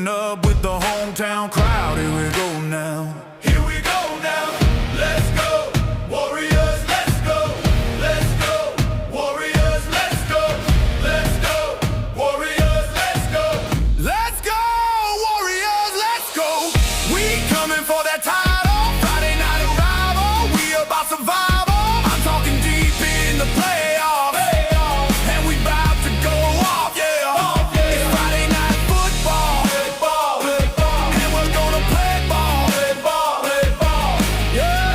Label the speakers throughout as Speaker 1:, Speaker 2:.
Speaker 1: Turning up with the hometown crowd. Here we go now. Here we go now. Let's go, Warriors. Let's go. Let's go, Warriors. Let's go. Let's go, Warriors. Let's go. Let's go, Warriors. Let's go. We coming for that title. Friday night arrival. We about survival. I'm talking deep in the playoffs. And we about to go off, yeah. It's Friday night football. And we're gonna play ball. Yeah.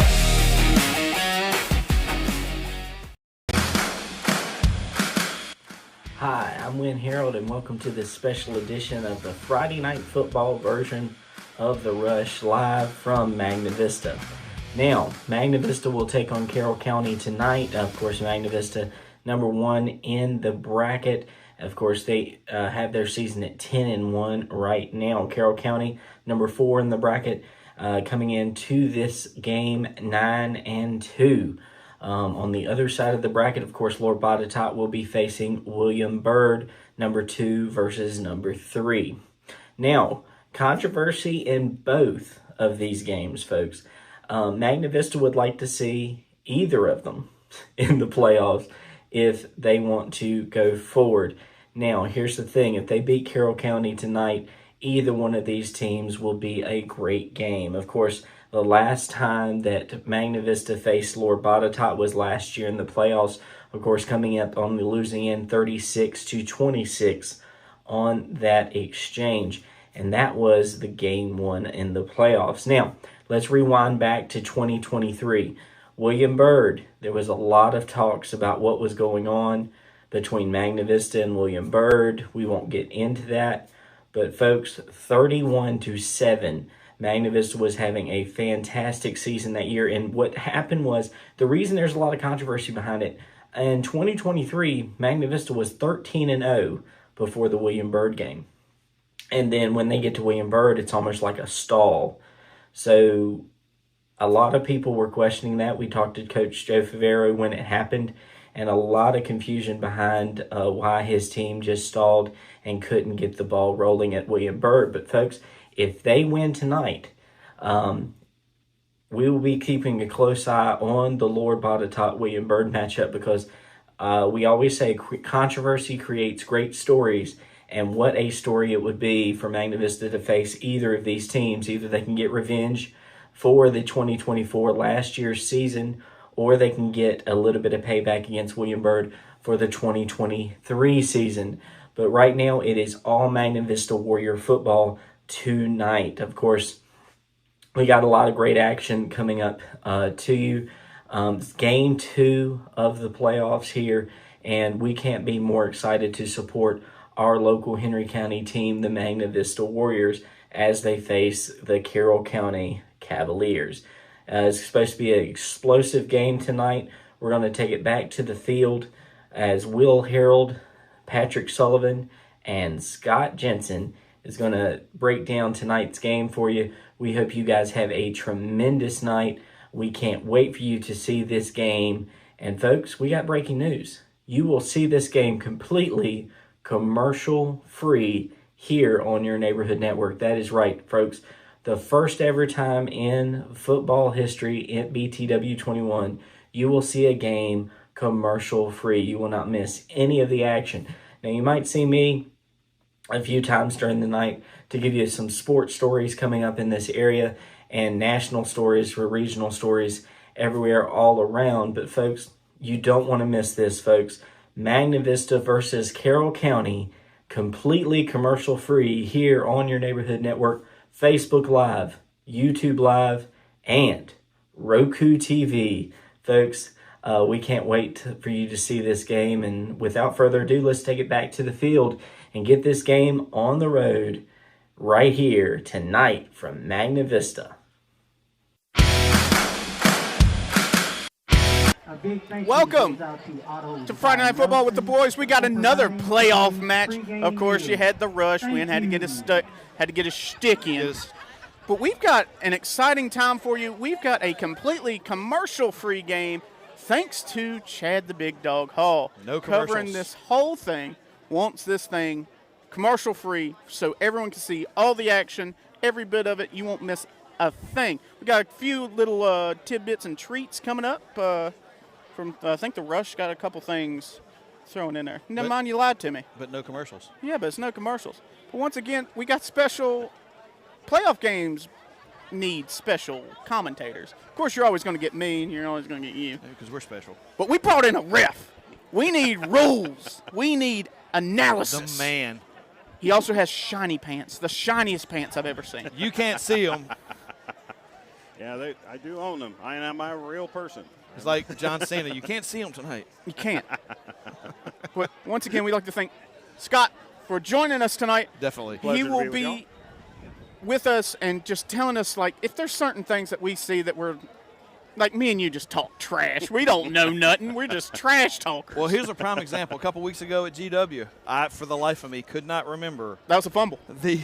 Speaker 2: Hi, I'm Win Harold, and welcome to this special edition of the Friday Night Football version of The Rush, live from Magna Vista. Now, Magna Vista will take on Carroll County tonight. Of course, Magna Vista, number one in the bracket. Of course, they have their season at 10-1 right now. Carroll County, number 4 in the bracket, coming into this game 9-2. On the other side of the bracket, of course, Lord Botetourt will be facing William Byrd, number 2 versus number 3. Now, controversy in both of these games, folks. Magna Vista would like to see either of them in the playoffs if they want to go forward. Now, here's the thing. If they beat Carroll County tonight, either one of these teams will be a great game. Of course, the last time that Magna Vista faced Lord Botetourt was last year in the playoffs, of course, coming up on the losing end 36-26 on that exchange. And that was the game one in the playoffs. Now, let's rewind back to 2023. William Byrd, there was a lot of talks about what was going on between Magna Vista and William Byrd. We won't get into that. But folks, 31-7, Magna Vista was having a fantastic season that year. And what happened was, the reason there's a lot of controversy behind it, in 2023, Magna Vista was 13-0 before the William Byrd game. And then when they get to William Byrd, it's almost like a stall. So a lot of people were questioning that. We talked to Coach Joe Favero when it happened, and a lot of confusion behind why his team just stalled and couldn't get the ball rolling at William Byrd. But folks, if they win tonight, we will be keeping a close eye on the Lord Botetourt William Byrd matchup, because we always say controversy creates great stories. And what a story it would be for Magna Vista to face either of these teams. Either they can get revenge for the 2024 last year's season, or they can get a little bit of payback against William Byrd for the 2023 season. But right now, it is all Magna Vista Warrior football tonight. Of course, we got a lot of great action coming up to you. Game 2 of the playoffs here, and we can't be more excited to support our local Henry County team, the Magna Vista Warriors, as they face the Carroll County Cavaliers. It's supposed to be an explosive game tonight. We're going to take it back to the field as Will Harold, Patrick Sullivan, and Scott Jensen is going to break down tonight's game for you. We hope you guys have a tremendous night. We can't wait for you to see this game. And folks, we got breaking news. You will see this game completely commercial free here on your neighborhood network. That is right, folks. The first ever time in football history at BTW 21, you will see a game commercial free. You will not miss any of the action. Now, you might see me a few times during the night to give you some sports stories coming up in this area, and national stories for regional stories everywhere all around. But folks, you don't want to miss this, folks. Magna Vista versus Carroll County, completely commercial free here on your neighborhood network, Facebook Live, YouTube Live, and Roku TV. Folks, we can't wait for you to see this game. And without further ado, let's take it back to the field and get this game on the road right here tonight from Magna Vista.
Speaker 3: Welcome to Friday Night Football with the boys. We got another playoff match. Of course, you had the rush win, had to get a stick in. But we've got an exciting time for you. We've got a completely commercial-free game thanks to Chad the Big Dog Hall.
Speaker 4: No commercials.
Speaker 3: Covering this whole thing once this thing commercial-free, so everyone can see all the action, every bit of it. You won't miss a thing. We got a few little tidbits and treats coming up from, I think the Rush got a couple things thrown in there. Never mind, you lied to me.
Speaker 4: But no commercials.
Speaker 3: Yeah, but it's no commercials. But once again, we got special playoff games need special commentators. Of course, you're always going to get me, and you're always going to get you.
Speaker 4: Because we're special.
Speaker 3: But we brought in a ref. We need rules. We need analysis.
Speaker 4: The man.
Speaker 3: He also has shiny pants, the shiniest pants I've ever seen.
Speaker 4: You can't see them.
Speaker 5: Yeah, I do own them. I am a real person.
Speaker 4: It's like John Cena. You can't see them tonight.
Speaker 3: You can't. But once again, we'd like to thank Scott for joining us tonight.
Speaker 4: Definitely.
Speaker 3: He
Speaker 5: Pleasure to
Speaker 3: will
Speaker 5: be with
Speaker 3: be
Speaker 5: y'all.
Speaker 3: with us and just telling us, like, if there's certain things that we see that we're, like me and you just talk trash. We don't know nothing. We're just trash talkers.
Speaker 4: Well, here's a prime example. A couple weeks ago at GW, I, for the life of me, could not remember
Speaker 3: That was a fumble.
Speaker 4: the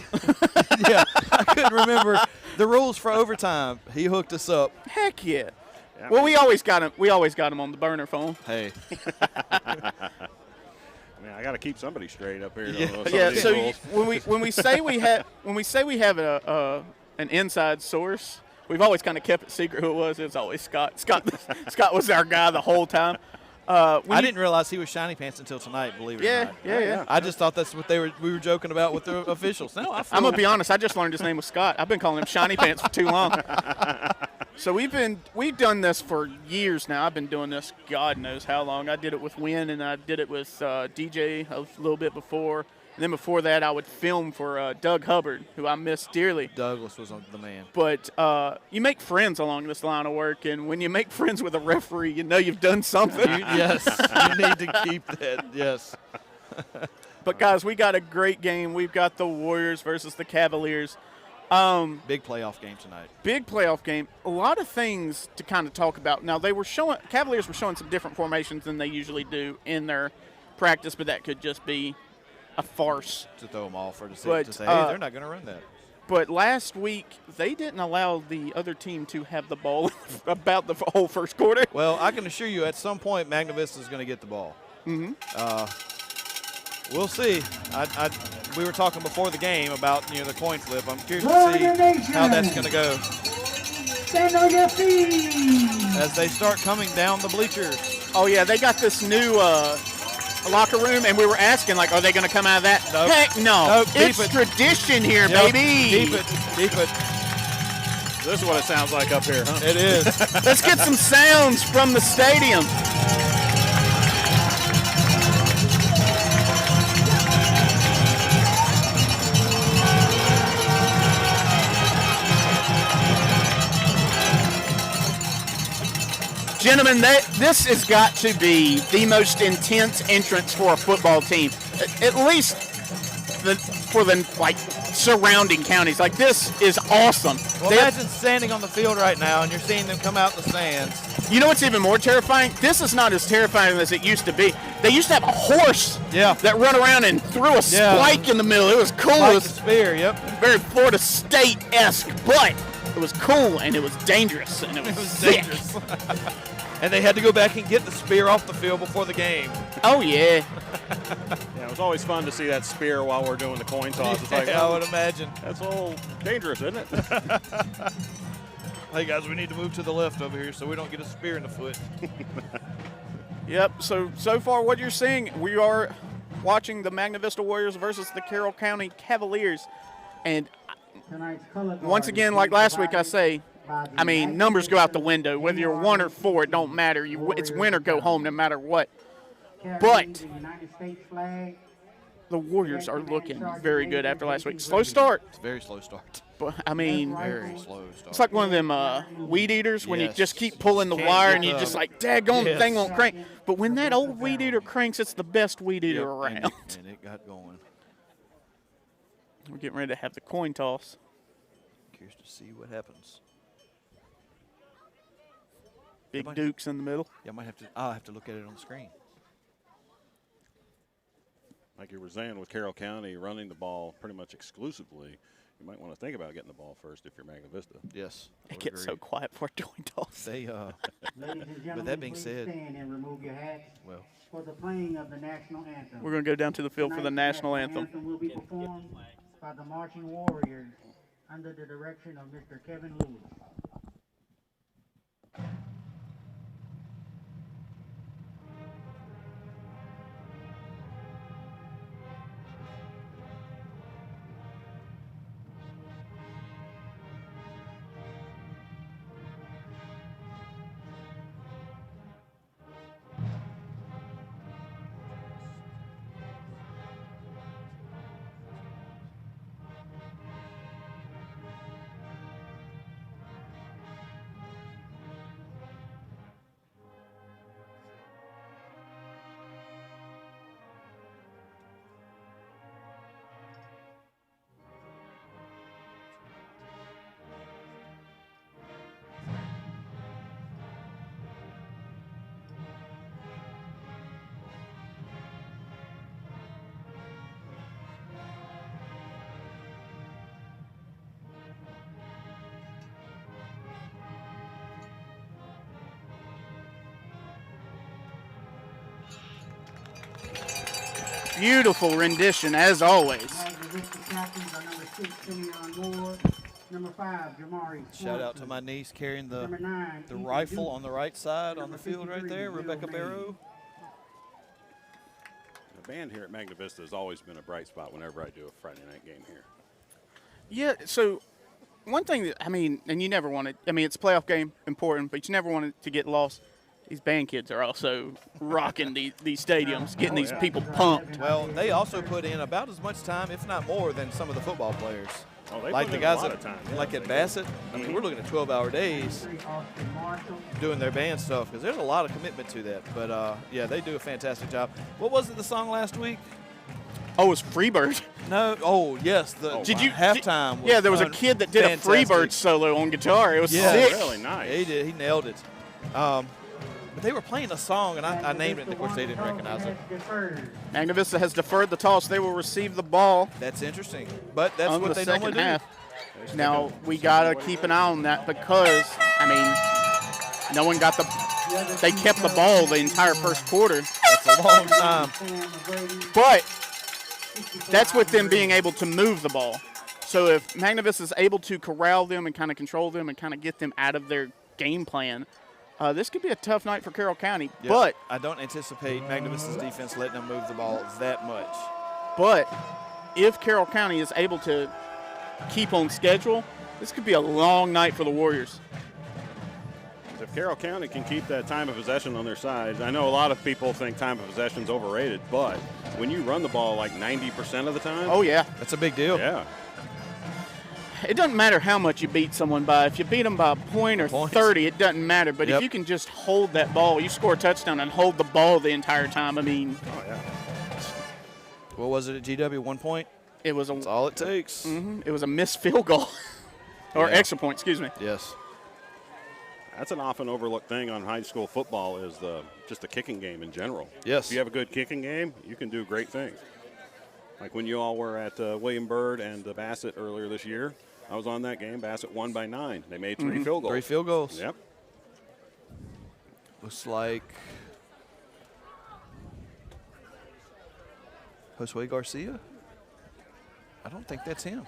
Speaker 4: yeah, I couldn't remember the rules for overtime. He hooked us up.
Speaker 3: Heck yeah.
Speaker 5: Yeah,
Speaker 3: Well,
Speaker 5: man.
Speaker 3: we always got him. We always got him on the burner phone.
Speaker 4: Hey,
Speaker 5: I mean, I got to keep somebody straight up here.
Speaker 4: Yeah.
Speaker 5: on some
Speaker 3: Yeah.
Speaker 5: of these
Speaker 3: So
Speaker 5: rules.
Speaker 3: when we say we have an inside source, we've always kind of kept it secret who it was. It was always Scott. Scott was our guy the whole time.
Speaker 4: I didn't realize he was shiny pants until tonight. Believe it or
Speaker 3: Yeah,
Speaker 4: not.
Speaker 3: yeah.
Speaker 4: I just thought that's what we were joking about with the officials. No,
Speaker 3: I'm gonna be honest. I just learned his name was Scott. I've been calling him Shiny Pants for too long. So we've done this for years now. I've been doing this God knows how long. I did it with Win, and I did it with DJ a little bit before. And then before that, I would film for Doug Hubbard, who I miss dearly.
Speaker 4: Douglas was the man.
Speaker 3: But you make friends along this line of work, and when you make friends with a referee, you know you've done something.
Speaker 4: Yes, you need to keep that. Yes.
Speaker 3: But guys, we got a great game. We've got the Warriors versus the Cavaliers.
Speaker 4: Big playoff game tonight.
Speaker 3: Big playoff game. A lot of things to kind of talk about. Now, Cavaliers were showing some different formations than they usually do in their practice, but that could just be a farce.
Speaker 4: To throw them off or to say,
Speaker 3: But,
Speaker 4: hey, they're not going to run that.
Speaker 3: But last week, they didn't allow the other team to have the ball about the whole first quarter.
Speaker 4: Well, I can assure you at some point Magna Vista is going to get the ball.
Speaker 3: Mm-hmm.
Speaker 4: We'll see. We were talking before the game about the coin flip. I'm curious to see how that's going to go
Speaker 6: Stand on your feet.
Speaker 4: as they start coming down the bleachers.
Speaker 3: Oh, yeah, they got this new locker room, and we were asking, like, are they going to come out of that?
Speaker 4: Nope.
Speaker 3: Heck no.
Speaker 4: Nope, keep
Speaker 3: It's
Speaker 4: it.
Speaker 3: tradition here,
Speaker 4: Yep,
Speaker 3: baby.
Speaker 4: Keep it.
Speaker 5: This is what it sounds like up here, huh?
Speaker 4: It is.
Speaker 3: Let's get some sounds from the stadium. Gentlemen, this has got to be the most intense entrance for a football team, at least for the surrounding counties. Like, this is awesome.
Speaker 4: Well, imagine standing on the field right now and you're seeing them come out the stands.
Speaker 3: You know what's even more terrifying? This is not as terrifying as it used to be. They used to have a horse that run around and threw a spike in the middle. It was cool.
Speaker 4: Like
Speaker 3: It was
Speaker 4: the spear, yep.
Speaker 3: very Florida State-esque, but it was cool and it was dangerous and it was sick.
Speaker 4: Dangerous. And they had to go back and get the spear off the field before the game.
Speaker 3: Oh, yeah.
Speaker 5: Yeah, it was always fun to see that spear while we're doing the coin toss. It's like,
Speaker 4: Yeah, I would imagine.
Speaker 5: that's a little dangerous, isn't it?
Speaker 4: Hey, guys, we need to move to the left over here so we don't get a spear in the foot.
Speaker 3: Yep, so far what you're seeing, we are watching the Magna Vista Warriors versus the Carroll County Cavaliers. And once again, like last week, I say, I mean, numbers go out the window. Whether you're 1 or 4, it don't matter. It's win or go home no matter what. But the Warriors are looking very good after last week. Slow start,
Speaker 4: It's a very slow start.
Speaker 3: but I mean,
Speaker 4: Very slow start.
Speaker 3: it's like one of them weed eaters when you
Speaker 4: Yes.
Speaker 3: just keep pulling the
Speaker 4: Can't
Speaker 3: wire
Speaker 4: get
Speaker 3: and you
Speaker 4: the-
Speaker 3: just like, daggone, the
Speaker 4: Yes.
Speaker 3: thing won't crank. But when that old weed eater cranks, it's the best weed eater
Speaker 4: Yep,
Speaker 3: around.
Speaker 4: And it got going.
Speaker 3: We're getting ready to have the coin toss.
Speaker 4: Curious to see what happens.
Speaker 3: Big
Speaker 4: Everybody-
Speaker 3: Dukes in the middle.
Speaker 4: Yeah, I'll have to look at it on the screen.
Speaker 5: Like you were saying with Carroll County running the ball pretty much exclusively, You might want to think about getting the ball first if you're Magna Vista.
Speaker 4: Yes. I
Speaker 3: It
Speaker 4: would
Speaker 3: gets so
Speaker 4: agree.
Speaker 3: quiet for a coin toss.
Speaker 4: They,
Speaker 6: Ladies and gentlemen,
Speaker 4: that being
Speaker 6: please
Speaker 4: said-
Speaker 6: stand and remove your hats
Speaker 4: well,
Speaker 6: for the playing of the national anthem.
Speaker 3: We're going to go down to the field for the
Speaker 6: Tonight's
Speaker 3: national anthem.
Speaker 6: will be performed by the Marching Warriors under the direction of Mr. Kevin Lewis.
Speaker 3: Beautiful rendition, as always.
Speaker 6: Magna Vista captains are number 6, Simeon Moore, number 5, Jamari
Speaker 4: shout out to
Speaker 6: Swanson,
Speaker 4: my niece carrying the
Speaker 6: number 9, Ethan
Speaker 4: rifle
Speaker 6: Duke,
Speaker 4: on the right side on the
Speaker 6: number
Speaker 4: field right
Speaker 6: 53,
Speaker 4: there,
Speaker 6: Will
Speaker 4: Rebecca
Speaker 6: May.
Speaker 4: Barrow.
Speaker 5: The band here at Magna Vista has always been a bright spot whenever I do a Friday night game here.
Speaker 3: Yeah, so one thing that, I mean, and you never want it, I mean, it's a playoff game, important, but you never want it to get lost. These band kids are also rocking these stadiums, getting these people pumped.
Speaker 4: Well, they also put in about as much time, if not more, than some of the football players.
Speaker 5: Oh, they
Speaker 4: Like
Speaker 5: put
Speaker 4: the
Speaker 5: in
Speaker 4: guys
Speaker 5: a lot
Speaker 4: at,
Speaker 5: of time. Yeah,
Speaker 4: like
Speaker 5: they
Speaker 4: at
Speaker 5: do.
Speaker 4: Bassett. I mean, we're looking at 12-hour days
Speaker 6: Austin Marshall,
Speaker 4: doing their band stuff because there's a lot of commitment to that. But, yeah, they do a fantastic job. What was it the song last week?
Speaker 3: Oh, it's Freebird.
Speaker 4: No. Oh, yes. The
Speaker 3: Did you
Speaker 4: halftime?
Speaker 3: Yeah, there was a kid that did a
Speaker 4: fantastic.
Speaker 3: Freebird solo on guitar. It was
Speaker 4: Yeah.
Speaker 3: sick.
Speaker 5: Really nice.
Speaker 4: He did. He nailed it. But they were playing a song, and I named it, and of course they didn't recognize it.
Speaker 3: Magna Vista has deferred the toss. They will receive the ball
Speaker 4: That's interesting. But that's
Speaker 3: on
Speaker 4: what
Speaker 3: the
Speaker 4: they
Speaker 3: second
Speaker 4: normally
Speaker 3: half.
Speaker 4: do.
Speaker 3: Now, we got to keep an eye on that because, I mean, no one got the – they kept the ball the entire first quarter.
Speaker 4: That's a long time.
Speaker 3: But that's with them being able to move the ball. So if Magna Vista is able to corral them and kind of control them and kind of get them out of their game plan, this could be a tough night for Carroll County.
Speaker 4: Yeah,
Speaker 3: But
Speaker 4: I don't anticipate Magna Vista's defense letting them move the ball that much.
Speaker 3: if Carroll County is able to keep on schedule, this could be a long night for the Warriors.
Speaker 5: If Carroll County can keep that time of possession on their side, I know a lot of people think time of possession is overrated, but when you run the ball like 90% of the time,
Speaker 3: Oh, yeah.
Speaker 4: That's a big deal.
Speaker 5: yeah.
Speaker 3: It doesn't matter how much you beat someone by. If you beat them by a point or
Speaker 4: Points.
Speaker 3: 30, it doesn't matter. But
Speaker 4: Yep.
Speaker 3: if you can just hold that ball, you score a touchdown and hold the ball the entire time, I mean,
Speaker 5: Oh, yeah.
Speaker 4: What was it at GW? 1 point?
Speaker 3: it was
Speaker 4: That's
Speaker 3: a
Speaker 4: all it takes.
Speaker 3: it was a missed field goal. Or
Speaker 4: Yeah.
Speaker 3: extra point, excuse me.
Speaker 4: Yes.
Speaker 5: That's an often overlooked thing on high school football is just the kicking game in general.
Speaker 4: Yes.
Speaker 5: If you have a good kicking game, you can do great things. Like when you all were at William Byrd and Bassett earlier this year, I was on that game. Bassett won by 9. They made 3 field goals.
Speaker 4: 3 field goals.
Speaker 5: Yep.
Speaker 4: Looks like Josue Garcia. I don't think that's him.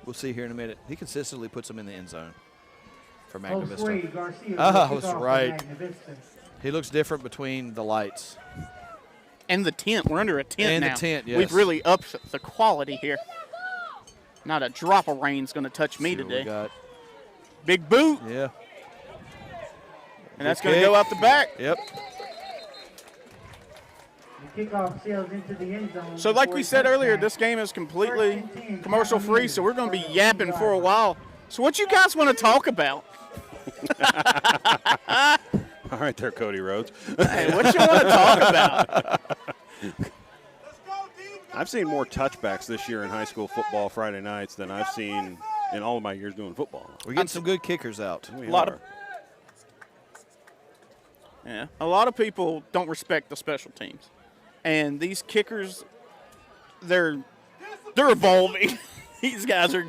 Speaker 4: We'll see here in a minute. He consistently puts them in the end zone for Magna Vista.
Speaker 6: Josue Garcia.
Speaker 4: Ah,
Speaker 6: will
Speaker 4: I was
Speaker 6: kick off for
Speaker 4: right.
Speaker 6: Magna Vista.
Speaker 4: He looks different between the lights.
Speaker 3: And the tent. We're under a tent
Speaker 4: And the
Speaker 3: now.
Speaker 4: tent, yes.
Speaker 3: We've really upped the quality here. Not a drop of rain's going to touch me
Speaker 4: See what we
Speaker 3: today.
Speaker 4: got.
Speaker 3: Big boot.
Speaker 4: Yeah.
Speaker 3: And that's
Speaker 4: Good
Speaker 3: going to go
Speaker 4: kick.
Speaker 3: out the back.
Speaker 4: Yep.
Speaker 6: The kickoff sails into the end zone.
Speaker 3: So like
Speaker 6: before
Speaker 3: we
Speaker 6: a
Speaker 3: said earlier,
Speaker 6: touchdown.
Speaker 3: this game is completely commercial free, so we're going to be yapping for a while. So what you guys want to talk about?
Speaker 5: All right there, Cody Rhodes.
Speaker 3: Hey, what you want to talk about?
Speaker 5: I've seen more touchbacks this year in high school football Friday nights than I've seen in all of my years doing football.
Speaker 4: We're getting some good kickers out.
Speaker 5: We
Speaker 3: lot
Speaker 5: are.
Speaker 3: of- Yeah, a lot of people don't respect the special teams. And these kickers, they're evolving. These guys are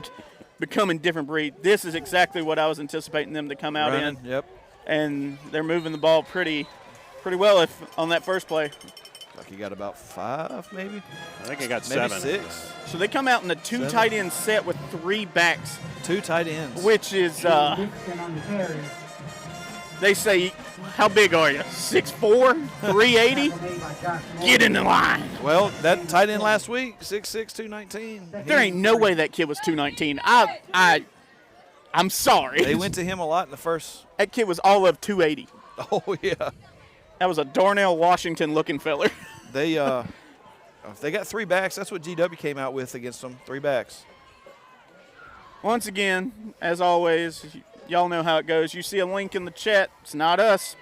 Speaker 3: becoming different breed. This is exactly what I was anticipating them to come out in.
Speaker 4: Yep.
Speaker 3: And they're moving the ball pretty well on that first play.
Speaker 4: Like he got about 5, maybe.
Speaker 5: I think he got
Speaker 4: Maybe
Speaker 5: 7.
Speaker 4: 6.
Speaker 3: So they come out in a 2 tight end set with 3 backs,
Speaker 4: 2 tight ends.
Speaker 3: which is,
Speaker 6: Dixon on the carry.
Speaker 3: they say, how big are you? 6'4", 380?
Speaker 6: Tackle made by Josh
Speaker 3: Get in the line.
Speaker 4: Well, that tight end last week, 6'6", 219.
Speaker 3: There ain't no way that kid was 219. I'm sorry.
Speaker 4: They went to him a lot in the first.
Speaker 3: That kid was all of 280.
Speaker 4: Oh, yeah.
Speaker 3: That was a Darnell Washington-looking feller.
Speaker 4: They got 3 backs. That's what GW came out with against them, 3 backs.
Speaker 3: Once again, as always, y'all know how it goes. You see a link in the chat. It's not us.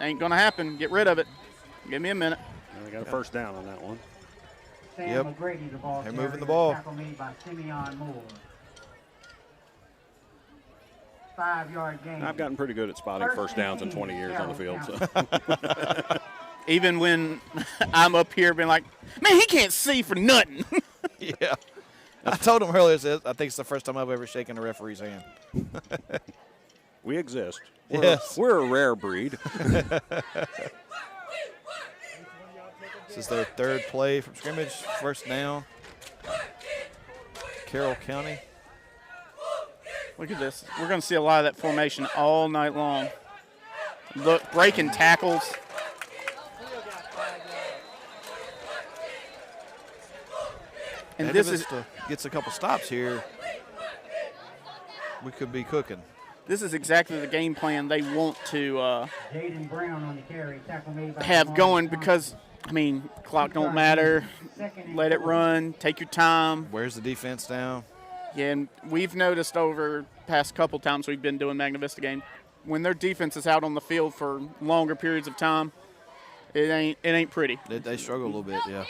Speaker 3: Ain't going to happen. Get rid of it. Give me a minute.
Speaker 5: And they got a first down on that one.
Speaker 6: Sam
Speaker 4: Yep.
Speaker 6: McGrady, the ball
Speaker 4: They're
Speaker 6: carrier.
Speaker 4: moving the ball.
Speaker 6: Tackle made by Simeon Moore. 5-yard gain.
Speaker 5: I've gotten pretty good at spotting first downs in 20 years on the field. So.
Speaker 3: Even when I'm up here being like, man, he can't see for nothing.
Speaker 4: Yeah. I told him earlier, I think it's the first time I've ever shaken a referee's hand.
Speaker 5: We exist.
Speaker 4: Yes.
Speaker 5: We're a rare breed.
Speaker 4: This is their 3rd play from scrimmage, first down. Carroll County.
Speaker 3: Look at this. We're going to see a lot of that formation all night long. Look, breaking tackles. And
Speaker 4: Magna
Speaker 3: this is
Speaker 4: Vista gets a couple stops here. We could be cooking.
Speaker 3: this is exactly the game plan they want to
Speaker 6: Jaden Brown on the carry. Tackle made by
Speaker 3: have
Speaker 6: Jamar
Speaker 3: going
Speaker 6: Johnson.
Speaker 3: because, I mean, clock don't matter. Let it run. Take your time.
Speaker 4: Where's the defense down?
Speaker 3: Yeah, and we've noticed over past couple times we've been doing Magna Vista game, when their defense is out on the field for longer periods of time, it ain't pretty.
Speaker 4: They struggle a little bit, yeah.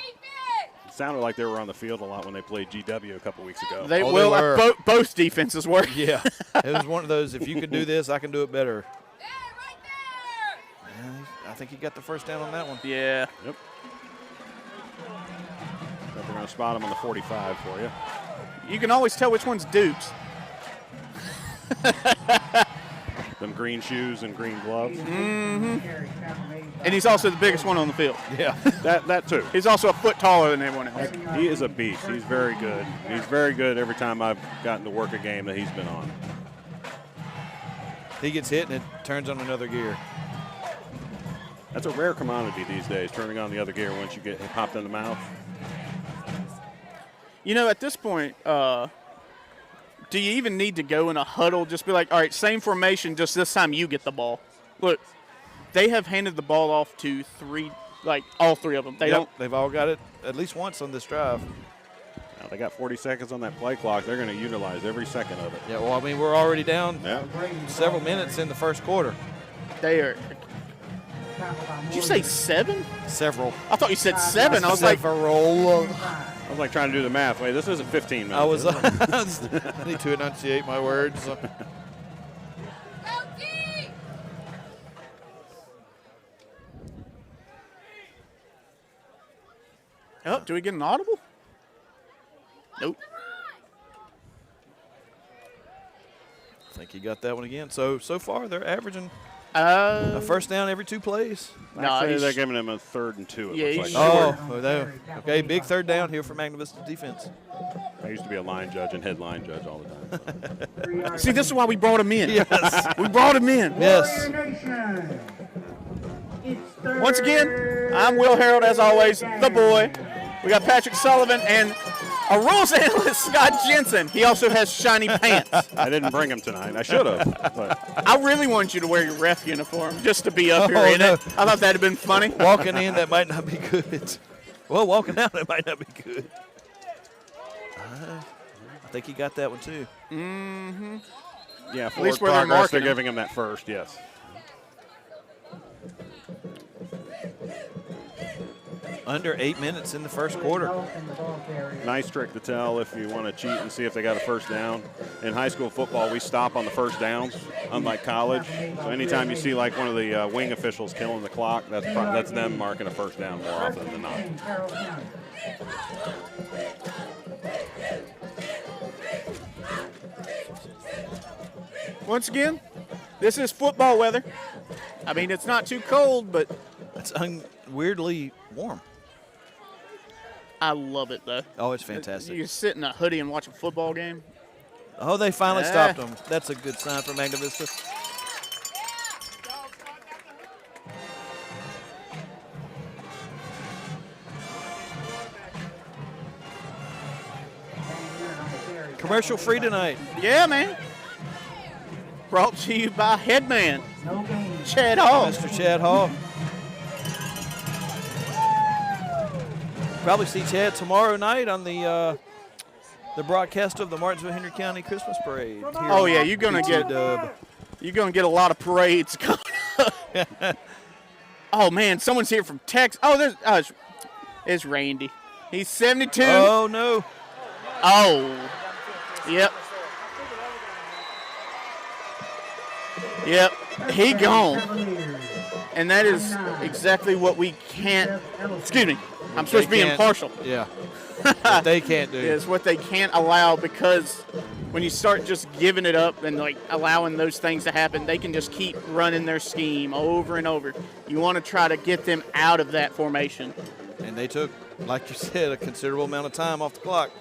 Speaker 5: It sounded like they were on the field a lot when they played GW a couple weeks ago.
Speaker 3: They
Speaker 4: Oh, they
Speaker 3: will.
Speaker 4: were.
Speaker 3: Both defenses were.
Speaker 4: Yeah. It was one of those, if you can do this, I can do it better. Yeah, I think he got the first down on that one.
Speaker 3: Yeah.
Speaker 5: Yep. So they're going to spot him on the 45 for you.
Speaker 3: You can always tell which one's Duke's.
Speaker 5: Them green shoes and green gloves.
Speaker 3: And he's also the biggest one on the field.
Speaker 4: Yeah.
Speaker 5: That too.
Speaker 3: He's also a foot taller than everyone else.
Speaker 5: He is a beast. He's very good. He's very good every time I've gotten to work a game that he's been on.
Speaker 4: He gets hit and it turns on another gear.
Speaker 5: That's a rare commodity these days, turning on the other gear once you get popped in the mouth.
Speaker 3: You know, at this point, do you even need to go in a huddle? Just be like, all right, same formation, just this time you get the ball. Look, they have handed the ball off to all 3 of them.
Speaker 4: They've all got it at least once on this drive.
Speaker 5: Now they got 40 seconds on that play clock. They're going to utilize every second of it.
Speaker 4: Yeah, well, I mean, we're already down
Speaker 5: Yeah.
Speaker 4: several minutes in the first quarter.
Speaker 3: They are. Did you say 7?
Speaker 4: Several.
Speaker 3: I thought you said 7. I was like,
Speaker 4: Several.
Speaker 5: I was like trying to do the math. Wait, this isn't 15 minutes.
Speaker 4: I was. I need to enunciate my words.
Speaker 3: oh, do we get an audible? Nope.
Speaker 4: I think he got that one again. So far, they're averaging
Speaker 3: A
Speaker 4: first down every 2 plays.
Speaker 5: Actually,
Speaker 3: he's-
Speaker 5: they're giving him a 3rd and 2. It
Speaker 3: Yeah,
Speaker 5: looks
Speaker 3: he's
Speaker 5: like.
Speaker 3: short.
Speaker 4: Okay, big 3rd down here for Magna Vista defense.
Speaker 5: I used to be a line judge and head line judge all the time.
Speaker 3: See, this is why we brought him in.
Speaker 4: Yes.
Speaker 3: We brought him in.
Speaker 4: Yes.
Speaker 3: Once again, I'm Will Harold, as always, the boy. We got Patrick Sullivan and a rules analyst, Scott Jensen. He also has shiny pants.
Speaker 5: I didn't bring him tonight. I should have. But
Speaker 3: I really wanted you to wear your ref uniform just to be up here
Speaker 4: Oh,
Speaker 3: in
Speaker 4: no.
Speaker 3: it. I thought that'd have been funny.
Speaker 4: Walking in, that might not be good. Well, walking out, that might not be good. I think he got that one too.
Speaker 5: yeah,
Speaker 3: least
Speaker 5: forward
Speaker 3: where they're
Speaker 5: progress,
Speaker 3: marking
Speaker 5: they're
Speaker 3: him.
Speaker 5: giving him that first, yes.
Speaker 4: Under 8 minutes in the first quarter.
Speaker 5: Nice trick to tell if you want to cheat and see if they got a first down. In high school football, we stop on the first downs, unlike college. So anytime you see like one of the wing officials killing the clock, that's them marking a first down more often than not.
Speaker 3: Once again, this is football weather. I mean, it's not too cold, but
Speaker 4: It's weirdly warm.
Speaker 3: I love it, though.
Speaker 4: Oh, it's fantastic.
Speaker 3: You sit in a hoodie and watch a football game.
Speaker 4: Oh, they finally stopped them. That's a good sign for Magna Vista. Commercial free tonight.
Speaker 3: Yeah, man. Brought to you by Headman,
Speaker 6: No game.
Speaker 3: Chad Hall.
Speaker 4: Mr. Chad Hall. Probably see Chad tomorrow night on the broadcast of the Martinsville Henry County Christmas Parade.
Speaker 3: Oh yeah, you're gonna get a lot of parades coming up. Oh man, someone's here from Texas. Oh, it's Randy. He's 72.
Speaker 4: Oh no.
Speaker 3: Oh, yep. Yep, he gone. And that is exactly what we can't, excuse me, I'm supposed to be impartial.
Speaker 4: Yeah. What they can't do.
Speaker 3: Is what they can't allow, because when you start just giving it up and like allowing those things to happen, they can just keep running their scheme over and over. You want to try to get them out of that formation.
Speaker 4: And they took, like you said, a considerable amount of time off the clock.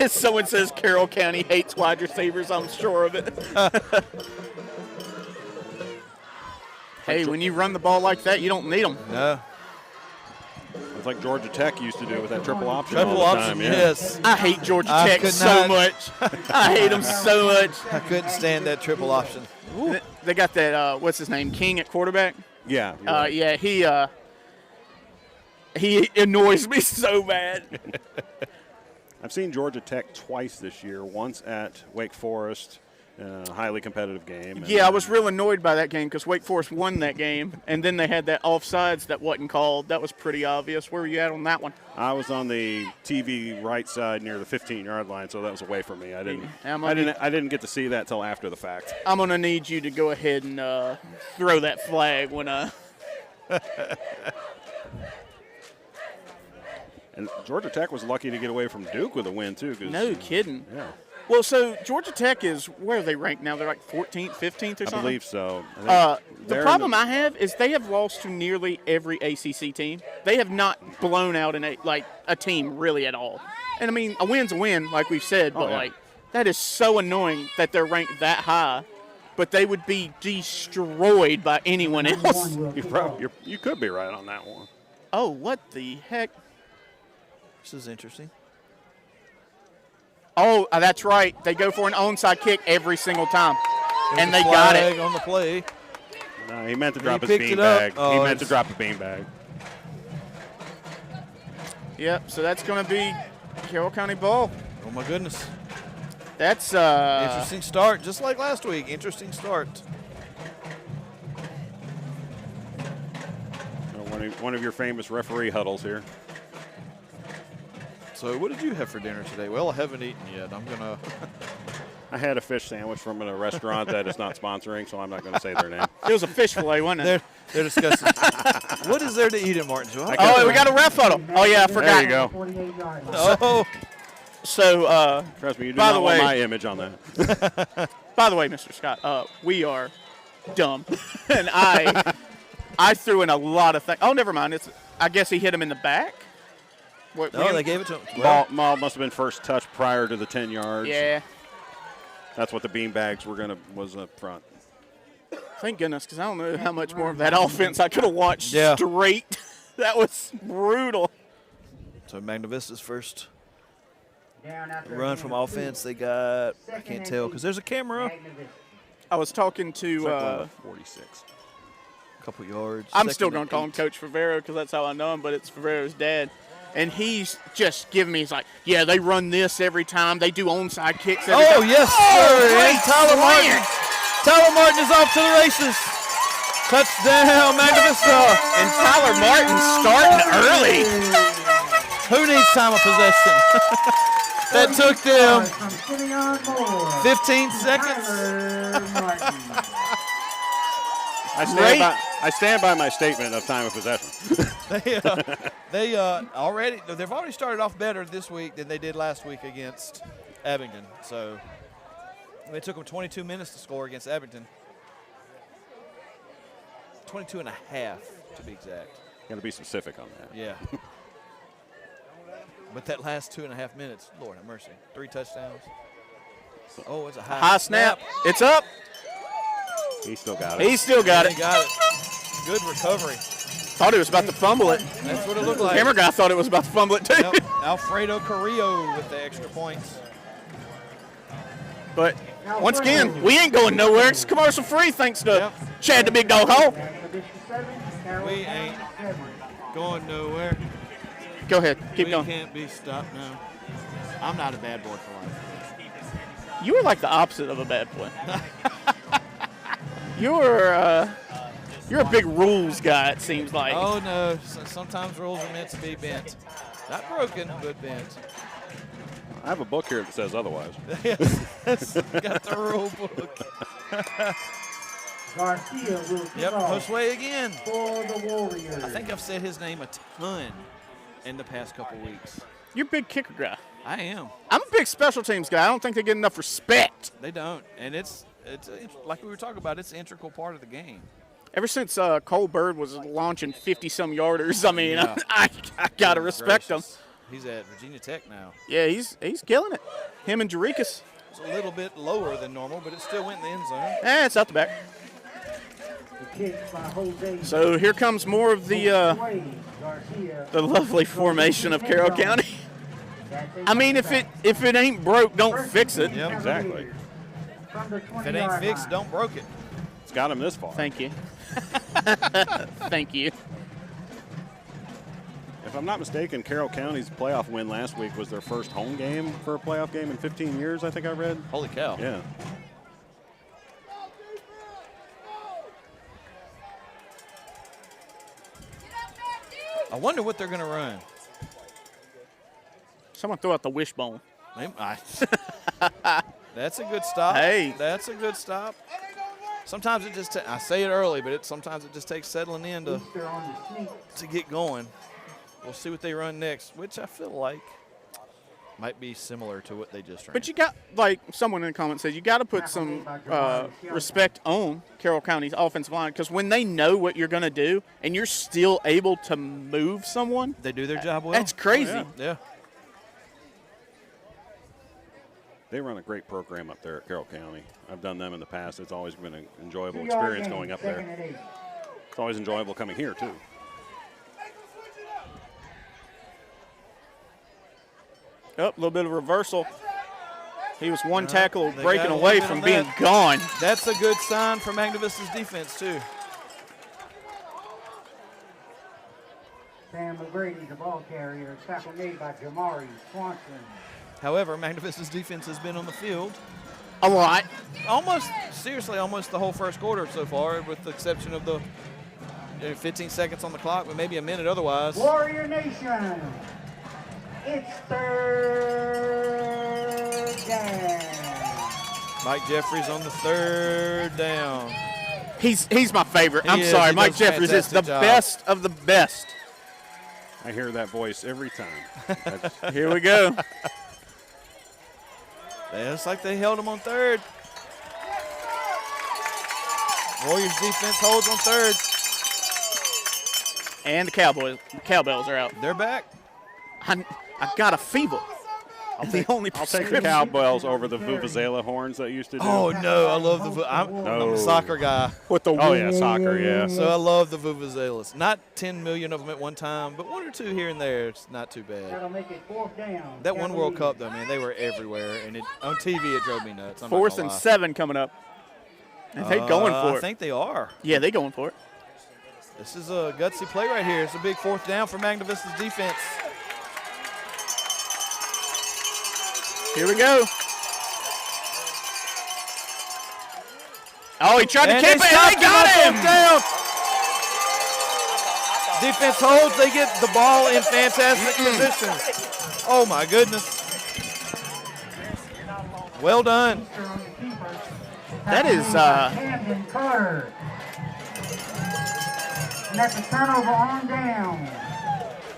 Speaker 3: Someone says Carroll County hates wide receivers, I'm sure of it. Hey, when you run the ball like that, you don't need them.
Speaker 4: No.
Speaker 5: It's like Georgia Tech used to do with that triple option.
Speaker 4: Triple
Speaker 5: all the
Speaker 4: option,
Speaker 5: time, yeah.
Speaker 4: yes.
Speaker 3: I hate Georgia
Speaker 4: I
Speaker 3: Tech
Speaker 4: could
Speaker 3: so
Speaker 4: not.
Speaker 3: much. I hate them so much.
Speaker 4: I couldn't stand that triple option.
Speaker 3: They got that, what's his name, King at quarterback?
Speaker 5: Yeah. you're right.
Speaker 3: Yeah, he annoys me so bad.
Speaker 5: I've seen Georgia Tech twice this year, once at Wake Forest, highly competitive game. and
Speaker 3: Yeah, I was real annoyed by that game because Wake Forest won that game, and then they had that offsides that wasn't called. That was pretty obvious. Where were you at on that one?
Speaker 5: I was on the TV right side near the 15-yard line, so that was away from me. I
Speaker 3: I'm
Speaker 5: didn't get to see that till after the fact.
Speaker 3: I'm going to need you to go ahead and throw that flag when
Speaker 5: And Georgia Tech was lucky to get away from Duke with a win, too.
Speaker 3: No kidding.
Speaker 5: Yeah,
Speaker 3: Well, so Georgia Tech is, where are they ranked now? They're like 14th, 15th or something?
Speaker 5: I believe so.
Speaker 3: The problem I have is they have lost to nearly every ACC team. They have not blown out a team really at all. And, I mean, a win's a win, like we've said, but,
Speaker 5: yeah.
Speaker 3: that is so annoying that they're ranked that high, but they would be destroyed by anyone else.
Speaker 5: You could be right on that one.
Speaker 3: Oh, what the heck?
Speaker 4: This is interesting.
Speaker 3: Oh, that's right. They go for an onside kick every single time.
Speaker 4: There's
Speaker 3: And
Speaker 4: a
Speaker 3: they got
Speaker 4: flag
Speaker 3: it.
Speaker 4: on the play.
Speaker 5: No, he meant to drop his
Speaker 4: picked it up.
Speaker 5: beanbag.
Speaker 4: Oh,
Speaker 5: He meant
Speaker 4: it's-
Speaker 5: to drop a beanbag.
Speaker 3: Yep, so that's going to be Carroll County ball.
Speaker 4: Oh, my goodness.
Speaker 3: That's
Speaker 4: Interesting start, just like last week. Interesting start.
Speaker 5: One of your famous referee huddles here.
Speaker 4: So what did you have for dinner today? Well, I haven't eaten yet. I'm going to
Speaker 5: I had a fish sandwich from a restaurant that is not sponsoring, so I'm not going to say their name.
Speaker 3: It was a fish fillet, wasn't it?
Speaker 4: They're discussing. What is there to eat in Martinsville?
Speaker 3: Oh, we got a ref photo. Oh, yeah, I forgot.
Speaker 5: There you go.
Speaker 6: 48-yard line.
Speaker 4: Oh,
Speaker 3: So,
Speaker 5: Trust me, you do
Speaker 3: By
Speaker 5: not
Speaker 3: the
Speaker 5: want
Speaker 3: way-
Speaker 5: my image on that.
Speaker 3: by the way, Mr. Scott, we are dumb. And I threw in a lot of things. Oh, never mind. I guess he hit him in the back. What,
Speaker 4: no, they gave it to him.
Speaker 5: Ball must have been first touch prior to the 10 yards.
Speaker 3: Yeah.
Speaker 5: That's what the beanbags was up front.
Speaker 3: Thank goodness, because I don't know how much more of that offense I could have watched
Speaker 4: Yeah.
Speaker 3: straight. That was brutal.
Speaker 4: So Magna Vista's first
Speaker 6: Down after a
Speaker 4: run
Speaker 6: gain
Speaker 4: from
Speaker 6: of
Speaker 4: offense.
Speaker 6: 2.
Speaker 4: They got, I
Speaker 6: Second
Speaker 4: can't
Speaker 6: and
Speaker 4: tell
Speaker 6: 8.
Speaker 4: because there's a camera.
Speaker 6: Magna Vista.
Speaker 3: I was talking
Speaker 5: It's like
Speaker 3: to
Speaker 5: 46.
Speaker 4: A couple yards.
Speaker 3: I'm
Speaker 4: Second
Speaker 3: still
Speaker 4: and
Speaker 3: going to call him
Speaker 4: 8.
Speaker 3: Coach Favero because that's how I know him, but it's Favero's dad. And he's just giving me, he's like, yeah, they run this every time. They do onside kicks every
Speaker 4: Oh,
Speaker 3: time.
Speaker 4: yes, sir.
Speaker 3: great
Speaker 4: And Tyler Martin.
Speaker 3: slant.
Speaker 4: Tyler Martin is off to the races. Touchdown, Magna Vista.
Speaker 3: And Tyler Martin starting early.
Speaker 4: Who needs time of possession? That took them
Speaker 6: From Simeon Moore.
Speaker 4: 15 seconds.
Speaker 6: Tyler Martin.
Speaker 5: I stand by my statement of time of possession.
Speaker 4: They've already started off better this week than they did last week against Abington. So they took them 22 minutes to score against Abington. 22 and a half, to be exact.
Speaker 5: Got to be specific on that.
Speaker 4: Yeah. But that last 2.5 minutes, Lord have mercy. 3 touchdowns. Oh, it's a
Speaker 3: High snap. It's up.
Speaker 5: He still got it.
Speaker 3: He still got
Speaker 4: He
Speaker 3: it.
Speaker 4: got it. Good recovery.
Speaker 3: Thought he was about to fumble it.
Speaker 4: That's what it looked like.
Speaker 3: Camera guy thought it was about to fumble it too.
Speaker 4: Yep. Alfredo Carrillo with the extra points.
Speaker 3: But once again, we ain't going nowhere. It's commercial free thanks to
Speaker 4: Yep.
Speaker 3: Chad the Big Dog Hall.
Speaker 6: Magna Vista 7, Carroll
Speaker 4: We ain't
Speaker 6: 7.
Speaker 4: going nowhere.
Speaker 3: Go ahead. Keep
Speaker 4: We
Speaker 3: going.
Speaker 4: can't be stopped now. I'm not a bad boy for life.
Speaker 3: You were like the opposite of a bad boy. You're a big rules guy, it seems like.
Speaker 4: Oh, no. Sometimes rules are meant to be bent. Not broken, but bent.
Speaker 5: I have a book here that says otherwise.
Speaker 4: Yes, got the rule book.
Speaker 6: Garcia will kick off
Speaker 4: Postway again.
Speaker 6: for the Warriors.
Speaker 4: I think I've said his name a ton in the past couple weeks.
Speaker 3: You're a big kicker guy.
Speaker 4: I am.
Speaker 3: I'm a big special teams guy. I don't think they get enough respect.
Speaker 4: They don't. And it's like we were talking about, it's an integral part of the game.
Speaker 3: Ever since Cole Bird was launching 50-some yarders, I mean,
Speaker 4: Yeah.
Speaker 3: I got to respect him.
Speaker 4: Gracious. He's at Virginia Tech now.
Speaker 3: Yeah, he's killing it. Him and Jarikas.
Speaker 4: It's a little bit lower than normal, but it still went in the end zone.
Speaker 3: It's out the back.
Speaker 6: The kick by Jose.
Speaker 3: So here comes more of the
Speaker 6: Garcia.
Speaker 3: lovely formation of Carroll County. I mean, if it ain't broke, don't fix it.
Speaker 4: Yep.
Speaker 5: Exactly.
Speaker 6: From the
Speaker 4: If it ain't fixed, don't broke it.
Speaker 5: It's got him this far.
Speaker 3: Thank you. Thank you.
Speaker 5: If I'm not mistaken, Carroll County's playoff win last week was their first home game for a playoff game in 15 years, I think I read.
Speaker 4: Holy cow.
Speaker 5: Yeah.
Speaker 4: I wonder what they're going to run.
Speaker 3: Someone throw out the wishbone.
Speaker 4: That's a good stop.
Speaker 3: Hey.
Speaker 4: That's a good stop. Sometimes it just, I say it early, but sometimes it just takes settling in to
Speaker 6: Easter on the sneak.
Speaker 4: get going. We'll see what they run next, which I feel like might be similar to what they just ran.
Speaker 3: But you got, like someone in the comments said, you got to put some respect on Carroll County's offensive line because when they know what you're going to do and you're still able to move someone,
Speaker 4: They do their job well.
Speaker 3: that's crazy.
Speaker 4: Yeah.
Speaker 5: They run a great program up there at Carroll County. I've done them in the past. It's always been an enjoyable
Speaker 6: 2 yard
Speaker 5: experience
Speaker 6: gain,
Speaker 5: going up
Speaker 6: second
Speaker 5: there.
Speaker 6: and 8.
Speaker 5: It's always enjoyable coming here, too.
Speaker 3: Oh, a little bit of reversal. He was one tackle
Speaker 4: they
Speaker 3: breaking
Speaker 4: got a
Speaker 3: away
Speaker 4: little bit
Speaker 3: from
Speaker 4: of
Speaker 3: being
Speaker 4: that.
Speaker 3: gone.
Speaker 4: That's a good sign for Magna Vista's defense, too.
Speaker 6: Sam McGrady, the ball carrier. Tackle made by Jamari Swanson.
Speaker 4: However, Magna Vista's defense has been on the field
Speaker 3: A lot.
Speaker 4: almost the whole first quarter so far, with the exception of the 15 seconds on the clock, but maybe a minute otherwise.
Speaker 6: Warrior Nation. It's third down.
Speaker 4: Mike Jeffries on the third down.
Speaker 3: He's my favorite.
Speaker 4: He
Speaker 3: I'm
Speaker 4: is.
Speaker 3: sorry.
Speaker 4: He
Speaker 3: Mike
Speaker 4: does a
Speaker 3: Jeffries is the
Speaker 4: fantastic job.
Speaker 3: best of the best.
Speaker 5: I hear that voice every time.
Speaker 3: Here we go.
Speaker 4: It's like they held him on third. Warriors defense holds on third.
Speaker 3: And the cowbells are out.
Speaker 4: They're back.
Speaker 3: I got a fever. The only
Speaker 5: I'll take the
Speaker 3: prescription.
Speaker 5: cowbells over the Vuvuzela horns that used to do.
Speaker 4: Oh, no, I love the I'm a soccer guy,
Speaker 3: With the
Speaker 5: Oh, yeah, soccer, yeah.
Speaker 4: so I love the Vuvuzelas. Not 10 million of them at one time, but 1 or 2 here and there. It's not too bad.
Speaker 6: That'll make it fourth down.
Speaker 4: That one World
Speaker 6: Cavaliers.
Speaker 4: Cup, though, man, they were everywhere, and on TV it drove me nuts. I'm not
Speaker 3: Fourth
Speaker 4: gonna
Speaker 3: and
Speaker 4: lie.
Speaker 3: 7 coming up. And they going for
Speaker 4: I
Speaker 3: it.
Speaker 4: think they are.
Speaker 3: Yeah, they going for it.
Speaker 4: This is a gutsy play right here. It's a big fourth down for Magna Vista's defense.
Speaker 3: Here we go. Oh, he tried to
Speaker 4: And
Speaker 3: keep it,
Speaker 4: they
Speaker 3: and they got him!
Speaker 4: down. Defense holds. They get the ball in fantastic position. Oh, my goodness. Well done.
Speaker 3: That is,
Speaker 6: Camden Carter. And that's a turnover on down.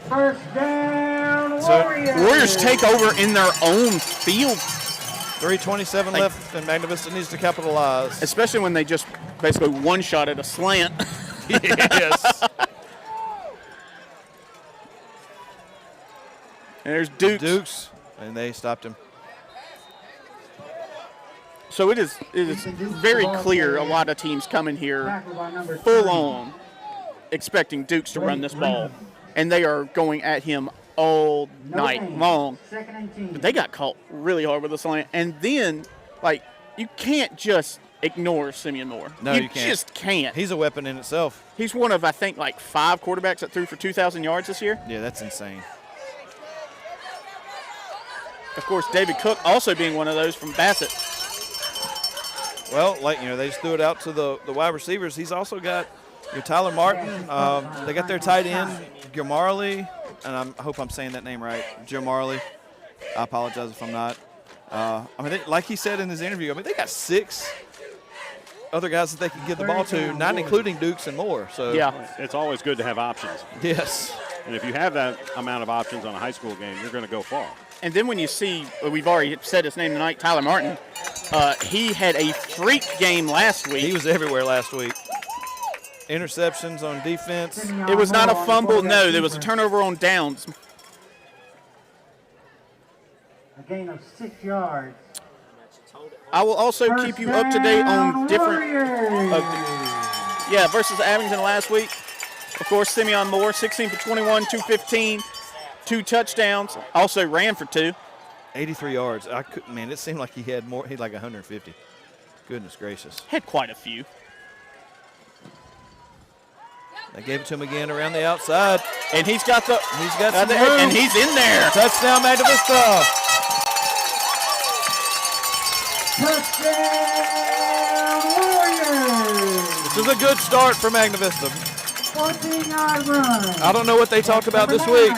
Speaker 6: First down, Warriors.
Speaker 3: Warriors take over in their own field,
Speaker 4: 3:27 left, and Magna Vista needs to capitalize.
Speaker 3: especially when they just basically one-shot at a slant.
Speaker 4: Yes.
Speaker 3: And there's Dukes.
Speaker 4: And they stopped him.
Speaker 3: So it is very clear a lot of teams coming here
Speaker 6: Tackled by number
Speaker 3: full
Speaker 6: 30.
Speaker 3: on expecting Dukes to run this ball. And they are going at him all
Speaker 6: No
Speaker 3: night
Speaker 6: gain.
Speaker 3: long.
Speaker 6: Second and 10.
Speaker 3: But they got caught really hard with the slant. And then, like, you can't just ignore Simeon Moore.
Speaker 4: No, you can't.
Speaker 3: just can't.
Speaker 4: He's a weapon in itself.
Speaker 3: He's one of, I think, like 5 quarterbacks that threw for 2,000 yards this year.
Speaker 4: Yeah, that's insane.
Speaker 3: Of course, David Cook also being one of those from Bassett.
Speaker 4: Well, like, they just threw it out to the wide receivers. He's also got Tyler Martin. They got their tight end, Gilmarley, and I hope I'm saying that name right, Gilmarley. I apologize if I'm not. Like he said in his interview, they got 6 other guys that they can give the ball to, not including Dukes and Moore. So
Speaker 3: Yeah.
Speaker 5: It's always good to have options.
Speaker 4: Yes.
Speaker 5: And if you have that amount of options on a high school game, you're going to go far.
Speaker 3: And then when you see, we've already said his name tonight, Tyler Martin, he had a freak game last week.
Speaker 4: He was everywhere last week. Interceptions on defense.
Speaker 3: It was not a fumble, no. There was a turnover on downs.
Speaker 6: A gain of 6 yards.
Speaker 3: I will also keep you up to date on different,
Speaker 6: Warriors.
Speaker 3: versus Abington last week. Of course, Simeon Moore, 16 for 21, 215, 2 touchdowns. Also ran for 2.
Speaker 4: 83 yards. It seemed like he had more. He had like 150. Goodness gracious.
Speaker 3: Had quite a few.
Speaker 4: They gave it to him again around the outside.
Speaker 3: And he's got some
Speaker 4: room.
Speaker 3: and he's in there.
Speaker 4: Touchdown, Magna Vista.
Speaker 6: Touchdown, Warriors.
Speaker 4: This is a good start for Magna Vista.
Speaker 6: 14-yard run.
Speaker 4: I don't know what they talked about this week,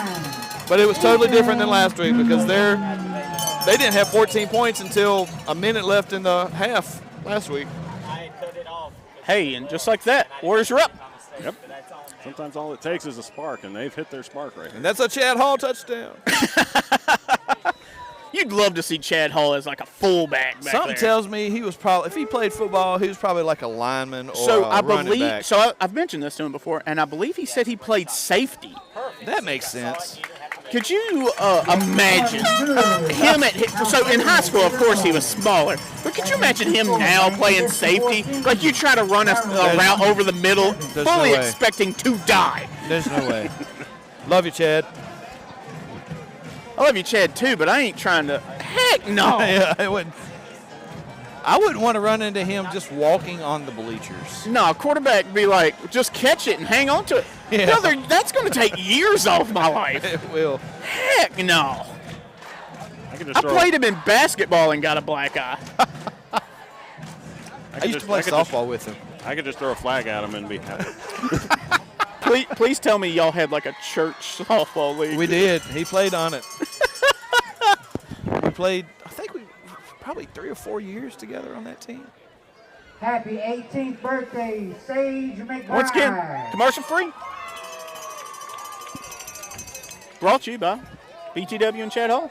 Speaker 4: but it was totally different than last week because they didn't have 14 points until a minute left in the half last week.
Speaker 3: Hey, and just like that, Warriors are up.
Speaker 5: Yep. Sometimes all it takes is a spark, and they've hit their spark right
Speaker 4: And
Speaker 5: now.
Speaker 4: that's a Chad Hall touchdown.
Speaker 3: You'd love to see Chad Hall as like a fullback back
Speaker 4: Something
Speaker 3: there.
Speaker 4: tells me he was probably, if he played football, he was probably like a lineman or
Speaker 3: So
Speaker 4: a
Speaker 3: I
Speaker 4: running
Speaker 3: believe,
Speaker 4: back.
Speaker 3: I've mentioned this to him before, and I believe he said he played safety.
Speaker 4: That makes sense.
Speaker 3: Could you imagine him so in high school, of course, he was smaller, but could you imagine him now playing safety? Like you try to run a route over the middle,
Speaker 4: There's
Speaker 3: fully
Speaker 4: no way.
Speaker 3: expecting to die.
Speaker 4: There's no way. Love you, Chad.
Speaker 3: I love you, Chad, too, but I ain't trying to. Heck no.
Speaker 4: Yeah, I wouldn't want to run into him just walking on the bleachers.
Speaker 3: No, quarterback be like, just catch it and hang on to it.
Speaker 4: Yeah.
Speaker 3: No, that's going to take years off my life.
Speaker 4: It will.
Speaker 3: Heck no. I
Speaker 5: throw
Speaker 3: played him in basketball and got a black eye.
Speaker 4: I used to play softball with him.
Speaker 5: I could just throw a flag at him and be happy.
Speaker 3: Please tell me y'all had like a church softball league.
Speaker 4: We did. He played on it. We played, I think probably 3 or 4 years together on that team.
Speaker 6: Happy 18th birthday, Sage McBride.
Speaker 3: Once again, commercial free. Brought to you by BTW and Chad Hall.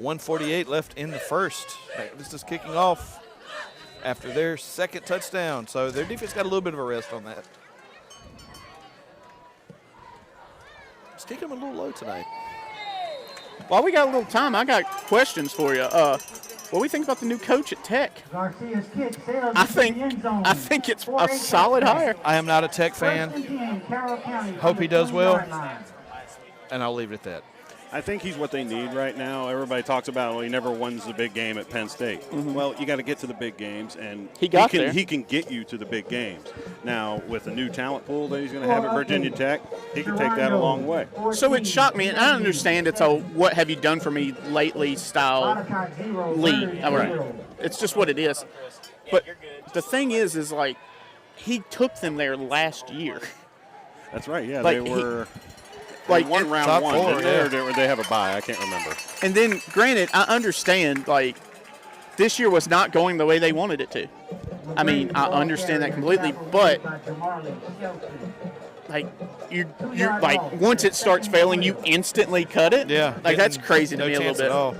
Speaker 4: 1:48 left in the first. This is kicking off after their second touchdown. So their defense got a little bit of a rest on that. It's taking them a little low tonight.
Speaker 3: While we got a little time, I got questions for you. What do we think about the new coach at Tech?
Speaker 6: Garcia's kick sails
Speaker 3: I
Speaker 6: into
Speaker 3: think
Speaker 6: the end zone.
Speaker 3: it's
Speaker 6: For
Speaker 3: a solid hire.
Speaker 4: I am not a Tech fan,
Speaker 6: First and 10, Carroll County
Speaker 4: Hope
Speaker 6: from
Speaker 4: he
Speaker 6: the
Speaker 4: does well.
Speaker 6: 20-yard line.
Speaker 4: and I'll leave it at that.
Speaker 5: I think he's what they need right now. Everybody talks about, well, he never wins the big game at Penn State. Well, you got to get to the big games, and
Speaker 3: He got
Speaker 5: can,
Speaker 3: there.
Speaker 5: He can get you to the big games. Now, with the new talent pool that he's going to have at Virginia Tech, he can take that a long way.
Speaker 3: So it shocked me, and I understand it's a what have you done for me lately style
Speaker 6: Botetourt 0,
Speaker 3: league.
Speaker 6: Bird
Speaker 3: All right.
Speaker 6: 0.
Speaker 3: It's just what it is. But the thing is like, he took them there last year.
Speaker 5: That's right. Yeah,
Speaker 3: Like,
Speaker 5: they were.
Speaker 3: Like,
Speaker 5: One round
Speaker 4: top
Speaker 5: one,
Speaker 4: four,
Speaker 5: didn't they?
Speaker 4: yeah.
Speaker 5: Or did they have a bye? I can't remember.
Speaker 3: and then, granted, I understand, like, this year was not going the way they wanted it to. I mean, I understand that completely, but like you're like once it starts failing, you instantly cut it.
Speaker 4: Yeah.
Speaker 3: like that's crazy to
Speaker 4: no
Speaker 3: me a little
Speaker 4: chance
Speaker 3: bit.
Speaker 4: At all.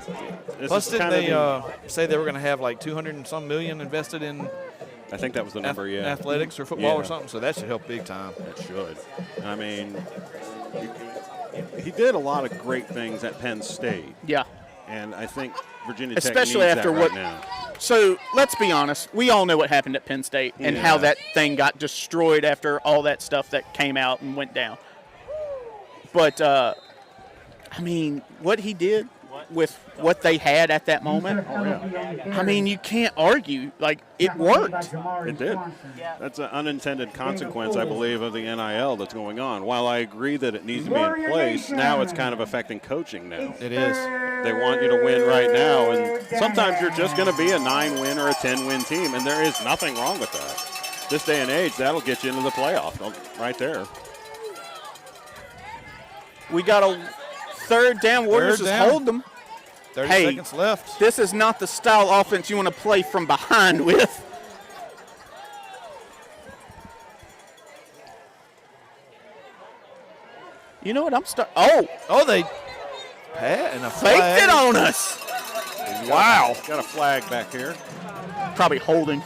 Speaker 5: This
Speaker 4: Plus,
Speaker 5: is
Speaker 4: didn't
Speaker 5: kind
Speaker 4: they
Speaker 5: of
Speaker 4: say they were going to have like 200 and some million invested in
Speaker 5: I think that was the number. Yeah,
Speaker 4: athletics or football or
Speaker 5: Yeah.
Speaker 4: something? So that should help big time.
Speaker 5: It should. I mean, he did a lot of great things at Penn State,
Speaker 3: Yeah.
Speaker 5: and I think Virginia Tech
Speaker 3: Especially
Speaker 5: needs
Speaker 3: after
Speaker 5: that
Speaker 3: what-
Speaker 5: right now.
Speaker 3: So let's be honest. We all know what happened at Penn State and how
Speaker 5: Yeah.
Speaker 3: that thing got destroyed after all that stuff that came out and went down. But I mean, what he did with what they had at that moment, I mean, you can't argue. Like, it worked.
Speaker 5: It did. That's an unintended consequence, I believe, of the NIL that's going on. While I agree that it needs to be in place, now it's kind of affecting coaching now.
Speaker 4: It is.
Speaker 5: They want you to win right now, and sometimes you're just going to be a 9-win or a 10-win team, and there is nothing wrong with that. This day and age, that'll get you into the playoff right there.
Speaker 3: We got a third down. Warriors
Speaker 4: Third
Speaker 3: just
Speaker 4: down.
Speaker 3: hold them.
Speaker 4: 30
Speaker 3: Hey.
Speaker 4: seconds left.
Speaker 3: This is not the style offense you want to play from behind with. You know what?
Speaker 4: Oh, they Pat and a
Speaker 3: Faked
Speaker 4: flag.
Speaker 3: it on us.
Speaker 5: Wow. Got a flag back here.
Speaker 3: Probably holding.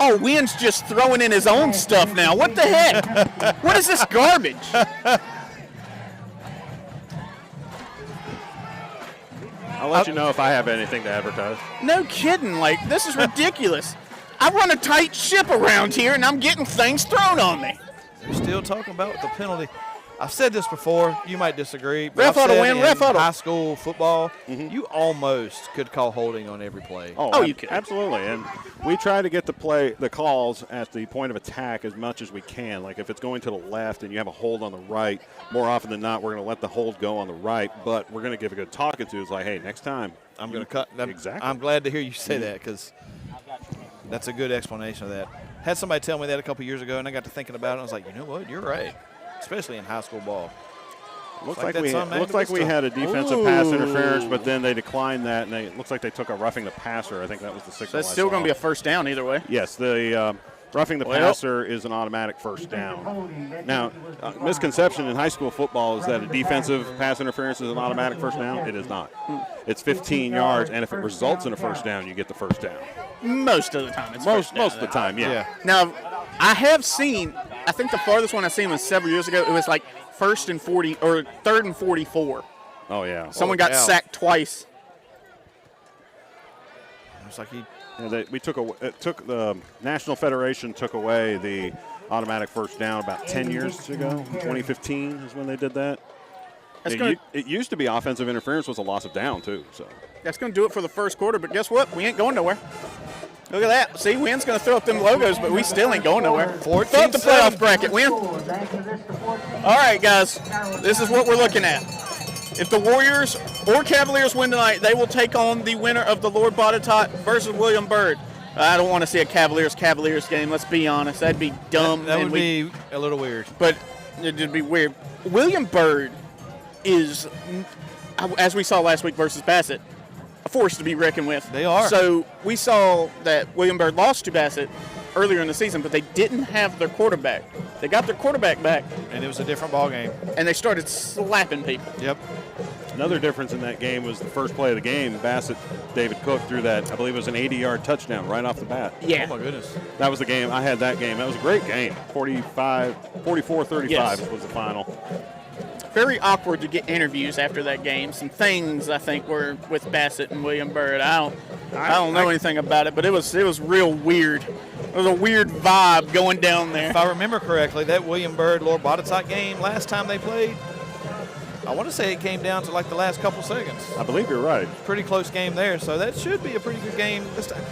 Speaker 3: Oh, Wynn's just throwing in his own stuff now. What the heck? What is this garbage?
Speaker 5: I'll let you know if I have anything to advertise.
Speaker 3: No kidding. Like, this is ridiculous. I run a tight ship around here, and I'm getting things thrown on me.
Speaker 4: They're still talking about the penalty. I've said this before. You might disagree. But
Speaker 3: Ref
Speaker 4: I've
Speaker 3: oughta
Speaker 4: said
Speaker 3: win,
Speaker 4: in
Speaker 3: ref oughta.
Speaker 4: high school football, you almost could call holding on every play.
Speaker 3: Oh, you could.
Speaker 5: Absolutely. And we try to get the calls at the point of attack as much as we can. Like if it's going to the left and you have a hold on the right, more often than not, we're going to let the hold go on the right, but we're going to give a good talking to. It's like, hey, next time.
Speaker 4: I'm going to cut.
Speaker 5: Exactly.
Speaker 4: I'm glad to hear you say that because that's a good explanation of that. Had somebody tell me that a couple years ago, and I got to thinking about it. And I was like, you know what? You're right, especially in high school ball.
Speaker 5: Looks
Speaker 4: like
Speaker 5: like we
Speaker 4: that's on
Speaker 5: looks like we
Speaker 4: Magna
Speaker 5: had a
Speaker 4: Vista.
Speaker 5: defensive pass interference, but then they declined that, and it looks like they took a roughing the passer. I think that was the signal.
Speaker 3: So that's
Speaker 5: I
Speaker 3: still
Speaker 5: saw.
Speaker 3: going to be a first down either way.
Speaker 5: Yes, the roughing the
Speaker 3: Well.
Speaker 5: passer is an automatic first down. Now, misconception in high school football is that a defensive pass interference is an automatic first down. It is not. It's 15 yards, and if it results in a first down, you get the first down.
Speaker 3: Most of the time, it's first down.
Speaker 5: Most of the time, yeah.
Speaker 3: Now, I have seen, I think the farthest one I've seen was several years ago. It was like first and 40 or third and 44.
Speaker 5: Oh yeah.
Speaker 3: Someone got
Speaker 4: cow.
Speaker 3: sacked twice.
Speaker 4: It's like he.
Speaker 5: Yeah, the National Federation took away the automatic first down about 10 years ago. 2015 is when they did that. It used to be offensive interference was a loss of down too. So
Speaker 3: That's going to do it for the first quarter, but guess what? We ain't going nowhere. Look at that. See, Wynn's going to throw up them logos, but we still ain't going nowhere.
Speaker 4: 14-7.
Speaker 3: Throw up the playoff bracket, Wynn. All right, guys. This is what we're looking at. If the Warriors or Cavaliers win tonight, they will take on the winner of the Lord Botetourt versus William Byrd. I don't want to see a Cavaliers game. Let's be honest. That'd be dumb.
Speaker 4: That
Speaker 3: and
Speaker 4: would be a little weird.
Speaker 3: But it'd be weird. William Byrd is, as we saw last week versus Bassett, a force to be reckoned with.
Speaker 4: They are.
Speaker 3: So we saw that William Byrd lost to Bassett earlier in the season, but they didn't have their quarterback. They got their quarterback back,
Speaker 4: And it was a different ball game.
Speaker 3: and they started slapping people.
Speaker 4: Yep.
Speaker 5: another difference in that game was the first play of the game. Bassett, David Cook threw that. I believe it was an 80-yard touchdown right off the bat.
Speaker 3: Yeah.
Speaker 4: Oh, my goodness.
Speaker 5: That was the game. I had that game. That was a great game. 44-35
Speaker 3: Yes.
Speaker 5: was the final.
Speaker 3: Very awkward to get interviews after that game. Some things I think were with Bassett and William Byrd. I don't know anything about it, but it was real weird. It was a weird vibe going down there.
Speaker 4: If I remember correctly, that William Byrd Lord Botetourt game last time they played, I want to say it came down to like the last couple seconds.
Speaker 5: I believe you're right.
Speaker 4: Pretty close game there, so that should be a pretty good game this time.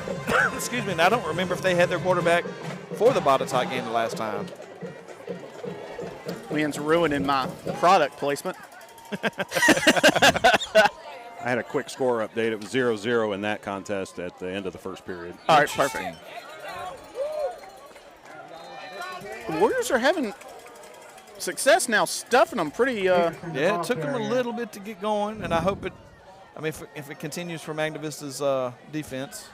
Speaker 4: Excuse me, and I don't remember if they had their quarterback for the Botetourt game the last time.
Speaker 3: Wynn's ruining my product placement.
Speaker 5: I had a quick score update. It was 0-0 in that contest at the end of the first period.
Speaker 3: All right, perfect. The Warriors are having success now, stuffing them pretty.
Speaker 4: Yeah, it took them a little bit to get going, and I hope it. I mean, if it continues for Magna Vista's defense.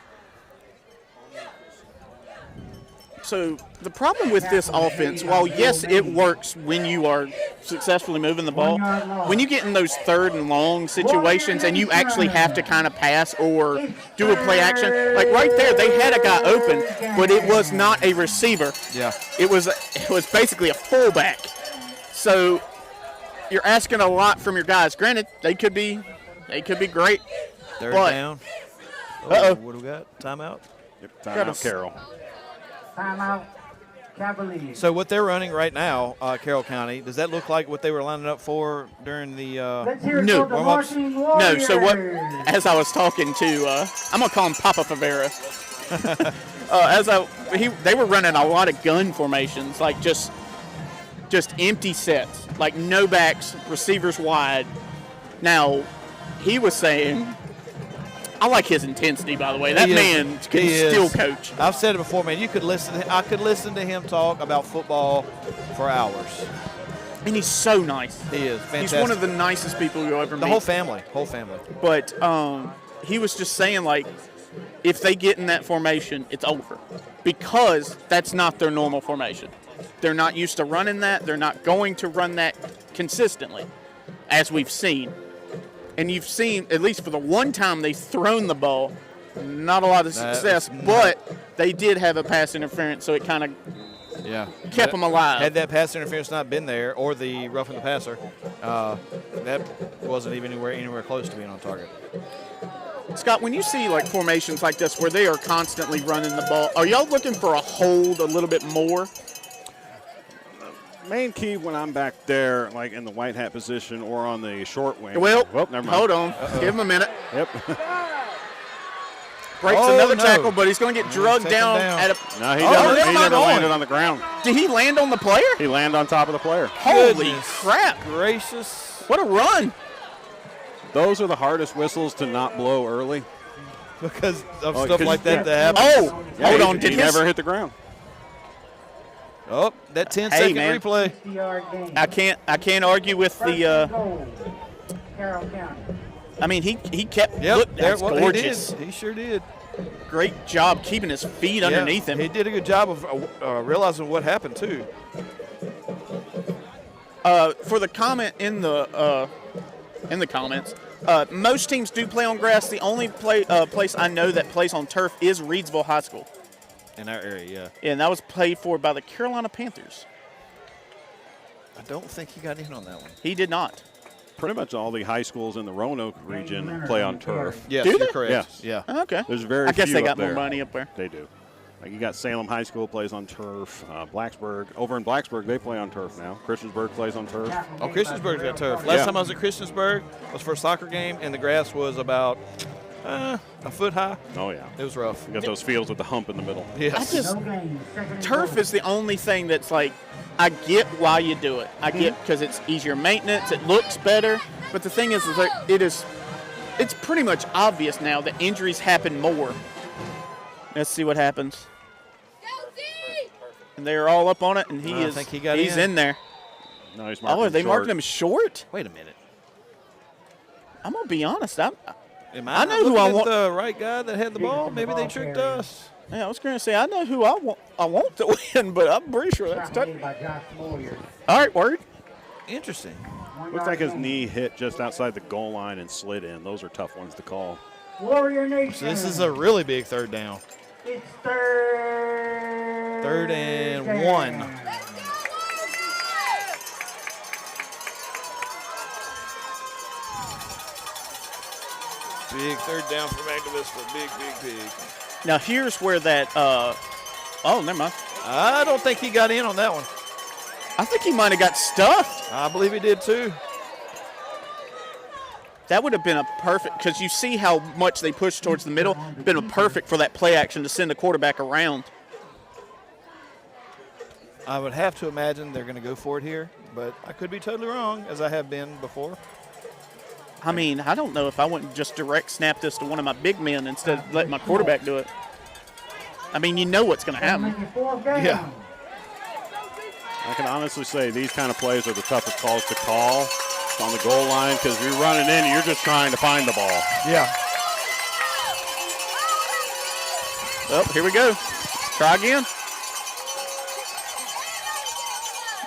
Speaker 3: So the problem with this offense, while yes, it works when you are successfully moving the ball, when you get in those 3rd and long situations and you actually have to kind of pass or do a play action, like right there, they had a guy open, but it was not a receiver.
Speaker 4: Yeah.
Speaker 3: It was basically a fullback. So you're asking a lot from your guys. Granted, they could be great.
Speaker 4: 3rd
Speaker 3: but,
Speaker 4: down.
Speaker 3: Uh-oh.
Speaker 4: What do we got? Timeout?
Speaker 5: Yep, timeout, Carroll.
Speaker 6: Timeout, Cavaliers.
Speaker 4: So what they're running right now, Carroll County, does that look like what they were lining up for during the
Speaker 6: Let's hear it
Speaker 3: No.
Speaker 6: for the
Speaker 4: warm-ups?
Speaker 6: Marching
Speaker 3: No, so what,
Speaker 6: Warriors.
Speaker 3: as I was talking to, I'm going to call him Papa Favera. They were running a lot of gun formations, like just empty sets, like no backs, receivers wide. Now, he was saying, I like his intensity, by the way. That man can
Speaker 4: He
Speaker 3: still
Speaker 4: is.
Speaker 3: coach.
Speaker 4: I've said it before, man. I could listen to him talk about football for hours.
Speaker 3: And he's so nice.
Speaker 4: He is fantastic.
Speaker 3: He's one of the nicest people you'll ever meet.
Speaker 4: the whole family.
Speaker 3: But he was just saying, like, if they get in that formation, it's over. Because that's not their normal formation. They're not used to running that. They're not going to run that consistently, as we've seen. And you've seen, at least for the one time they've thrown the ball, not a lot of success, but they did have a pass interference, so it kind of kept them alive.
Speaker 4: Had that pass interference not been there, or the roughing the passer, that wasn't even anywhere close to being on target.
Speaker 3: Scott, when you see like formations like this where they are constantly running the ball, are y'all looking for a hold a little bit more?
Speaker 5: Main key when I'm back there, like in the white hat position or on the short wing.
Speaker 3: Well,
Speaker 5: never mind.
Speaker 3: hold on. Give him a minute.
Speaker 5: Yep.
Speaker 3: Breaks another tackle, but he's going to get drugged down. At a.
Speaker 5: No, he
Speaker 3: they're
Speaker 5: never
Speaker 3: not going.
Speaker 5: landed on the ground.
Speaker 3: Did he land on the player?
Speaker 5: He landed on top of the player.
Speaker 3: Holy
Speaker 4: Goodness
Speaker 3: crap.
Speaker 4: Gracious.
Speaker 3: What a run.
Speaker 5: Those are the hardest whistles to not blow early.
Speaker 4: Because of
Speaker 5: Oh,
Speaker 4: stuff
Speaker 5: 'cause-
Speaker 4: like that happen.
Speaker 3: Oh,
Speaker 5: Yeah,
Speaker 3: hold
Speaker 5: he-
Speaker 3: on. Did
Speaker 5: he
Speaker 3: his,
Speaker 5: never hit the ground.
Speaker 4: Oh, that 10-second
Speaker 3: man.
Speaker 4: replay.
Speaker 6: 60-yard gain.
Speaker 3: I can't argue with the.
Speaker 6: Goal, Carroll County.
Speaker 3: I mean, he kept.
Speaker 4: Yep,
Speaker 3: Look, that's
Speaker 4: well,
Speaker 3: gorgeous.
Speaker 4: He did. He sure did.
Speaker 3: Great job keeping his feet underneath him.
Speaker 4: He did a good job of realizing what happened too.
Speaker 3: For the comment in the comments, most teams do play on grass. The only place I know that plays on turf is Reedsville High School.
Speaker 4: In our area,
Speaker 3: And that was played for by the Carolina Panthers.
Speaker 4: I don't think he got in on that one.
Speaker 3: He did not.
Speaker 5: Pretty much all the high schools in the Roanoke region play on turf.
Speaker 4: Yes,
Speaker 3: Do
Speaker 4: you're
Speaker 3: they?
Speaker 4: correct.
Speaker 5: Yes.
Speaker 4: Yeah.
Speaker 3: Okay.
Speaker 5: There's very
Speaker 3: I guess
Speaker 5: few
Speaker 3: they
Speaker 5: up
Speaker 3: got more
Speaker 5: there.
Speaker 3: money up there.
Speaker 5: They do. Like you got Salem High School plays on turf. Blacksburg. Over in Blacksburg, they play on turf now. Christiansburg plays on turf.
Speaker 4: Oh, Christiansburg's got turf. Last
Speaker 5: Yeah.
Speaker 4: time I was at Christiansburg was for a soccer game, and the grass was about a foot high.
Speaker 5: Oh, yeah.
Speaker 4: It was rough.
Speaker 5: You got those fields with the hump in the middle.
Speaker 4: Yes.
Speaker 3: I just
Speaker 6: No gain. Second and
Speaker 3: turf
Speaker 6: goal.
Speaker 3: is the only thing that's like I get why you do it. I get because it's easier maintenance. It looks better. But the thing is that it's pretty much obvious now that injuries happen more. Let's see what happens. And they're all up on it, and
Speaker 4: I think he got
Speaker 3: he's in there.
Speaker 5: No, he's
Speaker 3: Oh,
Speaker 5: marking
Speaker 3: are they
Speaker 5: short.
Speaker 3: marking him short?
Speaker 4: Wait a minute.
Speaker 3: I'm gonna be honest.
Speaker 4: Am
Speaker 3: I
Speaker 4: I
Speaker 3: know
Speaker 4: not
Speaker 3: who I
Speaker 4: looking
Speaker 3: want-
Speaker 4: at the right guy that had the ball? Maybe they tricked us.
Speaker 3: Yeah, I was gonna say I know who I want to win, but I'm pretty sure that's
Speaker 6: Shot
Speaker 3: tough.
Speaker 6: made by Josh Moyer.
Speaker 3: All right, word.
Speaker 4: Interesting.
Speaker 5: Looks like his knee hit just outside the goal line and slid in. Those are tough ones to call.
Speaker 6: Warrior Nation.
Speaker 4: So this is a really big third down.
Speaker 6: It's third.
Speaker 4: 3rd and 1. Big third down for Magna Vista. Big.
Speaker 3: Now here's where that. Oh, never mind.
Speaker 4: I don't think he got in on that one.
Speaker 3: I think he might have got stuffed.
Speaker 4: I believe he did too.
Speaker 3: That would have been a perfect, because you see how much they push towards the middle. Been a perfect for that play action to send the quarterback around.
Speaker 4: I would have to imagine they're going to go for it here, but I could be totally wrong, as I have been before.
Speaker 3: I mean, I don't know if I wouldn't just direct snap this to one of my big men instead of letting my quarterback do it. I mean, you know what's going to happen.
Speaker 4: Yeah.
Speaker 5: I can honestly say these kind of plays are the toughest calls to call on the goal line because you're running in and you're just trying to find the ball.
Speaker 4: Yeah.
Speaker 3: Oh, here we go. Try again.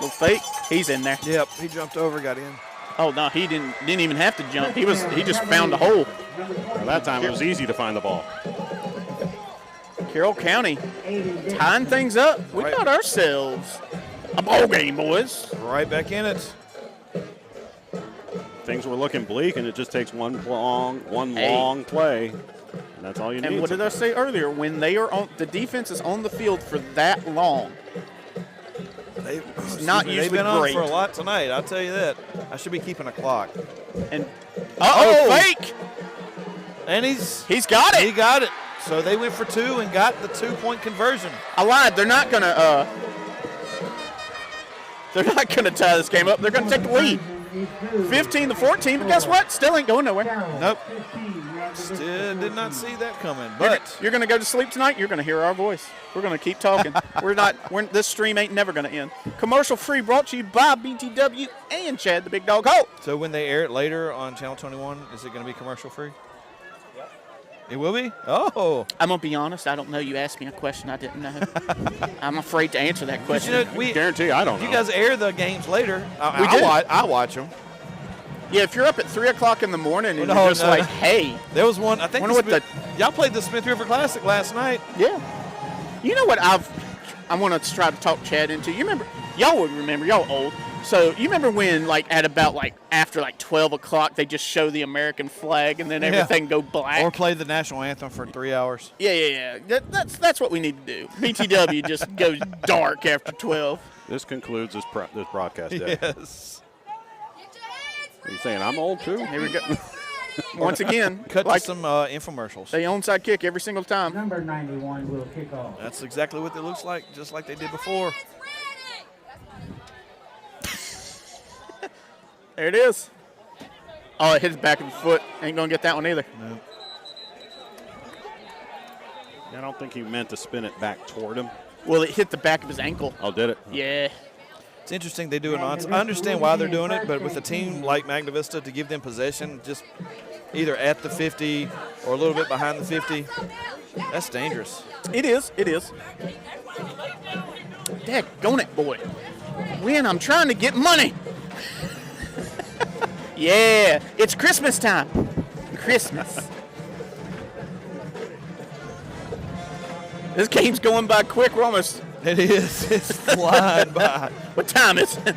Speaker 3: Little fake. He's in there.
Speaker 4: Yep, he jumped over, got in.
Speaker 3: Oh no, he didn't even have to jump. He just found a hole.
Speaker 5: Well, that time it was easy to find the ball.
Speaker 3: Carroll County tying things up. We got ourselves a ball game, boys.
Speaker 4: Right back in it.
Speaker 5: Things were looking bleak, and it just takes one long play, and that's all you need.
Speaker 3: And what did I say earlier? When they are on, the defense is on the field for that long.
Speaker 4: They've
Speaker 3: usually
Speaker 4: been on
Speaker 3: great.
Speaker 4: for a lot tonight, I'll tell you that. I should be keeping a clock.
Speaker 3: And
Speaker 4: Oh!
Speaker 3: fake!
Speaker 4: And
Speaker 3: He's got
Speaker 4: he
Speaker 3: it.
Speaker 4: got it. So they went for 2 and got the 2-point conversion.
Speaker 3: I lied. They're not gonna tie this game up. They're gonna take the lead. 15-14, but guess what? Still ain't going nowhere.
Speaker 4: Nope. Still did not see that coming. But
Speaker 3: You're gonna go to sleep tonight. You're gonna hear our voice. We're gonna keep talking. This stream ain't never gonna end. Commercial free, brought to you by BTW and Chad the Big Dog Holt.
Speaker 4: so when they air it later on Channel 21, is it going to be commercial free? Yep. It will be? Oh.
Speaker 3: I'm gonna be honest. I don't know. You asked me a question I didn't know. I'm afraid to answer that question.
Speaker 4: You know, we
Speaker 5: Guarantee I don't know.
Speaker 4: You guys air the games later.
Speaker 3: We do.
Speaker 4: I watch them.
Speaker 3: Yeah, if you're up at 3 o'clock in the morning and
Speaker 4: No,
Speaker 3: you're just
Speaker 4: no.
Speaker 3: like, hey,
Speaker 4: There was one. I think
Speaker 3: Wonder what
Speaker 4: y'all played the Smith River Classic last night.
Speaker 3: yeah. You know what I want to try to talk Chad into? You remember? Y'all would remember. Y'all old. So you remember when, like, at about after 12 o'clock, they just show the American flag and then everything go black.
Speaker 4: Or play the national anthem for 3 hours.
Speaker 3: Yeah. That's what we need to do. BTW just goes dark after 12.
Speaker 5: This concludes this broadcast day.
Speaker 4: Yes.
Speaker 5: Are you saying I'm old too?
Speaker 3: Here we go. Once again,
Speaker 4: Cut to some infomercials.
Speaker 3: they onside kick every single time.
Speaker 6: Number 91 will kick off.
Speaker 4: That's exactly what it looks like, just like they did before.
Speaker 3: There it is. Oh, it hit his back of the foot. Ain't gonna get that one either.
Speaker 4: No.
Speaker 5: I don't think he meant to spin it back toward him.
Speaker 3: Well, it hit the back of his ankle.
Speaker 5: Oh, did it?
Speaker 3: Yeah.
Speaker 4: It's interesting they do it on. I understand why they're doing it, but with a team like Magna Vista, to give them possession just either at the 50 or a little bit behind the 50, that's dangerous.
Speaker 3: It is. Daggone it, boy. Win, I'm trying to get money. Yeah, it's Christmas time. Christmas. This game's going by quick. We're almost.
Speaker 4: It is. It's flying by.
Speaker 3: What time is it?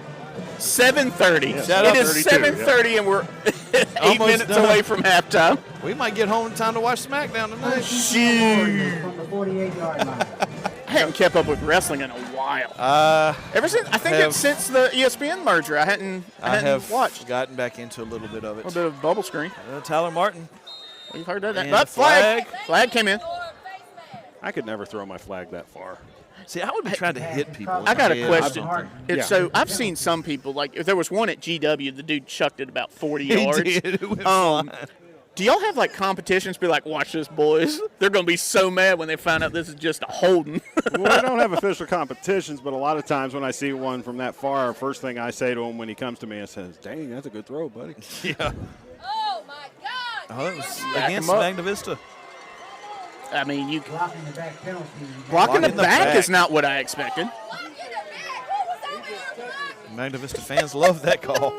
Speaker 3: 7:30.
Speaker 4: Shut
Speaker 3: It
Speaker 4: up.
Speaker 3: is 7:30, and we're 8
Speaker 4: Almost
Speaker 3: minutes
Speaker 4: done.
Speaker 3: away from halftime.
Speaker 4: We might get home in time to watch SmackDown tonight.
Speaker 3: Shoot.
Speaker 6: From the 48-yard line.
Speaker 3: I haven't kept up with wrestling in a while. Ever since I think
Speaker 4: have-
Speaker 3: it's since the ESPN merger. I hadn't
Speaker 4: have
Speaker 3: watched.
Speaker 4: gotten back into a little bit of
Speaker 3: A
Speaker 4: it.
Speaker 3: little bit of bubble screen.
Speaker 4: Tyler Martin.
Speaker 3: We've heard that.
Speaker 4: And
Speaker 3: But
Speaker 4: the
Speaker 3: flag came in.
Speaker 5: I could never throw my flag that far.
Speaker 4: See, I would be trying to hit people. in
Speaker 3: I got
Speaker 4: the
Speaker 3: a
Speaker 4: head.
Speaker 3: question.
Speaker 5: Yeah.
Speaker 3: So I've seen some people, like if there was one at GW, the dude chucked it about 40
Speaker 4: He
Speaker 3: yards.
Speaker 4: did. It went
Speaker 3: Do y'all have like competitions? Be like, watch this, boys. They're gonna be so mad when they find out this is just a holding.
Speaker 5: Well, I don't have official competitions, but a lot of times when I see one from that far, first thing I say to him when he comes to me, I says, "Dang, that's a good throw, buddy."
Speaker 4: Yeah.
Speaker 7: Oh my God!
Speaker 4: Oh, it was
Speaker 3: Back
Speaker 4: against
Speaker 3: him up.
Speaker 4: Magna Vista.
Speaker 3: I mean, you
Speaker 6: Blocking the back penalty.
Speaker 3: blocking the
Speaker 4: in the
Speaker 3: back
Speaker 4: back.
Speaker 3: is not what I expected.
Speaker 7: Look in the back. Who was that man?
Speaker 4: Magna Vista fans love that call.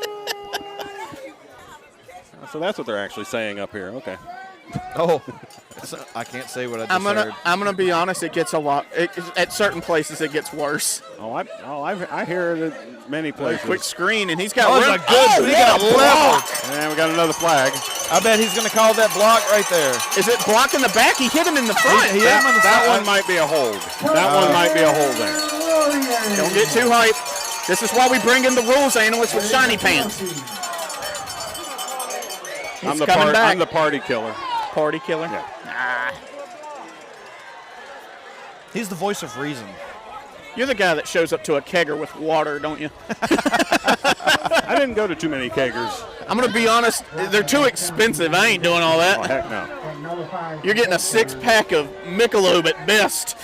Speaker 5: So that's what they're actually saying up here. Okay.
Speaker 4: Oh, I can't say what I just heard.
Speaker 3: I'm gonna be honest. It gets a lot. At certain places, it gets worse.
Speaker 5: I hear it at many places.
Speaker 3: Quick screen, and he's got.
Speaker 4: Oh,
Speaker 3: room.
Speaker 4: it's a good. He got
Speaker 3: what a
Speaker 4: leveled.
Speaker 5: And we got another flag.
Speaker 4: I bet he's going to call that block right there.
Speaker 3: Is it blocking the back? He hit him in the front.
Speaker 4: He hit him on the
Speaker 5: That
Speaker 4: side.
Speaker 5: one might be a hold. That one might be a hold there.
Speaker 3: Don't get too hype. This is why we bring in the rules analysts with shiny pants.
Speaker 5: I'm
Speaker 3: back.
Speaker 5: the party killer.
Speaker 3: Party killer.
Speaker 5: Yeah.
Speaker 3: Nah.
Speaker 4: He's the voice of reason.
Speaker 3: You're the guy that shows up to a kegger with water, don't you?
Speaker 5: I didn't go to too many keggers.
Speaker 3: I'm going to be honest, they're too expensive. I ain't doing all
Speaker 5: Oh,
Speaker 3: that.
Speaker 5: heck no.
Speaker 6: That nullifies.
Speaker 3: You're getting a 6-pack of Michelob at best.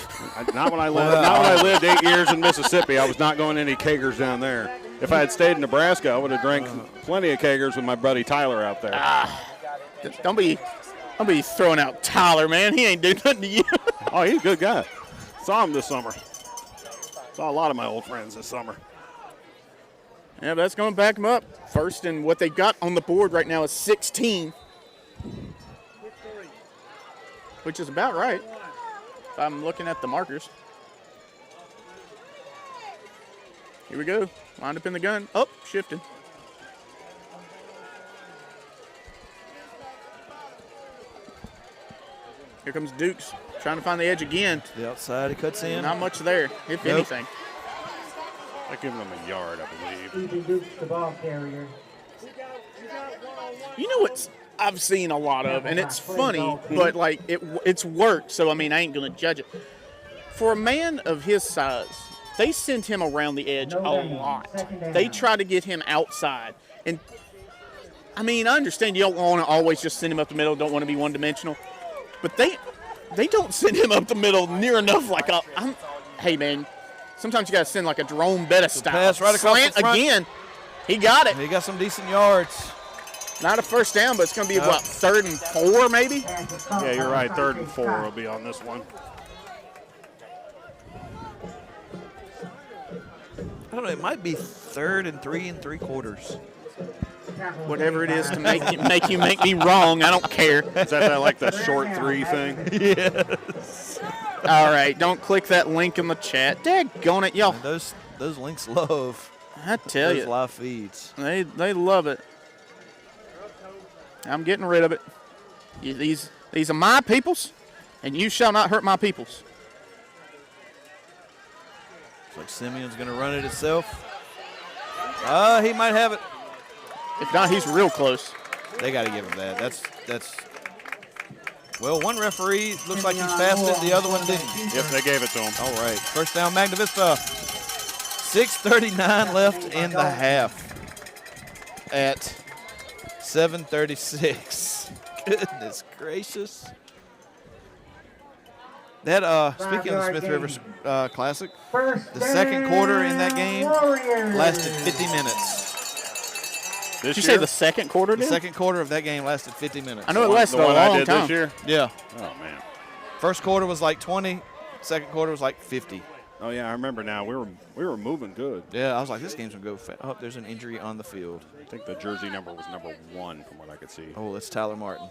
Speaker 5: Not when I lived 8 years in Mississippi. I was not going any kegers down there. If I had stayed in Nebraska, I would have drank plenty of kegers with my buddy Tyler out there.
Speaker 3: Don't be throwing out Tyler, man. He ain't doing nothing to you.
Speaker 5: Oh, he's a good guy. Saw him this summer. Saw a lot of my old friends this summer.
Speaker 3: Yeah, but that's going to back him up. First, and what they got on the board right now is 16, which is about right. If I'm looking at the markers. Here we go. Lined up in the gun. Up, shifting. Here comes Dukes, trying to find the edge again.
Speaker 4: To the outside, he cuts in.
Speaker 3: Not much there, if anything.
Speaker 5: I've given him a yard, I believe.
Speaker 6: Stephen Dukes, the ball carrier.
Speaker 3: You know what I've seen a lot of, and it's funny, but like it's worked, so I mean I ain't gonna judge it. For a man of his size, they send him around the edge a lot. They try to get him outside, and I mean I understand you don't want to always just send him up the middle, don't want to be one-dimensional, but they don't send him up the middle near enough. Like hey man, sometimes you gotta send like a Jerome Bettis style.
Speaker 4: Pass right across
Speaker 3: Slant
Speaker 4: the front.
Speaker 3: again. He got it.
Speaker 4: He got some decent yards.
Speaker 3: Not a first down, but it's going to be, what, 3rd and 4 maybe?
Speaker 5: Yeah, you're right. 3rd and 4 will be on this one.
Speaker 4: I don't know. It might be 3rd and 3 3/4.
Speaker 3: Whatever it is to make you make me wrong, I don't care.
Speaker 5: Is that like the short 3 thing?
Speaker 4: Yes.
Speaker 3: All right, don't click that link in the chat. Daggone it, y'all.
Speaker 4: Those links love
Speaker 3: I tell
Speaker 4: those
Speaker 3: you,
Speaker 4: live feeds.
Speaker 3: they love it. I'm getting rid of it. These are my peoples, and you shall not hurt my peoples.
Speaker 4: Looks like Simeon's going to run it himself. He might have it.
Speaker 3: If not, he's real close.
Speaker 4: They got to give him that. That's. Well, one referee looks like he's passed it. The other one didn't.
Speaker 5: Yep, they gave it to him.
Speaker 4: All right. First down, Magna Vista. 6:39 left in the half. At 7:36. Goodness gracious. That speaking of the Smith Rivers Classic, the second quarter in that game lasted 50 minutes.
Speaker 3: Did you say the second quarter
Speaker 4: The
Speaker 3: did?
Speaker 4: second quarter of that game lasted 50 minutes.
Speaker 3: I know it lasted
Speaker 5: The
Speaker 3: a
Speaker 5: one I
Speaker 3: long
Speaker 5: did
Speaker 3: time.
Speaker 5: this year?
Speaker 4: Yeah.
Speaker 5: Oh, man.
Speaker 4: First quarter was like 20. Second quarter was like 50.
Speaker 5: Oh, yeah, I remember now. We were moving good.
Speaker 4: Yeah, I was like, this game's going to go fast. Oh, there's an injury on the field.
Speaker 5: I think the jersey number was number 1 from what I could see.
Speaker 4: Oh, it's Tyler Martin.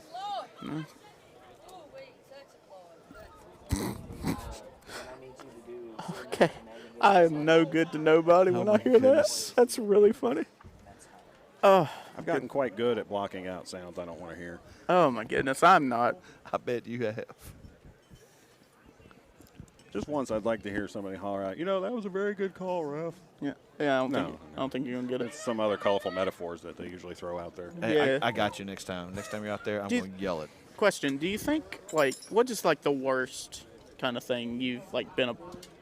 Speaker 3: Okay. I am no good to nobody when I
Speaker 4: my
Speaker 3: hear
Speaker 4: goodness.
Speaker 3: that. That's really funny. Oh,
Speaker 5: I've gotten quite good at blocking out sounds I don't want to hear.
Speaker 3: oh my goodness, I'm not.
Speaker 4: I bet you have.
Speaker 5: Just once I'd like to hear somebody holler out, that was a very good call, ref.
Speaker 3: Yeah, I don't think you're gonna get it.
Speaker 5: It's some other colorful metaphors that they usually throw out there.
Speaker 4: Hey,
Speaker 3: Yeah.
Speaker 4: I got you next time. Next time you're out there, I'm going to yell it.
Speaker 3: Question: do you think what is the worst kind of thing you've been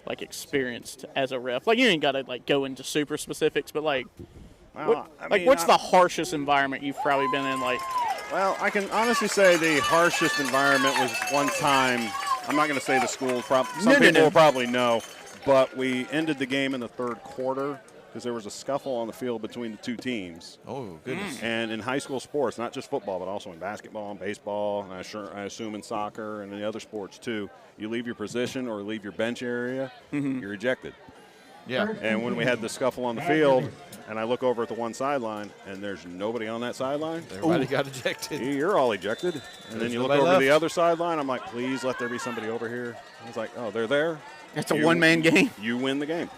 Speaker 3: experienced as a ref? You ain't gotta go into super specifics, but
Speaker 5: Well,
Speaker 3: what's the harshest environment you've probably been in?
Speaker 5: Well, I can honestly say the harshest environment was one time. I'm not going to say the school. Some people will probably know, but we ended the game in the 3rd quarter because there was a scuffle on the field between the two teams.
Speaker 4: Oh, goodness.
Speaker 5: And in high school sports, not just football, but also in basketball and baseball, and I assume in soccer and in the other sports too, you leave your position or leave your bench area, you're ejected.
Speaker 4: Yeah.
Speaker 5: And when we had the scuffle on the field, and I look over at the one sideline, and there's nobody on that sideline,
Speaker 4: Everybody got ejected.
Speaker 5: you're all ejected. And then you look
Speaker 4: nobody
Speaker 5: over
Speaker 4: left.
Speaker 5: the other sideline, I'm like, please let there be somebody over here. I was like, oh, they're there.
Speaker 3: It's a one-man game.
Speaker 5: You win the game.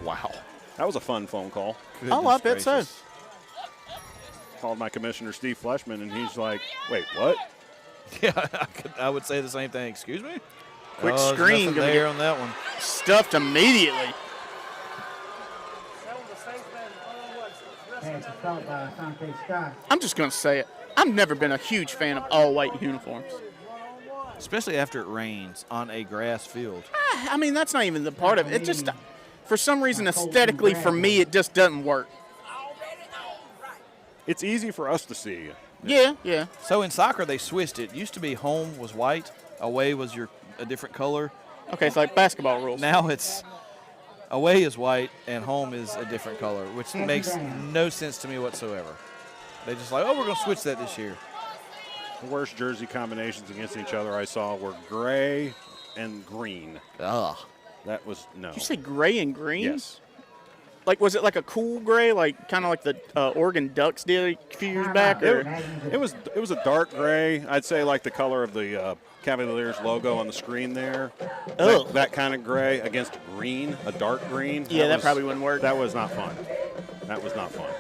Speaker 4: Wow.
Speaker 5: That was a fun phone call.
Speaker 3: Oh, I bet so.
Speaker 5: Called my commissioner, Steve Fleshman, and he's like, wait, what?
Speaker 4: Yeah, I would say the same thing. Excuse me?
Speaker 3: Quick
Speaker 4: there's
Speaker 3: screen
Speaker 4: nothing
Speaker 3: gonna
Speaker 4: there
Speaker 3: get
Speaker 4: on that one.
Speaker 3: stuffed immediately.
Speaker 6: Pass assault by Asante Scott.
Speaker 3: I'm just gonna say it. I've never been a huge fan of all-white uniforms.
Speaker 4: Especially after it rains on a grass field.
Speaker 3: I mean, that's not even the part of it. It just, for some reason, aesthetically, for me, it just doesn't work.
Speaker 5: it's easy for us to see.
Speaker 3: Yeah.
Speaker 4: So in soccer, they switched it. Used to be home was white, away was a different color.
Speaker 3: Okay, it's like basketball rules.
Speaker 4: Now it's away is white and home is a different color, which makes no sense to me whatsoever. They just like, oh, we're going to switch that this year.
Speaker 5: The worst jersey combinations against each other I saw were gray and green.
Speaker 4: Ugh.
Speaker 5: That was no.
Speaker 3: Did you say gray and green?
Speaker 5: Yes.
Speaker 3: Like, was it like a cool gray, like kind of like the Oregon Ducks did a few years back? Or?
Speaker 5: It was a dark gray. I'd say like the color of the Cavaliers logo on the screen there. That kind of gray against green, a dark green.
Speaker 3: Yeah, that probably wouldn't work.
Speaker 5: That was not fun. That was not fun.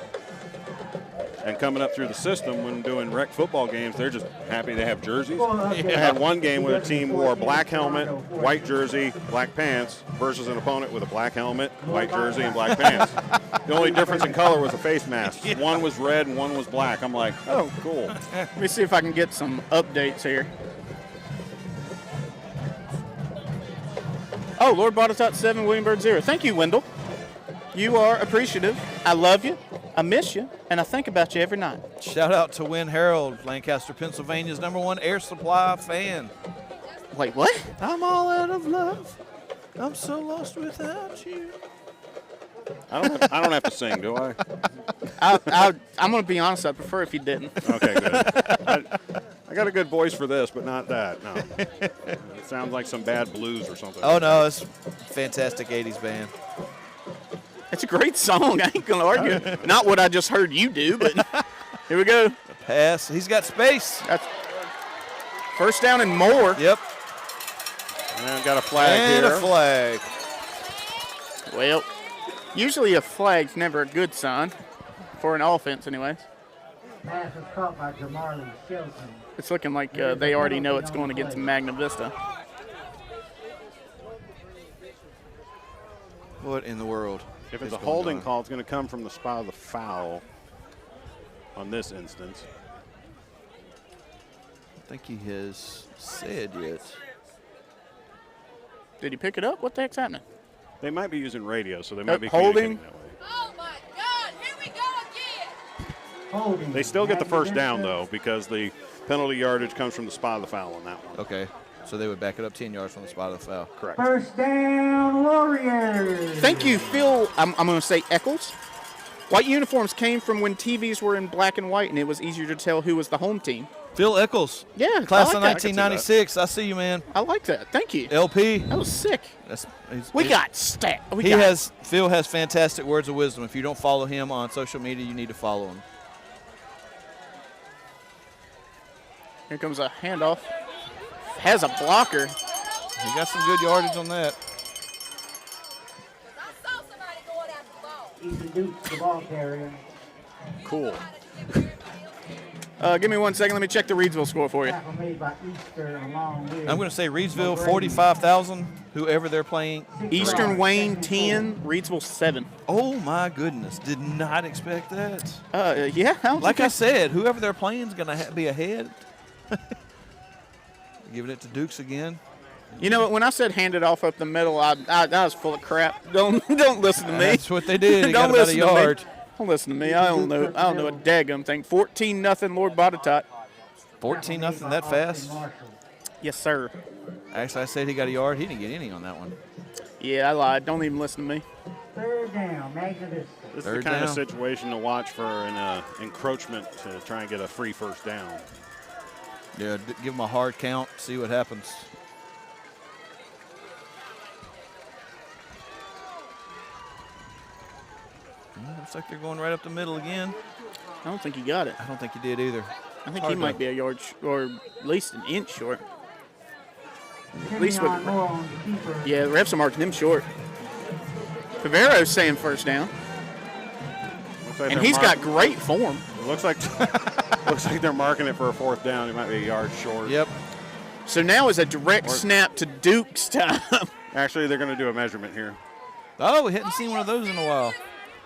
Speaker 5: And coming up through the system when doing rec football games, they're just happy they have jerseys. I had one game where the team wore a black helmet, white jersey, black pants, versus an opponent with a black helmet, white jersey, and black pants. The only difference in color was the face masks. One was red and one was black. I'm like, oh, cool.
Speaker 3: Let me see if I can get some updates here. Oh, Lord Botetourt 7, William Bird 0. Thank you, Wendell. You are appreciative. I love you. I miss you. And I think about you every night.
Speaker 4: Shout out to Win Harold, Lancaster, Pennsylvania's #1 air supply fan.
Speaker 3: Wait, what?
Speaker 4: I'm all out of love. I'm so lost without you.
Speaker 5: I don't have to sing, do I?
Speaker 3: I'm going to be honest. I prefer if you didn't.
Speaker 5: Okay, good. I got a good voice for this, but not that. No. It sounds like some bad blues or something.
Speaker 4: Oh, no, it's a fantastic 80s band.
Speaker 3: It's a great song. I ain't going to argue. Not what I just heard you do, but here we go.
Speaker 4: Pass. He's got space.
Speaker 3: That's first down and more.
Speaker 4: Yep.
Speaker 5: And got a flag
Speaker 4: and
Speaker 5: here.
Speaker 4: A flag.
Speaker 3: Well, usually a flag's never a good sign for an offense anyways.
Speaker 6: Pass is caught by Jamarlee Shelton.
Speaker 3: It's looking like they already know it's going against Magna Vista.
Speaker 4: What in the world?
Speaker 5: If it's
Speaker 4: is
Speaker 5: a
Speaker 4: going
Speaker 5: holding
Speaker 4: on?
Speaker 5: call, it's going to come from the spot of the foul on this instance.
Speaker 4: I think he has said yet.
Speaker 3: Did he pick it up? What the heck's happening?
Speaker 5: They might be using radio, so they might be
Speaker 3: holding.
Speaker 5: communicating that way.
Speaker 7: Oh my God! Here we go again.
Speaker 6: Holding.
Speaker 5: They still get the first down,
Speaker 6: Magna
Speaker 5: though, because the penalty yardage comes from the spot of the foul on that one.
Speaker 4: Okay. So they would back it up 10 yards from the spot of the foul.
Speaker 5: Correct.
Speaker 6: First down, Warriors.
Speaker 3: Thank you, Phil. I'm going to say Eccles. White uniforms came from when TVs were in black and white, and it was easier to tell who was the home team.
Speaker 4: Phil Eccles.
Speaker 3: Yeah,
Speaker 4: Class
Speaker 3: I
Speaker 4: of
Speaker 3: like that.
Speaker 4: 1996. I see you, man.
Speaker 3: I like that. Thank you.
Speaker 4: LP.
Speaker 3: That was sick.
Speaker 4: He's-
Speaker 3: We got stat.
Speaker 4: Phil has fantastic words of wisdom. If you don't follow him on social media, you need to follow him.
Speaker 3: Here comes a handoff. Has a blocker.
Speaker 4: He got some good yardage on that.
Speaker 7: I saw somebody going after the ball.
Speaker 6: Ethan Dukes, the ball carrier.
Speaker 5: Cool.
Speaker 3: Give me 1 second. Let me check the Reedsville score for you.
Speaker 6: Tackle made by Easter along with.
Speaker 4: I'm going to say Reedsville 45,000, whoever they're playing.
Speaker 3: Eastern Wayne 10, Reedsville 7.
Speaker 4: Oh, my goodness. Did not expect that.
Speaker 3: Yeah.
Speaker 4: Like I said, whoever they're playing is going to be ahead. Giving it to Dukes again.
Speaker 3: You know what? When I said hand it off up the middle, I was full of crap. Don't listen to me.
Speaker 4: That's what they did. They got
Speaker 3: Don't
Speaker 4: about a
Speaker 3: listen to me.
Speaker 4: yard.
Speaker 3: Don't listen to me. I don't know a daggum thing. 14-0 Lord Botetourt.
Speaker 4: 14-0 that fast.
Speaker 3: Yes, sir.
Speaker 4: Actually, I said he got a yard. He didn't get any on that one.
Speaker 3: Yeah, I lied. Don't even listen to me.
Speaker 6: Third down, Magna Vista.
Speaker 5: This is
Speaker 4: Third
Speaker 5: the kind of
Speaker 4: down.
Speaker 5: situation to watch for an encroachment to try and get a free first down.
Speaker 4: Yeah, give him a hard count, see what happens. Looks like they're going right up the middle again.
Speaker 3: I don't think he got it.
Speaker 4: I don't think he did either.
Speaker 3: I think
Speaker 4: Hard
Speaker 3: he might
Speaker 4: to-
Speaker 3: be a yard or at least an inch short. At least with,
Speaker 6: Kenyon Moore on the keeper.
Speaker 3: yeah, the refs are marking him short. Favero's saying first down,
Speaker 5: Looks like
Speaker 3: and
Speaker 5: they're
Speaker 3: he's got great form.
Speaker 5: Looks like they're marking it for a fourth down. He might be a yard short.
Speaker 4: Yep.
Speaker 3: So now is a direct snap to Duke's time.
Speaker 5: Actually, they're going to do a measurement here.
Speaker 4: Oh, we hadn't seen one of those in a while.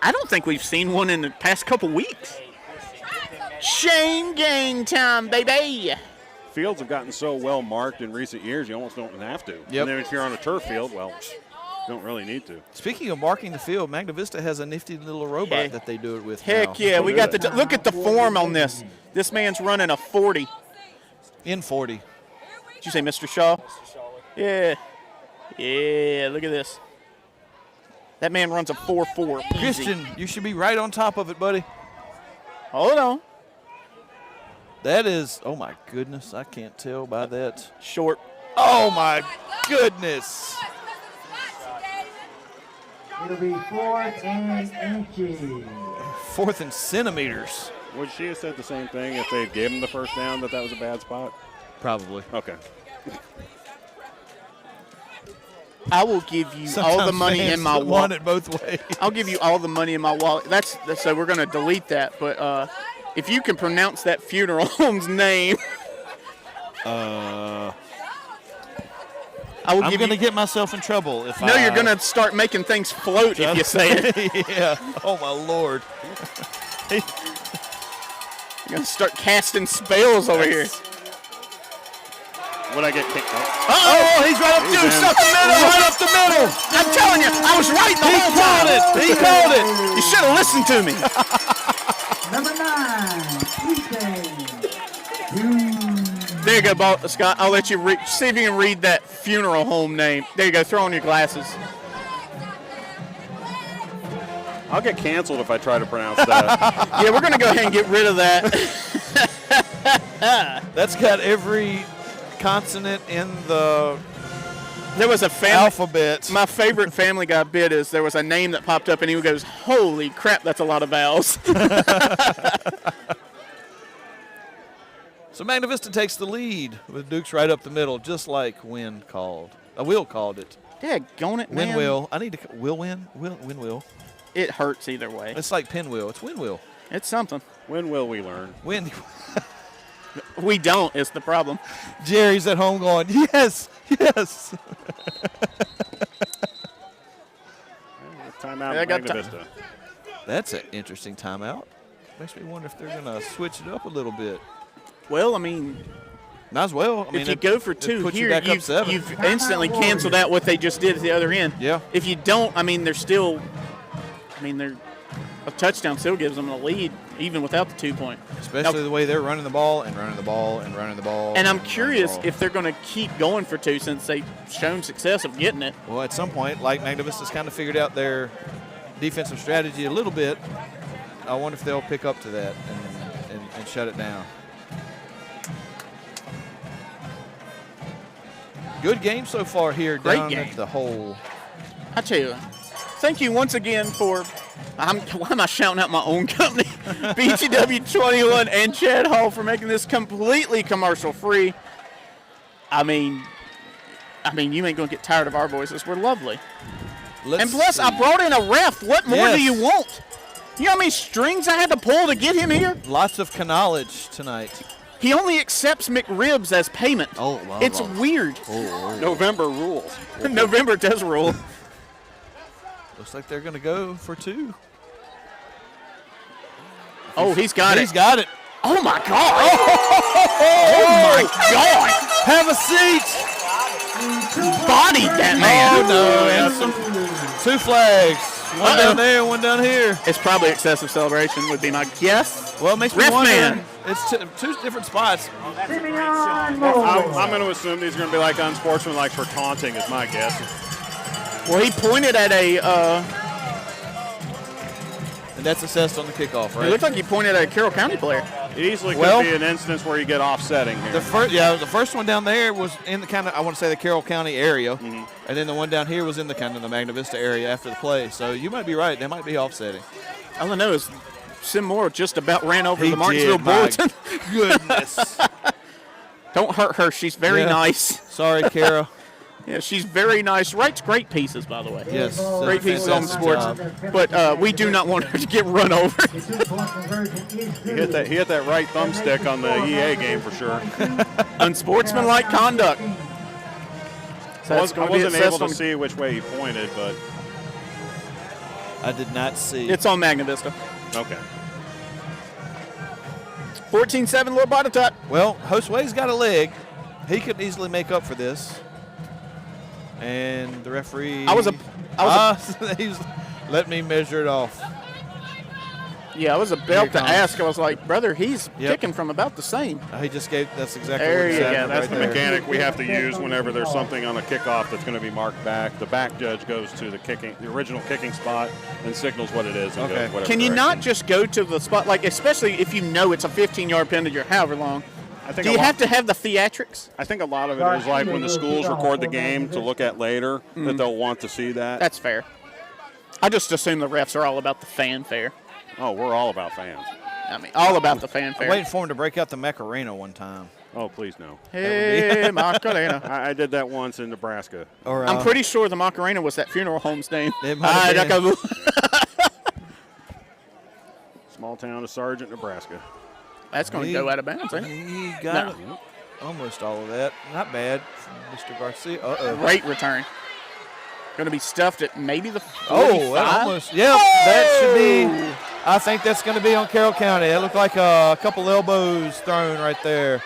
Speaker 3: I don't think we've seen one in the past couple weeks. Shane game time, baby.
Speaker 5: Fields have gotten so well marked in recent years, you almost don't have to.
Speaker 4: Yep.
Speaker 5: And then if you're on a turf field, well, Don't really need to.
Speaker 4: Speaking of marking the field, Magna Vista has a nifty little robot
Speaker 3: Heck-
Speaker 4: that they do it with
Speaker 3: Heck
Speaker 4: now.
Speaker 3: yeah, we got the look at the form on this. This man's running a 40.
Speaker 4: In 40.
Speaker 3: Did you say Mr. Shaw? Yeah. Yeah, look at this. That man runs a 4.4. Easy.
Speaker 4: Christian, you should be right on top of it, buddy.
Speaker 3: Hold on.
Speaker 4: That is, oh my goodness, I can't tell by that.
Speaker 3: Short.
Speaker 4: Oh my goodness.
Speaker 6: It'll be 4th and inches.
Speaker 4: 4th in centimeters.
Speaker 5: Would she have said the same thing if they gave him the first down, that was a bad spot?
Speaker 4: Probably.
Speaker 5: Okay.
Speaker 3: I will give you all the
Speaker 4: Sometimes
Speaker 3: money in
Speaker 4: fans
Speaker 3: my
Speaker 4: want
Speaker 3: wallet.
Speaker 4: it both ways.
Speaker 3: I'll give you all the money in my wallet. That's so we're gonna delete that. But if you can pronounce that funeral home's name,
Speaker 4: Uh,
Speaker 3: I will
Speaker 4: I'm
Speaker 3: give
Speaker 4: going to
Speaker 3: you.
Speaker 4: get myself in trouble if
Speaker 3: No,
Speaker 4: I...
Speaker 3: you're gonna start making things float if you say it.
Speaker 4: Yeah. Oh, my Lord.
Speaker 3: You're gonna start casting spells over here.
Speaker 5: Would I get kicked off?
Speaker 3: Oh, he's right up
Speaker 5: He's
Speaker 3: to
Speaker 5: in.
Speaker 3: up the middle.
Speaker 4: Right up the middle.
Speaker 3: I'm telling you, I was right the
Speaker 4: He
Speaker 3: whole
Speaker 4: called
Speaker 3: time.
Speaker 4: it. He called it.
Speaker 3: You should have listened to me.
Speaker 6: Number 9, Tuesday.
Speaker 3: There you go, Scott. I'll let you see if you can read that funeral home name. There you go. Throw on your glasses.
Speaker 5: I'll get canceled if I try to pronounce that.
Speaker 3: Yeah, we're gonna go ahead and get rid of that.
Speaker 4: That's got every consonant in the
Speaker 3: There was a family.
Speaker 4: alphabet.
Speaker 3: My favorite Family Guy bit is there was a name that popped up and he goes, "Holy crap, that's a lot of vowels."
Speaker 4: So Magna Vista takes the lead with Dukes right up the middle, just like Will called it.
Speaker 3: Daggone it, man.
Speaker 4: Will. I need to. Will.
Speaker 3: It hurts either way.
Speaker 4: It's like pinwheel. It's win-will.
Speaker 3: It's something.
Speaker 5: When will we learn?
Speaker 4: Win.
Speaker 3: We don't. It's the problem.
Speaker 4: Jerry's at home going, yes.
Speaker 5: Timeout,
Speaker 3: I got
Speaker 5: Magna Vista.
Speaker 4: That's an interesting timeout. Makes me wonder if they're going to switch it up a little bit.
Speaker 3: Well, I mean,
Speaker 4: Might as well. I mean,
Speaker 3: if you
Speaker 4: it-
Speaker 3: go for
Speaker 4: it
Speaker 3: two
Speaker 4: puts you
Speaker 3: here,
Speaker 4: back up 7.
Speaker 3: you've instantly canceled out what they just did at the other end.
Speaker 4: Yeah.
Speaker 3: If you don't, I mean, they're still. I mean, they're a touchdown still gives them a lead, even without the 2 point.
Speaker 4: Especially
Speaker 3: Now-
Speaker 4: the way they're running the ball and running the ball and running the ball.
Speaker 3: And I'm
Speaker 4: running the
Speaker 3: curious
Speaker 4: ball.
Speaker 3: if they're going to keep going for 2 since they've shown success of getting it.
Speaker 4: Well, at some point, like Magna Vista's kind of figured out their defensive strategy a little bit. I wonder if they'll pick up to that and shut it down. Good game so far here
Speaker 3: Great
Speaker 4: down
Speaker 3: game.
Speaker 4: at the hole.
Speaker 3: I tell you, thank you once again for. Why am I shouting out my own company? BTW 21 and Chad Hall for making this completely commercial free. I mean, you ain't gonna get tired of our voices. We're lovely.
Speaker 4: Let's
Speaker 3: And plus, I
Speaker 4: see.
Speaker 3: brought in a ref. What more
Speaker 4: Yes.
Speaker 3: do you want? You know how many strings I had to pull to get him here?
Speaker 4: Lots of knowledge tonight.
Speaker 3: He only accepts McRibs as payment.
Speaker 4: Oh, wow.
Speaker 3: It's weird.
Speaker 5: November rules.
Speaker 3: November does rule.
Speaker 4: Looks like they're going to go for 2.
Speaker 3: Oh, he's got
Speaker 4: He's
Speaker 3: it.
Speaker 4: got it.
Speaker 3: Oh my God! Oh my God!
Speaker 4: Have a seat.
Speaker 3: Bodied that man.
Speaker 4: Oh, no. That's some 2 flags. One down there, one down here.
Speaker 3: It's probably excessive celebration would be my guess.
Speaker 4: Well, it makes me
Speaker 3: Ref
Speaker 4: wonder.
Speaker 3: man.
Speaker 4: It's 2 different spots.
Speaker 6: Simeon Moore.
Speaker 5: I'm going to assume these are going to be like unsportsmanlike for taunting, is my guess.
Speaker 3: Well, he pointed at a.
Speaker 4: And that's assessed on the kickoff,
Speaker 3: It
Speaker 4: right?
Speaker 3: looked like he pointed at a Carroll County player.
Speaker 5: It easily
Speaker 4: Well-
Speaker 5: could be an instance where you get offsetting here.
Speaker 4: The first one down there was in the kind of, I want to say, the Carroll County area, and then the one down here was in the kind of the Magna Vista area after the play. So you might be right; they might be offsetting.
Speaker 3: All I know is Sim Moore just about ran over
Speaker 4: He
Speaker 3: the Martinsville
Speaker 4: did, my
Speaker 3: Bulletin.
Speaker 4: Goodness.
Speaker 3: Don't hurt her. She's very
Speaker 4: Yeah.
Speaker 3: nice.
Speaker 4: Sorry, Kara.
Speaker 3: Yeah, she's very nice. Writes great pieces, by the way.
Speaker 4: Yes,
Speaker 3: Great pieces on
Speaker 4: fantastic
Speaker 3: sports.
Speaker 4: job.
Speaker 3: But we do not want her to get run over.
Speaker 6: The 2-point conversion is good.
Speaker 5: He hit that right thumbstick on the EA game for sure.
Speaker 3: Unsportsmanlike conduct. So
Speaker 5: I
Speaker 3: that's going to be
Speaker 5: wasn't able
Speaker 3: assessed
Speaker 5: to
Speaker 3: on.
Speaker 5: see which way he pointed, but
Speaker 4: I did not see.
Speaker 3: It's on Magna Vista.
Speaker 5: okay.
Speaker 3: 14-7, little body tuck.
Speaker 4: Well, Josue's got a leg. He could easily make up for this. And the referee.
Speaker 3: I was
Speaker 4: he's let me measure it off.
Speaker 3: Yeah, I was about
Speaker 4: Here
Speaker 3: to
Speaker 4: comes.
Speaker 3: ask. I was like, brother, he's
Speaker 4: Yep.
Speaker 3: kicking from about the same.
Speaker 4: He just gave. That's exactly
Speaker 3: There
Speaker 4: what he
Speaker 3: you
Speaker 4: said.
Speaker 3: go.
Speaker 5: Yeah, that's
Speaker 4: right
Speaker 5: the
Speaker 4: there.
Speaker 5: mechanic we have to use whenever there's something on a kickoff that's going to be marked back. The back judge goes to the original kicking spot and signals what it is. And
Speaker 4: Okay.
Speaker 5: goes whatever
Speaker 3: Can you not
Speaker 5: direction.
Speaker 3: just go to the spot, like especially if you know it's a 15-yard penalty or however long?
Speaker 5: I think
Speaker 3: Do
Speaker 5: a
Speaker 3: you
Speaker 5: lot-
Speaker 3: have to have the theatrics?
Speaker 5: I think a lot of it is like when the schools record the game to look at later that they'll want to see that.
Speaker 3: That's fair. I just assume the refs are all about the fanfare.
Speaker 5: Oh, we're all about fans.
Speaker 3: I mean, all about the
Speaker 4: I'm
Speaker 3: fanfare.
Speaker 4: waiting for him to break out the Macarena one time.
Speaker 5: Oh, please no.
Speaker 3: Hey, Macarena.
Speaker 5: I did that once in Nebraska.
Speaker 4: Or,
Speaker 3: I'm pretty sure the Macarena was that funeral home's name.
Speaker 4: It might have been.
Speaker 5: Small town of Sargent, Nebraska.
Speaker 3: That's going to go out of bounds, ain't it?
Speaker 4: He got
Speaker 3: No.
Speaker 4: it. Almost all of that. Not bad from Mr. Garcia. Uh-oh.
Speaker 3: Great return. Going to be stuffed at maybe the 45.
Speaker 4: Oh, that almost. Yep, that should be. I think that's going to be on Carroll County. That looked like a couple elbows thrown right there.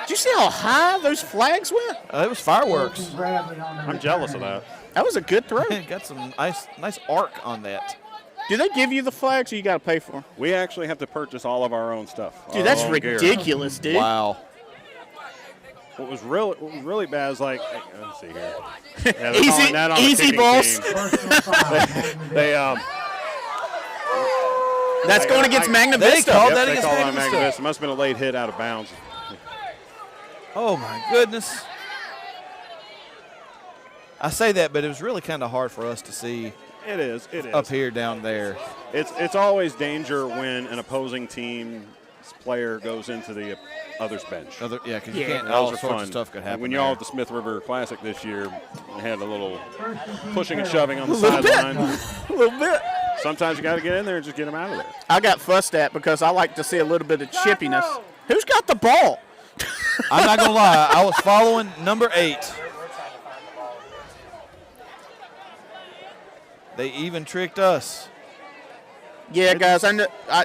Speaker 3: Did you see how high those flags went?
Speaker 4: It was fireworks.
Speaker 5: I'm jealous of that.
Speaker 3: That was a good throw.
Speaker 4: Got some nice arc on that.
Speaker 3: Do they give you the flags or you got to pay for them?
Speaker 5: We actually have to purchase all of our own stuff.
Speaker 3: Dude,
Speaker 5: our
Speaker 3: that's
Speaker 5: own gear.
Speaker 3: ridiculous, dude.
Speaker 4: Wow.
Speaker 5: What was really bad is like, let's see here. Yeah, they're
Speaker 3: Easy-
Speaker 5: calling that on the
Speaker 3: easy,
Speaker 5: kicking
Speaker 3: boss.
Speaker 5: team. They
Speaker 3: That's going against Magna
Speaker 4: They
Speaker 3: Vista.
Speaker 4: called
Speaker 5: Yep,
Speaker 4: that
Speaker 5: they
Speaker 4: against
Speaker 5: called
Speaker 4: Magna
Speaker 5: on Magna
Speaker 4: Vista.
Speaker 5: Vista. Must have been a late hit out of bounds.
Speaker 4: Oh, my goodness. I say that, but it was really kind of hard for us to see
Speaker 5: It is.
Speaker 4: up here, down there.
Speaker 5: It's always danger when an opposing team's player goes into the other's bench.
Speaker 4: Yeah, because you
Speaker 3: Yeah.
Speaker 4: can't.
Speaker 5: Those
Speaker 4: All
Speaker 5: are
Speaker 4: sorts
Speaker 5: fun.
Speaker 4: of stuff could happen.
Speaker 5: When y'all
Speaker 4: there.
Speaker 5: at the Smith River Classic this year, we had a little pushing and shoving on the
Speaker 3: little bit.
Speaker 5: sideline.
Speaker 3: A little bit.
Speaker 5: Sometimes you got to get in there and just get them out of there.
Speaker 3: I got fussed at because I like to see a little bit of chippiness. Who's got the ball?
Speaker 4: I'm not gonna lie, I was following number 8. They even tricked us.
Speaker 3: Yeah, guys, I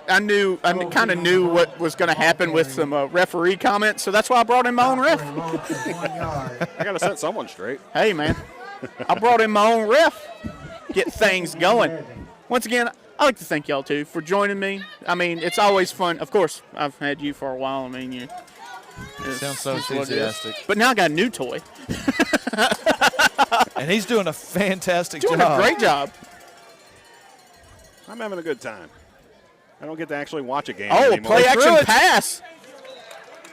Speaker 3: kind of knew what was going to happen with some referee comments, so that's why I brought in my own ref.
Speaker 5: I got to set someone straight.
Speaker 3: Hey, man, I brought in my own ref. Get things going. Once again, I like to thank y'all too for joining me. I mean, it's always fun. Of course, I've had you for a while. I mean, you
Speaker 4: Sounds so
Speaker 3: it's what it is.
Speaker 4: enthusiastic.
Speaker 3: But now I got a new toy.
Speaker 4: And he's doing a fantastic
Speaker 3: Doing
Speaker 4: job.
Speaker 3: a great job.
Speaker 5: I'm having a good time. I don't get to actually watch a game
Speaker 3: Oh,
Speaker 5: anymore.
Speaker 3: play action
Speaker 4: threw it.
Speaker 3: pass.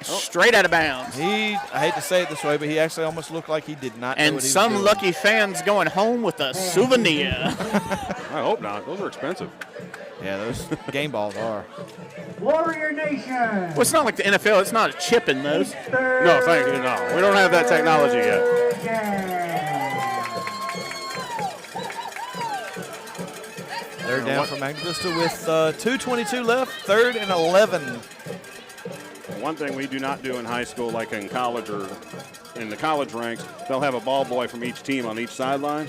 Speaker 3: Straight out of bounds.
Speaker 4: I hate to say it this way, but he actually almost looked like he did not know
Speaker 3: And
Speaker 4: what he was
Speaker 3: some
Speaker 4: doing.
Speaker 3: lucky fans going home with a souvenir.
Speaker 5: I hope not. Those are expensive.
Speaker 4: Yeah, those game balls are.
Speaker 6: Warrior Nation.
Speaker 3: Well, it's not like the NFL. It's not a chip in those.
Speaker 5: No, thank you. No, we don't have that technology yet.
Speaker 4: They're down for Magna Vista with 2:22 left, 3rd and 11.
Speaker 5: One thing we do not do in high school, like in college or in the college ranks, they'll have a ball boy from each team on each sideline.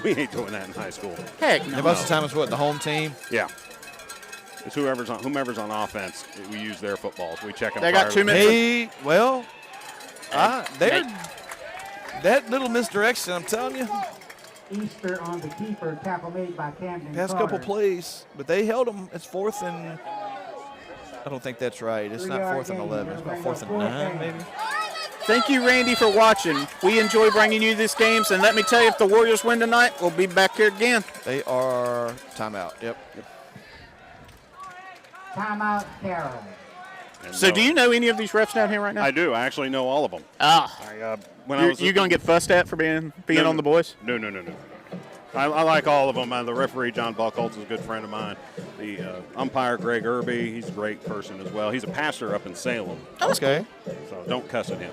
Speaker 5: We ain't doing that in high school.
Speaker 3: Heck no.
Speaker 4: And most of the time it's what, the home team?
Speaker 5: Yeah. It's whomever's on offense. We use their footballs. We check them.
Speaker 3: They got 2 minutes.
Speaker 4: That little misdirection, I'm telling you,
Speaker 6: Easter on the keeper, tackle made by Camden
Speaker 4: past
Speaker 6: Carter.
Speaker 4: couple plays, but they held them. It's 4th and, I don't think that's right. It's not 4th and 11. It's about 4th and 9, maybe.
Speaker 3: Thank you, Randy, for watching. We enjoy bringing you these games, and let me tell you, if the Warriors win tonight, we'll be back here again.
Speaker 4: They are timeout. Yep.
Speaker 6: Timeout, Carroll.
Speaker 5: And,
Speaker 3: So do you know any of these refs down here right now?
Speaker 5: I do. I actually know all of them. When I was
Speaker 3: You going to get fussed at for being
Speaker 5: No,
Speaker 3: on the boys?
Speaker 5: No. I like all of them. The referee, John Buckholz, is a good friend of mine. The umpire, Greg Irby, he's a great person as well. He's a pastor up in Salem,
Speaker 4: Okay.
Speaker 5: so don't cuss at him.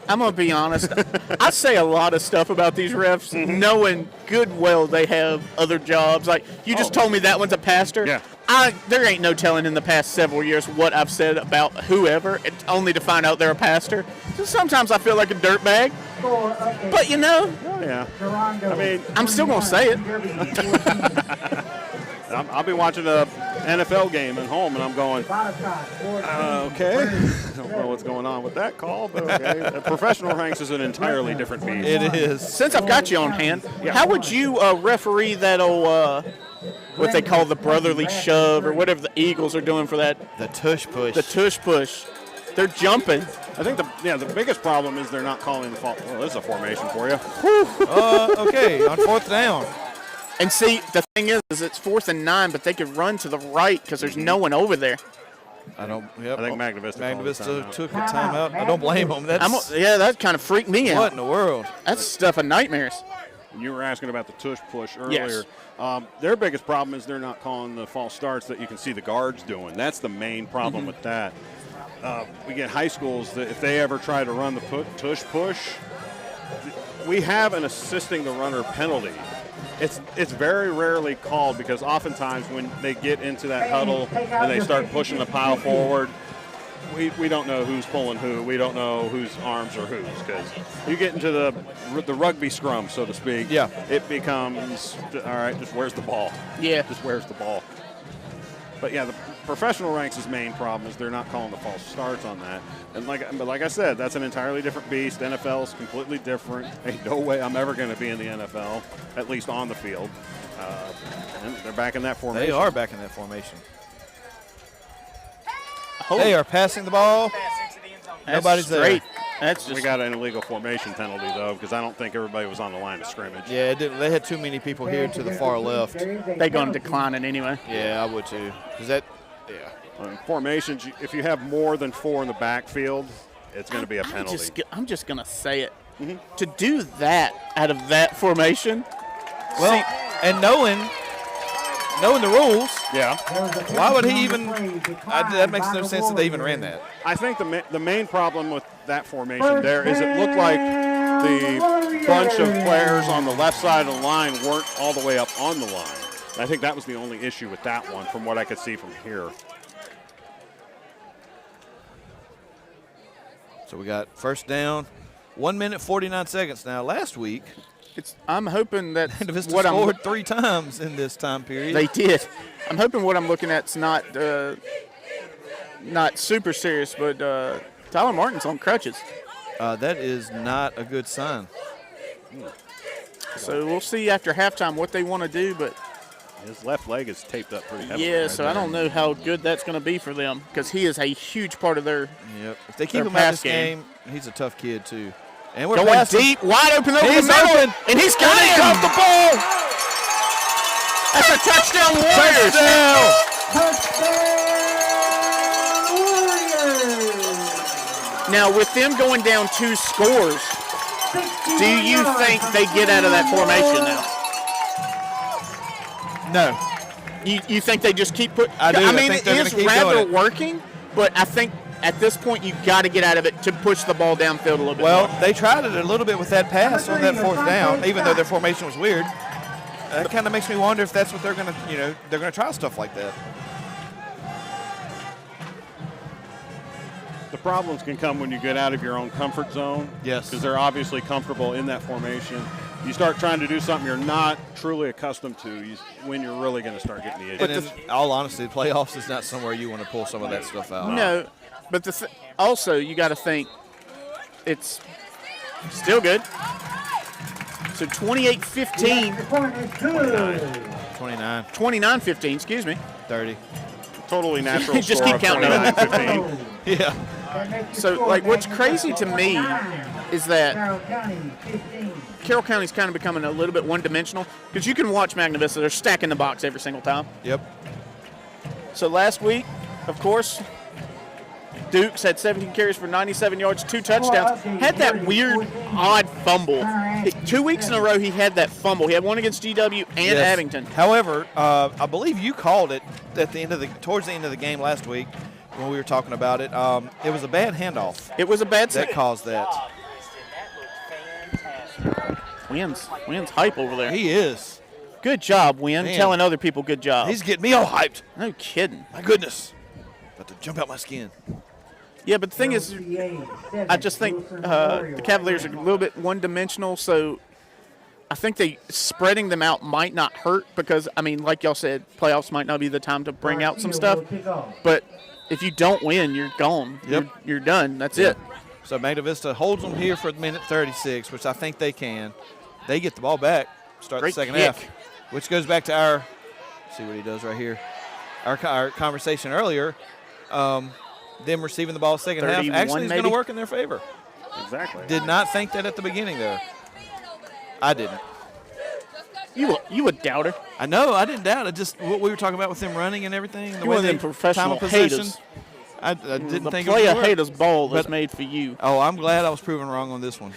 Speaker 3: I'm going to be honest. I say a lot of stuff about these refs, knowing good well they have other jobs. Like, you just told me that one's a pastor.
Speaker 5: Yeah.
Speaker 3: There ain't no telling in the past several years what I've said about whoever, only to find out they're a pastor. So sometimes I feel like a dirtbag.
Speaker 6: Score update.
Speaker 3: But, you know,
Speaker 5: Oh, yeah.
Speaker 6: Gerondo,
Speaker 5: I mean,
Speaker 3: I'm still gonna say it.
Speaker 6: 21,
Speaker 5: I'll be watching the NFL game at home, and I'm going, okay. I don't know what's going on with that call, but okay. Professional ranks is an entirely different beast.
Speaker 4: It is.
Speaker 3: Since I've got you on hand, how would you referee that old, what they call the brotherly shove or whatever the Eagles are doing for that?
Speaker 4: The tush push.
Speaker 3: The tush push. They're jumping.
Speaker 5: I think the biggest problem is they're not calling the fall. Well, this is a formation for you.
Speaker 4: Okay, on 4th down.
Speaker 3: And see, the thing is it's 4th and 9, but they could run to the right because there's no one over there.
Speaker 4: I
Speaker 5: think Magna Vista
Speaker 4: took a timeout. I don't blame them.
Speaker 3: That kind of freaked me out.
Speaker 4: What in the world?
Speaker 3: That's stuff of nightmares.
Speaker 5: You were asking about the tush push earlier.
Speaker 3: Yes.
Speaker 5: Their biggest problem is they're not calling the false starts that you can see the guards doing. That's the main problem with that. We get high schools that if they ever try to run the tush push, we have an assisting the runner penalty. It's very rarely called because oftentimes when they get into that huddle and they start pushing the pile forward, we don't know who's pulling who. We don't know whose arms are whose because you get into the rugby scrum, so to speak.
Speaker 4: Yeah.
Speaker 5: It becomes, all right, just where's the ball?
Speaker 3: Yeah.
Speaker 5: Just where's the ball? But yeah, the professional ranks' main problem is they're not calling the false starts on that. And like I said, that's an entirely different beast. NFL is completely different. Ain't no way I'm ever going to be in the NFL, at least on the field. And they're back in that formation.
Speaker 4: They are back in that formation. They are passing the ball. Nobody's
Speaker 3: straight.
Speaker 4: there.
Speaker 5: We got an illegal formation penalty, though, because I don't think everybody was on the line of scrimmage.
Speaker 4: Yeah, they had too many people here to the far left.
Speaker 3: They're going to decline it anyway.
Speaker 4: Yeah, I would too.
Speaker 5: Formations, if you have more than 4 in the backfield, it's going to be a penalty.
Speaker 3: I'm just going to say it. Mm-hmm. To do that out of that formation.
Speaker 4: Well, and knowing the rules,
Speaker 5: yeah.
Speaker 4: Why would he even? That makes no sense that they even ran that.
Speaker 5: I think the main problem with that formation there is it looked like the bunch of players on the left side of the line weren't all the way up on the line. I think that was the only issue with that one from what I could see from here.
Speaker 4: So we got first down, 1 minute 49 seconds now. Last week,
Speaker 3: I'm hoping that
Speaker 4: Magna Vista scored 3 times in this time period.
Speaker 3: They did. I'm hoping what I'm looking at's not super serious, but Tyler Martin's on crutches.
Speaker 4: That is not a good sign.
Speaker 3: So we'll see after halftime what they want to do, but
Speaker 5: his left leg is taped up pretty heavily.
Speaker 3: Yeah, so I don't know how good that's going to be for them because he is a huge part of their.
Speaker 4: Yep. If they keep him out of this game, he's a tough kid too. And we're
Speaker 3: going deep, wide open over the middle,
Speaker 4: open,
Speaker 3: and he's got it off the ball. That's a touchdown, Warriors. Now, with them going down 2 scores, do you think they get out of that formation now?
Speaker 4: No.
Speaker 3: You think they just keep putting?
Speaker 4: I do.
Speaker 3: I mean,
Speaker 4: think
Speaker 3: it is rather working, but I think at this point you got to get out of it to push the ball downfield a little bit.
Speaker 4: Well,
Speaker 3: more.
Speaker 4: they tried it a little bit with that pass on that 4th down, even though their formation was weird. That kind of makes me wonder if that's what they're going to, they're going to try stuff like that.
Speaker 5: The problems can come when you get out of your own comfort zone.
Speaker 4: Yes.
Speaker 5: Because they're obviously comfortable in that formation. You start trying to do something you're not truly accustomed to when you're really going to start getting the issues.
Speaker 4: But in all honesty, the playoffs is not somewhere you want to pull some of that stuff out.
Speaker 3: No, but also you got to think it's still good. So 28-15. 29-15, excuse me.
Speaker 4: 30.
Speaker 5: Totally natural
Speaker 3: Just
Speaker 5: score
Speaker 3: keep counting.
Speaker 5: 29-15.
Speaker 4: Yeah.
Speaker 3: So, what's crazy to me is that Carroll County's kind of becoming a little bit one-dimensional because you can watch Magna Vista. They're stacking the box every single time.
Speaker 4: Yep.
Speaker 3: So last week, of course, Dukes had 17 carries for 97 yards, 2 touchdowns. Had that weird, odd fumble. 2 weeks in a row, he had that fumble. He had one against GW and Abington.
Speaker 4: However, I believe you called it at the end of towards the end of the game last week when we were talking about it. It was a bad handoff.
Speaker 3: It was a bad
Speaker 4: that caused that.
Speaker 3: Wynn's hype over there.
Speaker 4: He is.
Speaker 3: Good job, Wynn, telling other people good job.
Speaker 4: He's getting me all hyped.
Speaker 3: No kidding.
Speaker 4: My goodness. About to jump out my skin.
Speaker 3: Yeah, but the thing is, I just think the Cavaliers are a little bit one-dimensional, so I think they spreading them out might not hurt because, I mean, like y'all said, playoffs might not be the time to bring out some stuff. But if you don't win, you're gone.
Speaker 4: Yep.
Speaker 3: You're done. That's it.
Speaker 4: So Magna Vista holds them here for minute 36, which I think they can. They get the ball back, start
Speaker 3: Great
Speaker 4: the second
Speaker 3: kick.
Speaker 4: half, which goes back to our, see what he does right here, our conversation earlier. Them receiving the ball second half
Speaker 3: 31
Speaker 4: actually is going to
Speaker 3: maybe?
Speaker 4: work in their favor.
Speaker 5: Exactly.
Speaker 4: Did not think that at the beginning there. I didn't.
Speaker 3: You a doubter.
Speaker 4: I know, I didn't doubt it. Just what we were talking about with them running and everything. The
Speaker 3: You
Speaker 4: way
Speaker 3: one of
Speaker 4: they
Speaker 3: them professional
Speaker 4: time of possession.
Speaker 3: haters.
Speaker 4: I didn't
Speaker 3: The
Speaker 4: think
Speaker 3: play
Speaker 4: it
Speaker 3: a
Speaker 4: would work.
Speaker 3: haters ball that's
Speaker 4: But-
Speaker 3: made for you.
Speaker 4: Oh, I'm glad I was proven wrong on this one.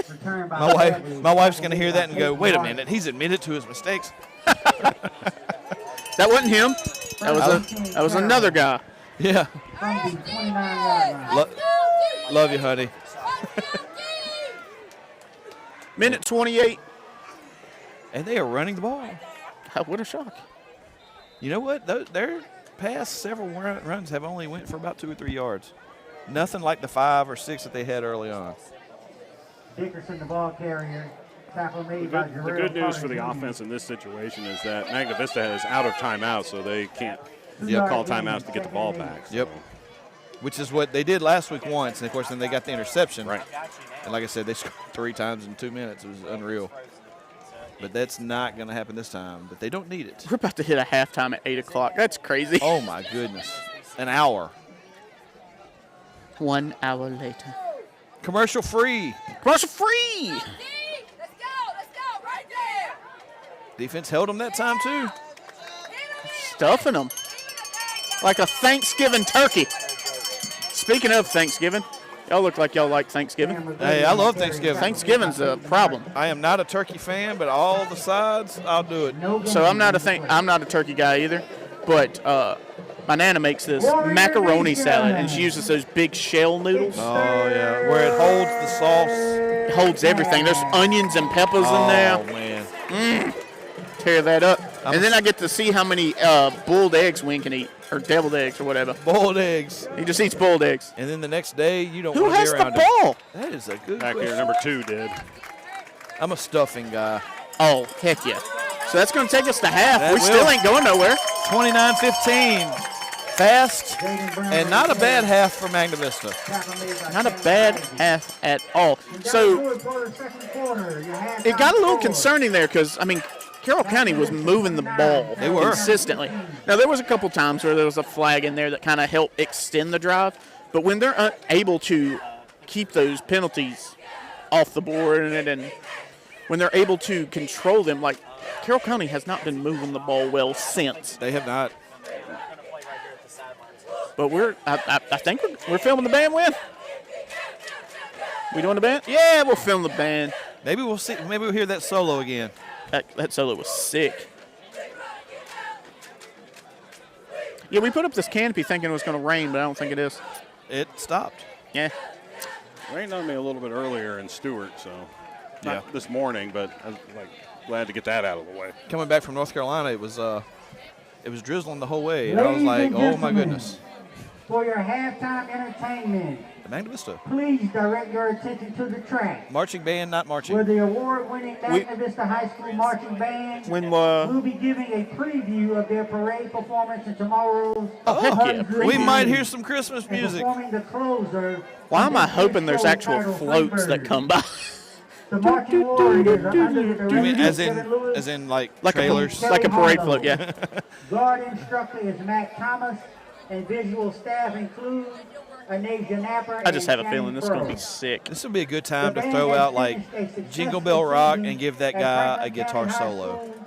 Speaker 6: Returned by
Speaker 4: My wife's going to hear that and go, wait a minute, he's admitted to his mistakes.
Speaker 3: That wasn't him. That was another guy.
Speaker 4: Yeah.
Speaker 6: From the 29-yard line.
Speaker 4: Love you, honey.
Speaker 3: Minute 28.
Speaker 4: And they are running the ball.
Speaker 3: What a shock.
Speaker 4: You know what? Their past several runs have only went for about 2 or 3 yards. Nothing like the 5 or 6 that they had early on.
Speaker 6: Dickerson, the ball carrier. Tackle made
Speaker 5: The
Speaker 6: by
Speaker 5: good news for the
Speaker 6: Jr.
Speaker 5: offense in this situation is that Magna Vista is out of timeout, so they can't
Speaker 4: Yep.
Speaker 5: call timeouts to get the ball back. So.
Speaker 4: Yep. Which is what they did last week once, and of course then they got the interception.
Speaker 5: Right.
Speaker 4: And like I said, they scored 3 times in 2 minutes. It was unreal. But that's not going to happen this time. But they don't need it.
Speaker 3: We're about to hit a halftime at 8 o'clock. That's crazy.
Speaker 4: Oh my goodness. An hour.
Speaker 3: 1 hour later.
Speaker 4: Commercial free.
Speaker 3: Commercial free.
Speaker 7: Let's go, right there.
Speaker 4: Defense held them that time too.
Speaker 3: Stuffing them. Like a Thanksgiving turkey. Speaking of Thanksgiving, y'all look like y'all like Thanksgiving.
Speaker 4: Hey, I love Thanksgiving.
Speaker 3: Thanksgiving's a problem.
Speaker 4: I am not a turkey fan, but all the sides, I'll do it.
Speaker 3: So I'm not a turkey guy either, but my nana makes this macaroni salad, and she uses those big shell noodles.
Speaker 4: Oh, yeah. Where it holds the sauce.
Speaker 3: It holds everything. There's onions and peppers in there.
Speaker 4: Oh, man.
Speaker 3: Tear that up. And then I get to see how many boiled eggs Wayne can eat, or deviled eggs, or whatever.
Speaker 4: Boiled eggs.
Speaker 3: He just eats boiled eggs.
Speaker 4: And then the next day, you don't
Speaker 3: Who
Speaker 4: want to
Speaker 3: has
Speaker 4: be
Speaker 3: the
Speaker 4: around
Speaker 3: ball?
Speaker 4: it. That is a good
Speaker 5: Back
Speaker 4: question.
Speaker 5: here, number 2 did.
Speaker 4: I'm a stuffing guy.
Speaker 3: Oh, heck yeah. So that's going to take us to half.
Speaker 4: That
Speaker 3: We
Speaker 4: will.
Speaker 3: still ain't going nowhere.
Speaker 4: 29-15. Fast and not a bad half for Magna Vista.
Speaker 3: Not a bad half at all. So it got a little concerning there because, I mean, Carroll County was moving the ball
Speaker 4: They were.
Speaker 3: consistently. Now, there was a couple times where there was a flag in there that kind of helped extend the drive, but when they're able to keep those penalties off the board and when they're able to control them, like Carroll County has not been moving the ball well since.
Speaker 4: They have not.
Speaker 3: But I think we're filming the band win. We doing the band? Yeah, we'll film the band.
Speaker 4: Maybe we'll see. Maybe we'll hear that solo again.
Speaker 3: That solo was sick. Yeah, we put up this canopy thinking it was going to rain, but I don't think it is.
Speaker 4: It stopped.
Speaker 3: Yeah.
Speaker 5: Rained on me a little bit earlier in Stewart, so not this morning, but I'm glad to get that out of the way.
Speaker 4: Coming back from North Carolina, it was drizzling the whole way, and I was like, oh my goodness.
Speaker 6: For your halftime entertainment,
Speaker 4: The Magna Vista
Speaker 6: please direct your attention to the track,
Speaker 4: marching band, not marching.
Speaker 6: where the award-winning Magna Vista High School Marching Band will be giving a preview of their parade performance in tomorrow's
Speaker 3: heck yeah.
Speaker 4: We might hear some Christmas music.
Speaker 6: Performing the closer.
Speaker 3: Why am I
Speaker 6: of this
Speaker 3: hoping there's
Speaker 6: show
Speaker 3: actual
Speaker 6: titled
Speaker 3: floats that
Speaker 6: Freebird.
Speaker 3: come by?
Speaker 6: The Marching Warriors are under the
Speaker 4: You
Speaker 6: direction
Speaker 4: mean
Speaker 6: of
Speaker 4: as
Speaker 6: Kevin Lewis.
Speaker 4: in like
Speaker 3: Like
Speaker 4: trailers?
Speaker 3: like a parade float, yeah.
Speaker 6: Guard instructor is Matt Thomas, and visual staff include Anasia Napper.
Speaker 3: I just have
Speaker 6: and
Speaker 3: a feeling
Speaker 6: Shannon
Speaker 3: this is going to
Speaker 6: Burrow.
Speaker 3: be sick.
Speaker 4: This would be a good time
Speaker 6: The
Speaker 4: to
Speaker 6: band
Speaker 4: throw
Speaker 6: has
Speaker 4: out like
Speaker 6: finished a successful
Speaker 4: Jingle Bell Rock
Speaker 6: season
Speaker 4: and give that
Speaker 6: at
Speaker 4: guy a
Speaker 6: Franklin
Speaker 4: guitar
Speaker 6: County High
Speaker 4: solo.
Speaker 6: School,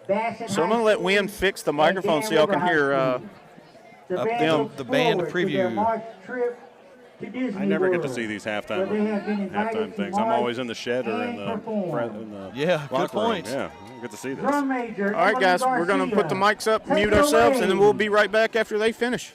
Speaker 6: Bassett
Speaker 3: So I'm
Speaker 6: High
Speaker 3: going to let
Speaker 6: School,
Speaker 3: Wynn fix the
Speaker 6: and
Speaker 3: microphone so y'all can
Speaker 6: Dan
Speaker 3: hear
Speaker 6: River High School. The
Speaker 4: up
Speaker 6: band
Speaker 4: them-
Speaker 6: looks
Speaker 4: the band
Speaker 6: forward to their
Speaker 4: preview.
Speaker 6: March trip to Disney
Speaker 5: I never get to
Speaker 6: World,
Speaker 5: see these
Speaker 6: where they have been invited
Speaker 5: halftime
Speaker 6: to
Speaker 5: things. I'm
Speaker 6: march
Speaker 5: always in the shed or in
Speaker 6: and
Speaker 5: the
Speaker 6: perform.
Speaker 4: Yeah, good
Speaker 5: locker room.
Speaker 4: point.
Speaker 5: Yeah, I don't get to see this.
Speaker 6: Drum major,
Speaker 3: All right,
Speaker 6: Emily
Speaker 3: guys, we're going to put the
Speaker 6: Garcia.
Speaker 3: mics up,
Speaker 6: Take
Speaker 3: mute
Speaker 6: it
Speaker 3: ourselves,
Speaker 6: away.
Speaker 3: and then we'll be right back after they finish.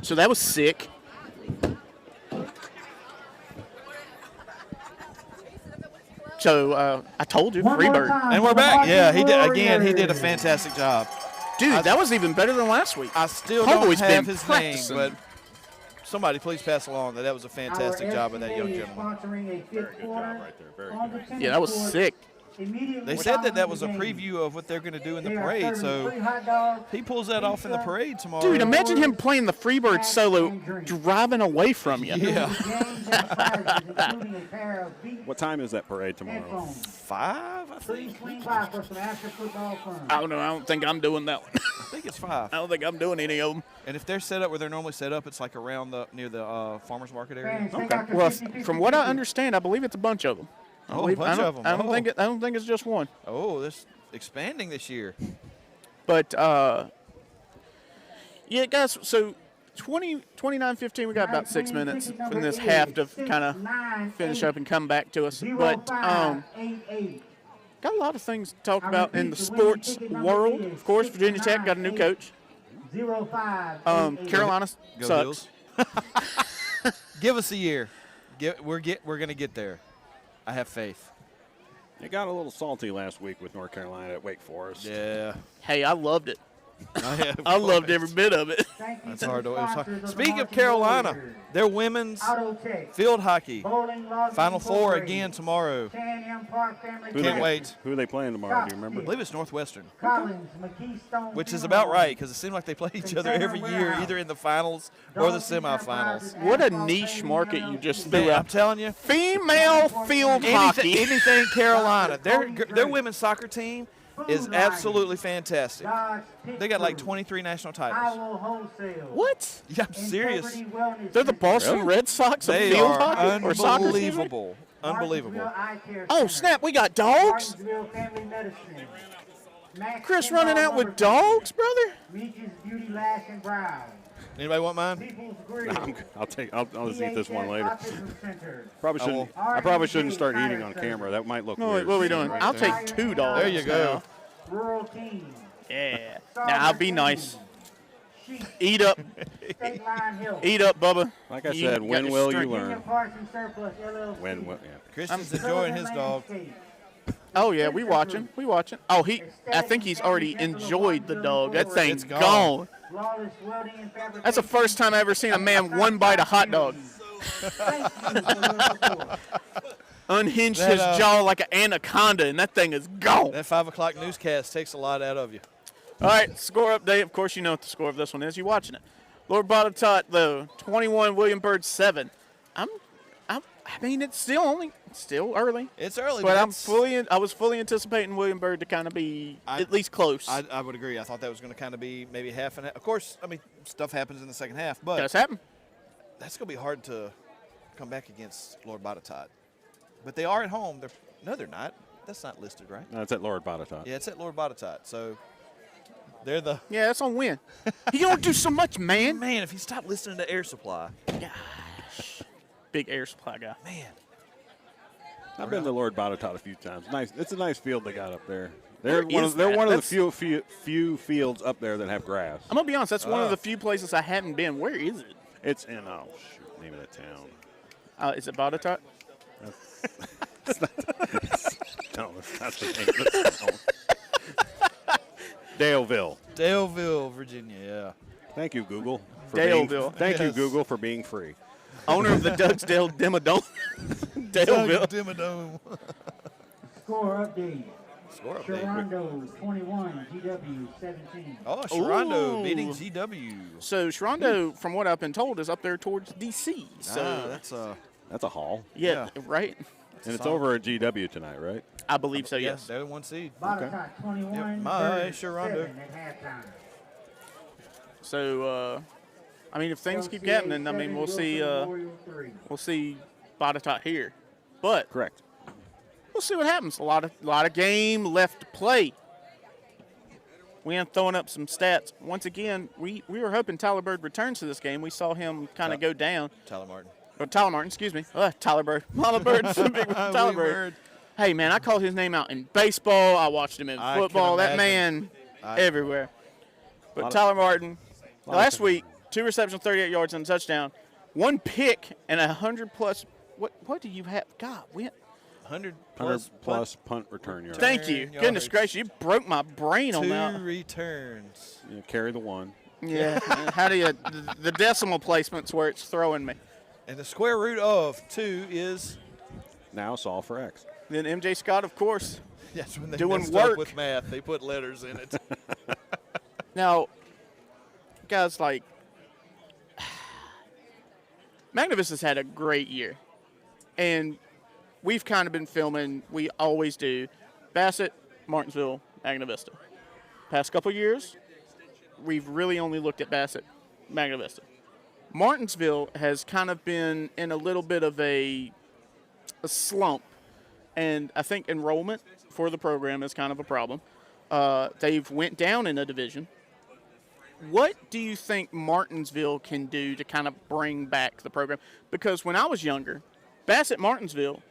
Speaker 3: So that was sick. So I told you, Freebird.
Speaker 4: And we're back. Yeah, he did again. He did a fantastic job.
Speaker 3: Dude, that was even better than last week.
Speaker 4: I still
Speaker 3: Homeboy's
Speaker 4: don't have
Speaker 3: been
Speaker 4: his
Speaker 3: practicing.
Speaker 4: name, but somebody please pass along that was a fantastic job of that young gentleman.
Speaker 5: Very good job right there. Very good.
Speaker 3: Yeah, that was sick.
Speaker 4: They said that was a preview of what they're going to do in the parade, so he pulls that off in the parade tomorrow.
Speaker 3: Dude, imagine him playing the Freebird solo, driving away from you.
Speaker 4: Yeah.
Speaker 5: What time is that parade tomorrow?
Speaker 4: 5, I think.
Speaker 3: I don't know. I don't think I'm doing that one.
Speaker 4: I think it's 5.
Speaker 3: I don't think I'm doing any of them.
Speaker 4: And if they're set up where they're normally set up, it's like around near the farmers market area.
Speaker 3: Okay. Well, from what I understand, I believe it's a bunch of them.
Speaker 4: Oh, a bunch of them.
Speaker 3: I don't think it's just one.
Speaker 4: Oh, this expanding this year.
Speaker 3: But yeah, guys. So 29-15, we got about 6 minutes from this half to kind of finish up and come back to us. But got a lot of things to talk about in the sports world. Of course, Virginia Tech got a new coach. Carolina
Speaker 4: Go
Speaker 3: sucks.
Speaker 4: Bills. Give us a year. We're going to get there. I have faith.
Speaker 5: It got a little salty last week with North Carolina at Wake Forest.
Speaker 4: Yeah.
Speaker 3: Hey, I loved it. I loved every bit of it.
Speaker 4: That's hard to. Speaking of Carolina, their women's field hockey Final Four again tomorrow. Can't wait.
Speaker 5: Who are they playing tomorrow? Do you
Speaker 4: I
Speaker 5: remember?
Speaker 4: believe it's Northwestern, which is about right because it seems like they play each other every year, either in the finals or the semifinals.
Speaker 3: What a niche market you just threw
Speaker 4: Man, I'm
Speaker 3: out.
Speaker 4: telling you,
Speaker 3: Female field hockey.
Speaker 4: anything Carolina. Their women's soccer team is absolutely fantastic. They got like 23 national titles.
Speaker 3: What?
Speaker 4: Yeah, I'm serious.
Speaker 3: They're the Boston Red Sox of
Speaker 4: They
Speaker 3: field
Speaker 4: are
Speaker 3: hockey or soccer?
Speaker 4: unbelievable. Unbelievable.
Speaker 3: Oh, snap, we got dogs? Chris running out with dogs, brother?
Speaker 4: Anybody want mine?
Speaker 5: I'll just eat this one later. I probably shouldn't start eating on camera. That might look
Speaker 3: No,
Speaker 5: weird.
Speaker 3: what are we doing? I'll take 2 dogs.
Speaker 4: There you go.
Speaker 3: Yeah. Now, I'll be nice. Eat up. Eat up, Bubba.
Speaker 5: Like I
Speaker 3: You
Speaker 5: said,
Speaker 3: got
Speaker 5: when
Speaker 3: your
Speaker 5: will you
Speaker 3: strength.
Speaker 5: learn? When will, yeah.
Speaker 4: Christian's enjoying his dog.
Speaker 3: Oh, yeah, we watching. Oh, I think he's already enjoyed the dog. That thing's
Speaker 4: It's gone.
Speaker 3: gone. That's the first time I ever seen a man one bite a hot dog. Unhinged his jaw like an anaconda, and that thing is gone.
Speaker 4: That 5 o'clock newscast takes a lot out of you.
Speaker 3: All right, score update. Of course, you know what the score of this one is. You're watching it. Lord Botetourt, though, 21, William Byrd, 7. I mean, it's still early.
Speaker 4: It's early,
Speaker 3: But
Speaker 4: but
Speaker 3: I was fully anticipating William Byrd to kind of be at least close.
Speaker 4: I would agree. I thought that was going to kind of be maybe half and half. Of course, I mean, stuff happens in the second half, but
Speaker 3: Does happen.
Speaker 4: that's going to be hard to come back against Lord Botetourt. But they are at home. They're not. That's not listed, right?
Speaker 5: No, it's at Lord Botetourt.
Speaker 4: Yeah, it's at Lord Botetourt. So they're the
Speaker 3: Yeah, that's on win. He don't do so much, man.
Speaker 4: man. If you stop listening to Air Supply,
Speaker 3: Big air supply guy.
Speaker 4: man.
Speaker 5: I've been to Lord Botetourt a few times. Nice. It's a nice field they got up there. They're
Speaker 3: Where is
Speaker 5: one
Speaker 3: that?
Speaker 5: of
Speaker 3: That's-
Speaker 5: the few fields up there that have grass.
Speaker 3: I'm gonna be honest. That's one of the few places I haven't been. Where is it?
Speaker 5: It's in name of that town.
Speaker 3: Is it Botetourt?
Speaker 5: No, that's not the name of the town.
Speaker 4: Daleville, Virginia. Yeah.
Speaker 5: Thank you, Google.
Speaker 3: Daleville.
Speaker 5: Thank you,
Speaker 4: Yes.
Speaker 5: Google, for being free.
Speaker 3: Owner of the Dugsdale Dimmadome. Daleville.
Speaker 4: Dimmadome.
Speaker 6: Score update.
Speaker 4: Score update.
Speaker 6: Sharonda 21, GW 17.
Speaker 4: Oh, Sharonda
Speaker 3: Ooh.
Speaker 4: beating GW.
Speaker 3: So Sharonda, from what I've been told, is up there towards DC. So
Speaker 4: That's
Speaker 5: That's a haul.
Speaker 3: yeah, right.
Speaker 5: And it's over at GW tonight, right?
Speaker 3: I believe so.
Speaker 4: yeah,
Speaker 3: Yes.
Speaker 4: they're the 1 seed.
Speaker 6: Botetourt 21,
Speaker 4: Yep, my
Speaker 6: Byrd
Speaker 4: Sharonda.
Speaker 6: 7 at halftime.
Speaker 3: So I mean, if things keep happening, I mean, we'll see Botetourt here, but
Speaker 5: Correct.
Speaker 3: we'll see what happens. A lot of game left to play. We am throwing up some stats. Once again, we were hoping Tyler Bird returns to this game. We saw him kind of go down.
Speaker 4: Tyler Martin.
Speaker 3: Or Tyler Martin, excuse me. Tyler Bird. Tyler Bird. Tyler Bird. Hey, man, I called his name out in baseball. I watched him in football. That man everywhere. But Tyler Martin, last week, 2 receptions, 38 yards, and a touchdown. 1 pick and 100-plus. What do you have? God,
Speaker 4: 100
Speaker 5: plus punt return yards.
Speaker 3: Thank you. Goodness gracious, you broke my brain on that.
Speaker 4: 2 returns.
Speaker 5: Yeah, carry the 1.
Speaker 3: Yeah. How do you – the decimal placement's where it's throwing me.
Speaker 4: And the square root of 2 is?
Speaker 5: Now solve for X.
Speaker 3: Then MJ Scott, of course,
Speaker 4: Yes, when they
Speaker 3: doing
Speaker 4: messed up
Speaker 3: work.
Speaker 4: with math, they put letters in it.
Speaker 3: Now, guys, like, Magna Vista's had a great year. And we've kind of been filming, we always do, Bassett, Martinsville, Magna Vista. Past couple years, we've really only looked at Bassett, Magna Vista. Martinsville has kind of been in a little bit of a slump. And I think enrollment for the program is kind of a problem. They've went down in a division. What do you think Martinsville can do to kind of bring back the program? Because when I was younger, Bassett Martinsville,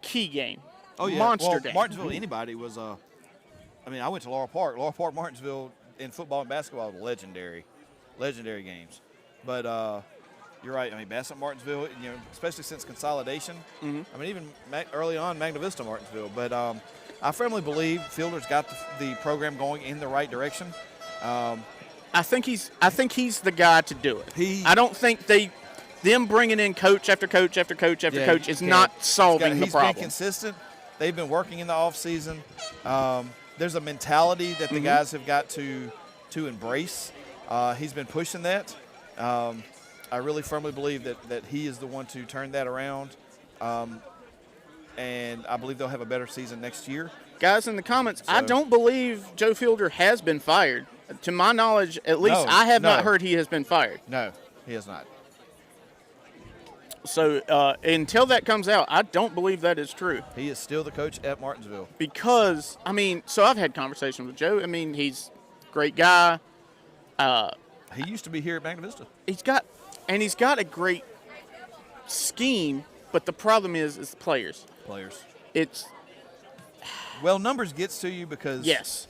Speaker 3: key game.
Speaker 4: Oh, yeah.
Speaker 3: Monster game.
Speaker 4: Martinsville, anybody was I went to Laurel Park. Laurel Park, Martinsville in football and basketball, legendary games. But you're right. I mean, Bassett Martinsville, especially since consolidation.
Speaker 3: Mm-hmm.
Speaker 4: I mean, even early on, Magna Vista Martinsville. But I firmly believe Fielder's got the program going in the right direction.
Speaker 3: I think he's the guy to do it. I don't think them bringing in coach after coach after coach after coach is not solving the problem.
Speaker 4: He's been consistent. They've been working in the offseason. There's a mentality that the guys have got to embrace. He's been pushing that. I really firmly believe that he is the one to turn that around. And I believe they'll have a better season next year.
Speaker 3: Guys, in the comments, I don't believe Joe Fielder has been fired. To my knowledge, at least I have not heard he has been fired.
Speaker 4: No, he has not.
Speaker 3: So until that comes out, I don't believe that is true.
Speaker 4: He is still the coach at Martinsville.
Speaker 3: Because, so I've had conversations with Joe. He's a great guy.
Speaker 4: He used to be here at Magna Vista.
Speaker 3: He's got a great scheme, but the problem is the players.
Speaker 4: Well, numbers gets to you because
Speaker 3: yes.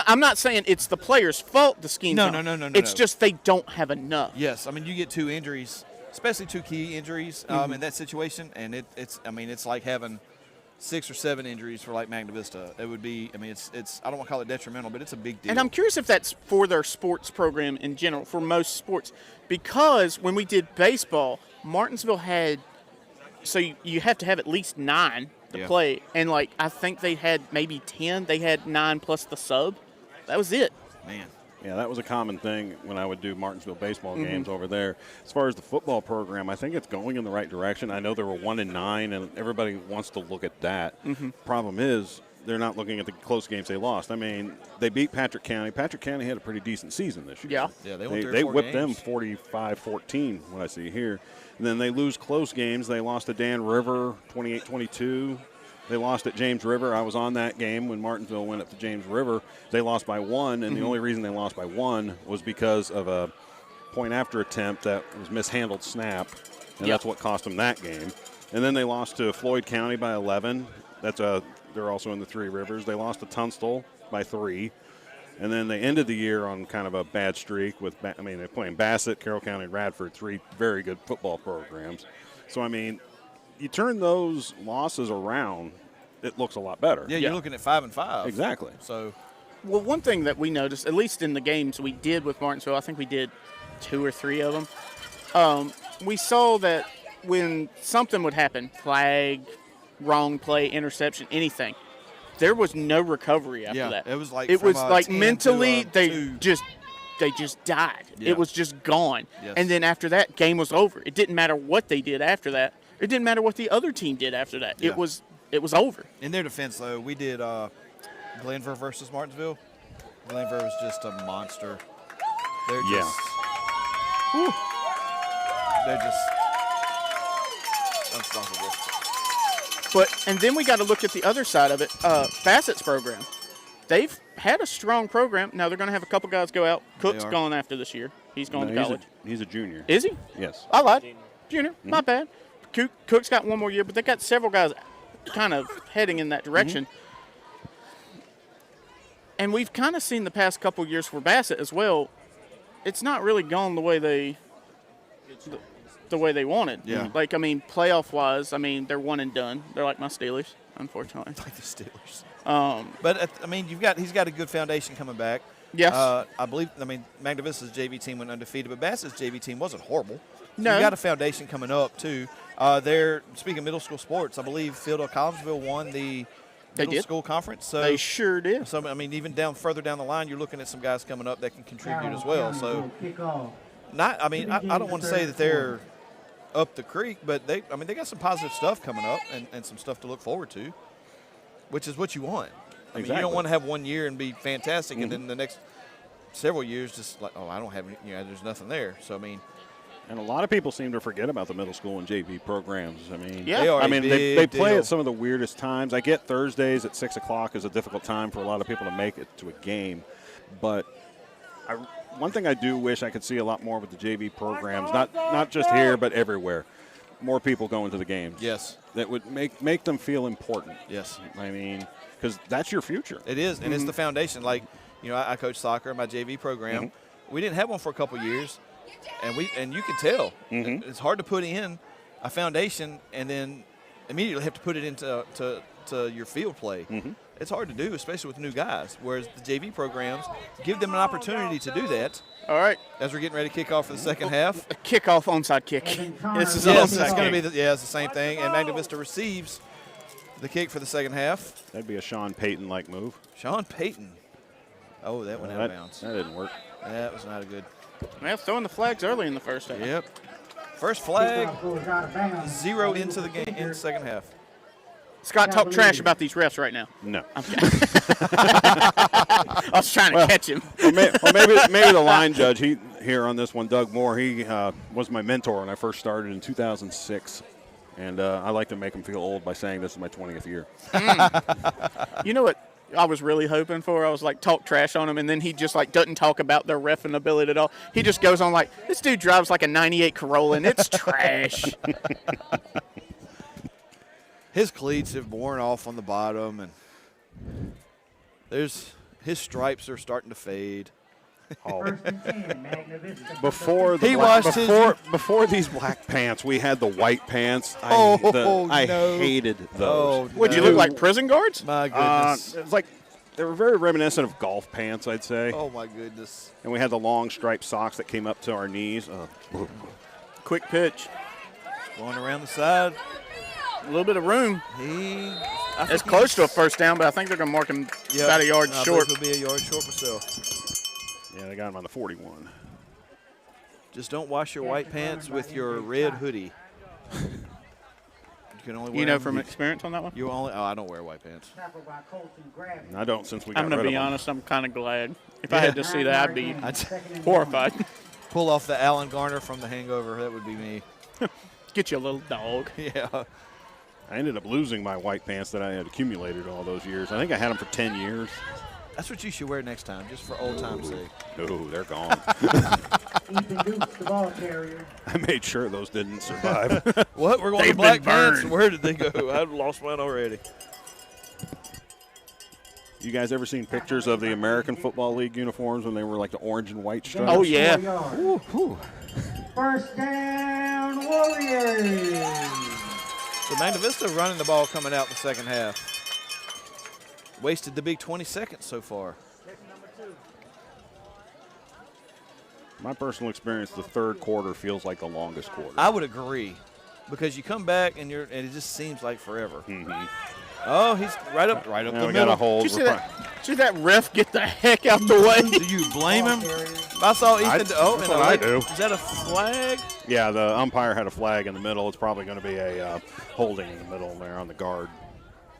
Speaker 3: I'm not saying it's the players' fault the scheme.
Speaker 4: No.
Speaker 3: It's just they don't have enough.
Speaker 4: Yes, you get 2 injuries, especially 2 key injuries in that situation, and it's like having 6 or 7 injuries for like Magna Vista. It would be, it's I don't want to call it detrimental, but it's a big deal.
Speaker 3: And I'm curious if that's for their sports program in general, for most sports, because when we did baseball, Martinsville had, so you have to have at least 9 to play, and I think they had maybe 10. They had 9 plus the sub. That was it.
Speaker 4: Man.
Speaker 5: Yeah, that was a common thing when I would do Martinsville baseball games over there. As far as the football program, I think it's going in the right direction. I know they were 1-9, and everybody wants to look at that. Problem is, they're not looking at the close games they lost. They beat Patrick County. Patrick County had a pretty decent season this year.
Speaker 3: Yeah.
Speaker 4: They
Speaker 5: whipped
Speaker 4: games.
Speaker 5: them 45-14, what I see here. And then they lose close games. They lost to Dan River 28-22. They lost at James River. I was on that game when Martinsville went up to James River. They lost by 1, and the only reason they lost by 1 was because of a point-after attempt that was mishandled snap, and that's what cost them that game. And then they lost to Floyd County by 11. They're also in the Three Rivers. They lost to Tunstall by 3. And then they ended the year on kind of a bad streak with, they're playing Bassett, Carroll County, and Radford, 3 very good football programs. So, you turn those losses around, it looks a lot better.
Speaker 4: Yeah, you're looking at 5-5.
Speaker 5: Exactly.
Speaker 4: So,
Speaker 3: well, one thing that we noticed, at least in the games we did with Martinsville, I think we did 2 or 3 of them. We saw that when something would happen, flag, wrong play, interception, anything, there was no recovery after that.
Speaker 4: It was like
Speaker 3: mentally they just died.
Speaker 4: Yeah.
Speaker 3: It was just gone.
Speaker 4: Yes.
Speaker 3: And then after that, game was over. It didn't matter what they did after that. It didn't matter what the other team did after that.
Speaker 4: Yeah.
Speaker 3: It was over.
Speaker 4: In their defense, though, we did Glenver versus Martinsville. Glenver was just a monster. They're just unstoppable.
Speaker 3: And then we got to look at the other side of it. Bassett's program. They've had a strong program. Now they're going to have a couple guys go out. Cook's gone after this year. He's going to college.
Speaker 5: He's a junior.
Speaker 3: Is he?
Speaker 5: Yes.
Speaker 3: I lied. Junior. My bad. Cook's got 1 more year, but they got several guys kind of heading in that direction. And we've kind of seen the past couple years for Bassett as well. it's not really gone the way they wanted.
Speaker 4: Yeah.
Speaker 3: Like, I mean, playoff-wise, I mean, they're one and done. They're like my Steelers, unfortunately.
Speaker 4: Like the Steelers. But, I mean, he's got a good foundation coming back.
Speaker 3: Yes.
Speaker 4: I believe, Magna Vista's JV team went undefeated, but Bass's JV team wasn't horrible. So
Speaker 3: No.
Speaker 4: you got a foundation coming up, too. Speaking of middle school sports, I believe Field of Collinsville won the middle school conference. So
Speaker 3: They sure did.
Speaker 4: So, I mean, even further down the line, you're looking at some guys coming up that can contribute as well. So, I don't want to say that they're up the creek, but they got some positive stuff coming up and some stuff to look forward to, which is what you want. I mean, you don't want to have 1 year and be fantastic, and then the next several years just like, I don't have any, there's nothing there. So, I mean.
Speaker 5: And a lot of people seem to forget about the middle school and JV programs. I mean,
Speaker 3: Yeah. They are
Speaker 4: a
Speaker 5: they play
Speaker 4: deal.
Speaker 5: at some of the weirdest times. I get Thursdays at 6 o'clock is a difficult time for a lot of people to make it to a game. But one thing I do wish I could see a lot more with the JV programs, not just here but everywhere, more people going to the games.
Speaker 4: Yes.
Speaker 5: That would make them feel important.
Speaker 4: Yes.
Speaker 5: I mean, because that's your future.
Speaker 4: It is, and it's the foundation. Like, I coach soccer in my JV program. We didn't have one for a couple years. And you can tell it's hard to put in a foundation and then immediately have to put it into your field play. It's hard to do, especially with new guys. Whereas the JV programs give them an opportunity to do that.
Speaker 3: All right.
Speaker 4: As we're getting ready to kick off for the second half.
Speaker 3: A kickoff onside kick. This is
Speaker 4: Yes,
Speaker 3: onside
Speaker 4: it's going to
Speaker 3: kick.
Speaker 4: be it's the same thing. And Magna Vista receives the kick for the second half.
Speaker 5: That'd be a Sean Payton-like move.
Speaker 4: Sean Payton. Oh, that went out of bounds.
Speaker 5: That didn't work.
Speaker 4: That was not a good.
Speaker 3: Well, throwing the flags early in the first half.
Speaker 4: Yep. First flag, 0 into the game in the second half.
Speaker 3: Scott, talk trash about these refs right now.
Speaker 5: No.
Speaker 3: I was trying to catch him.
Speaker 5: Maybe the line judge here on this one, Doug Moore, he was my mentor when I first started in 2006. And I like to make him feel old by saying this is my 20th year.
Speaker 3: You know what I was really hoping for? I was like, talk trash on him, and then he just like doesn't talk about their reffing ability at all. He just goes on like, this dude drives like a 98 Corolla, and it's trash.
Speaker 4: His cleats have worn off on the bottom, and his stripes are starting to fade.
Speaker 5: Before these black pants, we had the white pants. I hated those.
Speaker 3: Would you look like prison guards?
Speaker 4: My goodness.
Speaker 5: It's like they were very reminiscent of golf pants, I'd say.
Speaker 4: Oh, my goodness.
Speaker 5: And we had the long striped socks that came up to our knees.
Speaker 3: Quick pitch.
Speaker 4: Going around the side.
Speaker 3: A little bit of room. It's close to a first down, but I think they're going to mark him about a yard short.
Speaker 4: He'll be a yard short myself.
Speaker 5: Yeah, they got him on the 41.
Speaker 4: Just don't wash your white pants with your red hoodie. You can only wear
Speaker 3: You know
Speaker 4: them-
Speaker 3: from experience on that one?
Speaker 4: I don't wear white pants.
Speaker 5: I don't since we got
Speaker 3: I'm going
Speaker 5: rid
Speaker 3: to
Speaker 5: of
Speaker 3: be
Speaker 5: them.
Speaker 3: honest, I'm kind of glad. If I had to see that, I'd be horrified.
Speaker 4: Pull off the Alan Garner from The Hangover. That would be me.
Speaker 3: Get you a little dog.
Speaker 4: Yeah.
Speaker 5: I ended up losing my white pants that I had accumulated all those years. I think I had them for 10 years.
Speaker 4: That's what you should wear next time, just for old time's sake.
Speaker 5: No, they're gone. I made sure those didn't survive.
Speaker 4: What? We're going to
Speaker 3: They've
Speaker 4: black
Speaker 3: been
Speaker 4: pants?
Speaker 3: burned.
Speaker 4: Where did they go? I've lost mine already.
Speaker 5: You guys ever seen pictures of the American Football League uniforms when they were like the orange and white stripes?
Speaker 3: Oh, yeah.
Speaker 6: First down, Warriors.
Speaker 4: So Magna Vista running the ball coming out the second half. Wasted the big 20 seconds so far.
Speaker 5: My personal experience, the third quarter feels like the longest quarter.
Speaker 4: I would agree, because you come back and it just seems like forever. Oh, he's right up
Speaker 5: Now
Speaker 4: the
Speaker 5: we got
Speaker 4: middle.
Speaker 5: a hold.
Speaker 3: Did you see that ref get the heck out the way?
Speaker 4: Do you blame him? I saw Ethan.
Speaker 5: That's what I do.
Speaker 4: Is that a flag?
Speaker 5: Yeah, the umpire had a flag in the middle. It's probably going to be a holding in the middle there on the guard.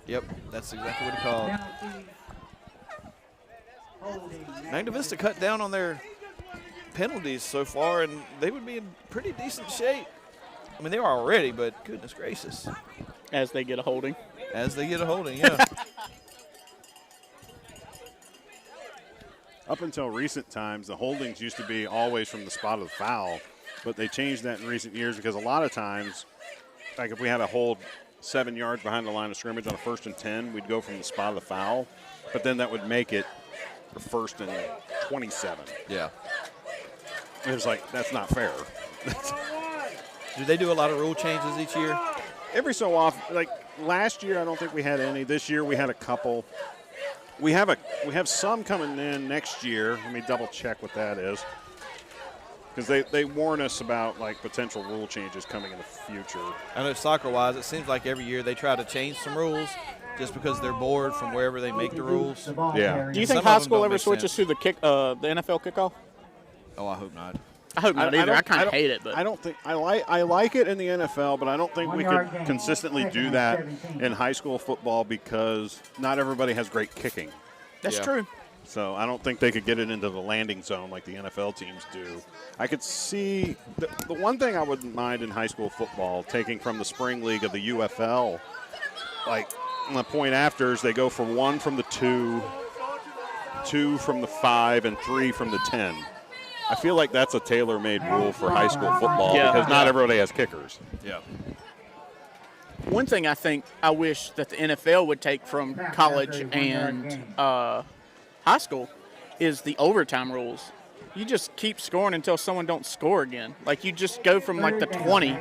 Speaker 4: Yep, that's exactly what he called. Magna Vista cut down on their penalties so far, and they would be in pretty decent shape. I mean, they are already, but goodness gracious.
Speaker 3: As they get a holding.
Speaker 4: As they get a holding, yeah.
Speaker 5: Up until recent times, the holdings used to be always from the spot of the foul, but they changed that in recent years because a lot of times, like if we had a hold 7 yards behind the line of scrimmage on a 1st and 10, we'd go from the spot of the foul, but then that would make it a 1st and 27.
Speaker 4: Yeah.
Speaker 5: It was like, that's not fair.
Speaker 4: Do they do a lot of rule changes each year?
Speaker 5: Every so often, like last year, I don't think we had any. This year, we had a couple. We have some coming in next year. Let me double check what that is, because they warn us about like potential rule changes coming in the future.
Speaker 4: I know soccer-wise, it seems like every year they try to change some rules just because they're bored from wherever they make the rules.
Speaker 5: Yeah.
Speaker 3: Do you
Speaker 4: Some
Speaker 3: think
Speaker 4: of
Speaker 3: high
Speaker 4: them
Speaker 3: school
Speaker 4: don't
Speaker 3: ever
Speaker 4: make
Speaker 3: switches
Speaker 4: sense.
Speaker 3: to the NFL kickoff?
Speaker 4: Oh, I hope not.
Speaker 3: I hope not either. I kind of hate it, but
Speaker 5: I don't think I like it in the NFL, but I don't think we could consistently do that in high school football because not everybody has great kicking.
Speaker 3: that's
Speaker 4: Yeah.
Speaker 3: true.
Speaker 5: So I don't think they could get it into the landing zone like the NFL teams do. I could see the one thing I wouldn't mind in high school football, taking from the spring league of the UFL, like on the point afters, they go for 1 from the 2, 2 from the 5, and 3 from the 10. I feel like that's a tailor-made rule for high school football because not everybody has kickers.
Speaker 4: Yeah.
Speaker 3: One thing I wish that the NFL would take from college and high school is the overtime rules. You just keep scoring until someone don't score again. Like you just go from like the 20 and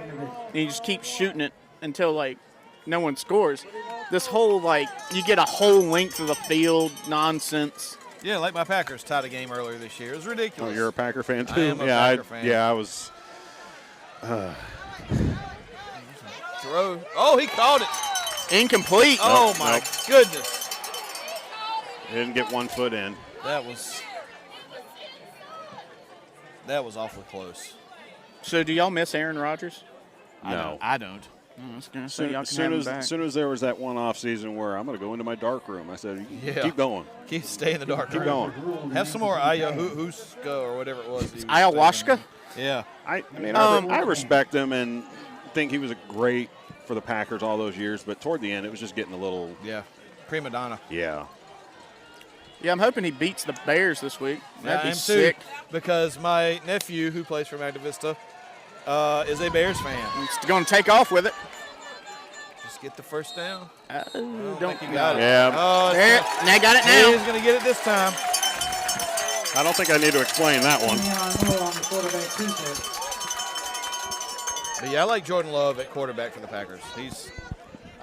Speaker 3: you just keep shooting it until like no one scores. This whole like you get a whole length of the field nonsense.
Speaker 4: Yeah, like my Packers tied a game earlier this year. It was ridiculous.
Speaker 5: Oh, you're a Packer fan too?
Speaker 4: I am a Packer fan.
Speaker 5: Yeah, I was.
Speaker 4: Throw. Oh, he caught it.
Speaker 3: Incomplete.
Speaker 4: Oh, my
Speaker 5: nope.
Speaker 4: goodness.
Speaker 5: Didn't get 1 foot in.
Speaker 4: That was awfully close.
Speaker 3: So do y'all miss Aaron Rodgers?
Speaker 5: No.
Speaker 4: I don't.
Speaker 3: I was gonna say y'all
Speaker 5: As
Speaker 3: can have him back.
Speaker 5: soon as there was that one off season where I'm going to go into my dark room, I said,
Speaker 4: Yeah.
Speaker 5: keep going.
Speaker 4: Stay in the dark
Speaker 5: Keep
Speaker 4: room.
Speaker 5: going.
Speaker 4: Have some more ayahuasca or whatever it was. he was
Speaker 3: Ayahuasca?
Speaker 4: taking. Yeah.
Speaker 5: I mean, I respect him and think he was a great for the Packers all those years, but toward the end, it was just getting a little,
Speaker 4: Yeah. Prima donna.
Speaker 5: yeah.
Speaker 3: Yeah, I'm hoping he beats the Bears this week. That'd
Speaker 4: I
Speaker 3: be
Speaker 4: am
Speaker 3: sick.
Speaker 4: too, because my nephew, who plays for Magna Vista, is a Bears fan.
Speaker 3: He's going to take off with it.
Speaker 4: Just get the first down.
Speaker 3: Don't
Speaker 4: think he got it.
Speaker 5: Yeah.
Speaker 4: Oh,
Speaker 3: There,
Speaker 4: it's
Speaker 3: now got it
Speaker 4: not-
Speaker 3: now.
Speaker 4: he's going to get it this time.
Speaker 5: I don't think I need to explain that one.
Speaker 4: But yeah, I like Jordan Love at quarterback for the Packers.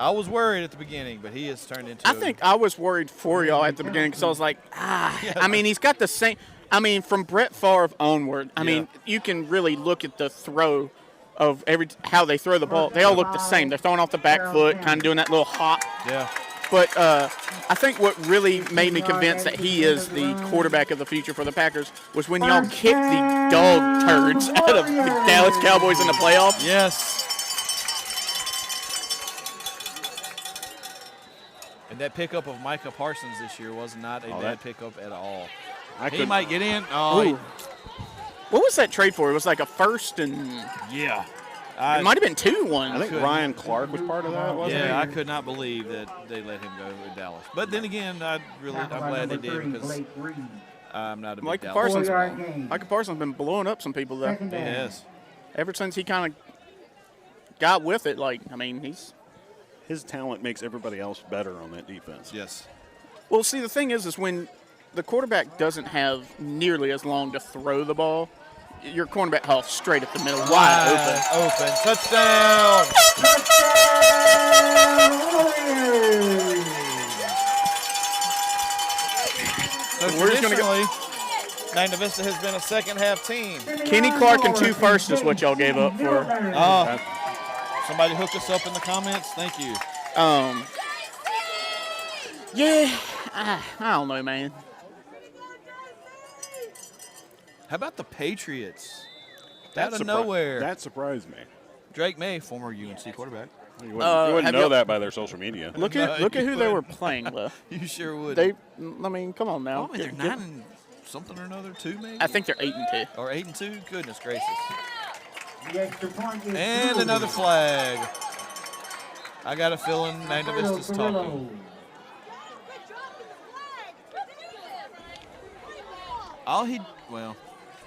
Speaker 4: I was worried at the beginning, but he has turned into.
Speaker 3: I think I was worried for y'all at the beginning because I was like, I mean, he's got the same. I mean, from Brett Favre onward, I mean, you can really look at the throw of how they throw the ball. They all look the same. They're throwing off the back foot, kind of doing that little hop.
Speaker 4: Yeah.
Speaker 3: But I think what really made me convinced that he is the quarterback of the future for the Packers was when y'all kicked the dog turds out of the Dallas Cowboys in the playoffs.
Speaker 4: Yes. And that pickup of Micah Parsons this year was not a bad pickup at all. He might get in. Oh,
Speaker 3: Ooh. What was that trade for? It was like a first and
Speaker 4: yeah.
Speaker 3: it might have been 2-1.
Speaker 5: I think Ryan Clark was part of that, wasn't he?
Speaker 4: Yeah, I could not believe that they let him go with Dallas. But then again, I'm glad they did because I'm not a big Dallas fan.
Speaker 3: Micah Parsons has been blowing up some people though.
Speaker 4: He has.
Speaker 3: Ever since he kind of got with it, like I mean,
Speaker 5: His talent makes everybody else better on that defense.
Speaker 4: Yes.
Speaker 3: well. See, the thing is when the quarterback doesn't have nearly as long to throw the ball, your cornerback hauls straight up the middle, wide open.
Speaker 4: Touchdown. So
Speaker 3: We're just gonna
Speaker 4: traditionally, Magna Vista has been a second-half team.
Speaker 3: Kenny Clark and 2 firsts is what y'all gave up for.
Speaker 4: Somebody hook us up in the comments. Thank you.
Speaker 3: Yeah, I don't know, man.
Speaker 4: How about the Patriots? Out of nowhere.
Speaker 5: That surprised me.
Speaker 4: Drake May, former UNC quarterback.
Speaker 5: You wouldn't
Speaker 3: have
Speaker 5: know
Speaker 3: y'all-
Speaker 5: that by their social media.
Speaker 3: Look at who they were playing with.
Speaker 4: You sure would.
Speaker 3: I mean, come on now.
Speaker 4: I mean, they're 9 and something or another, 2 maybe?
Speaker 3: I think they're 8-2.
Speaker 4: Or 8 and 2? Goodness gracious.
Speaker 6: The extra point is
Speaker 4: And
Speaker 6: good.
Speaker 4: another flag. I got a feeling Magna Vista's talking.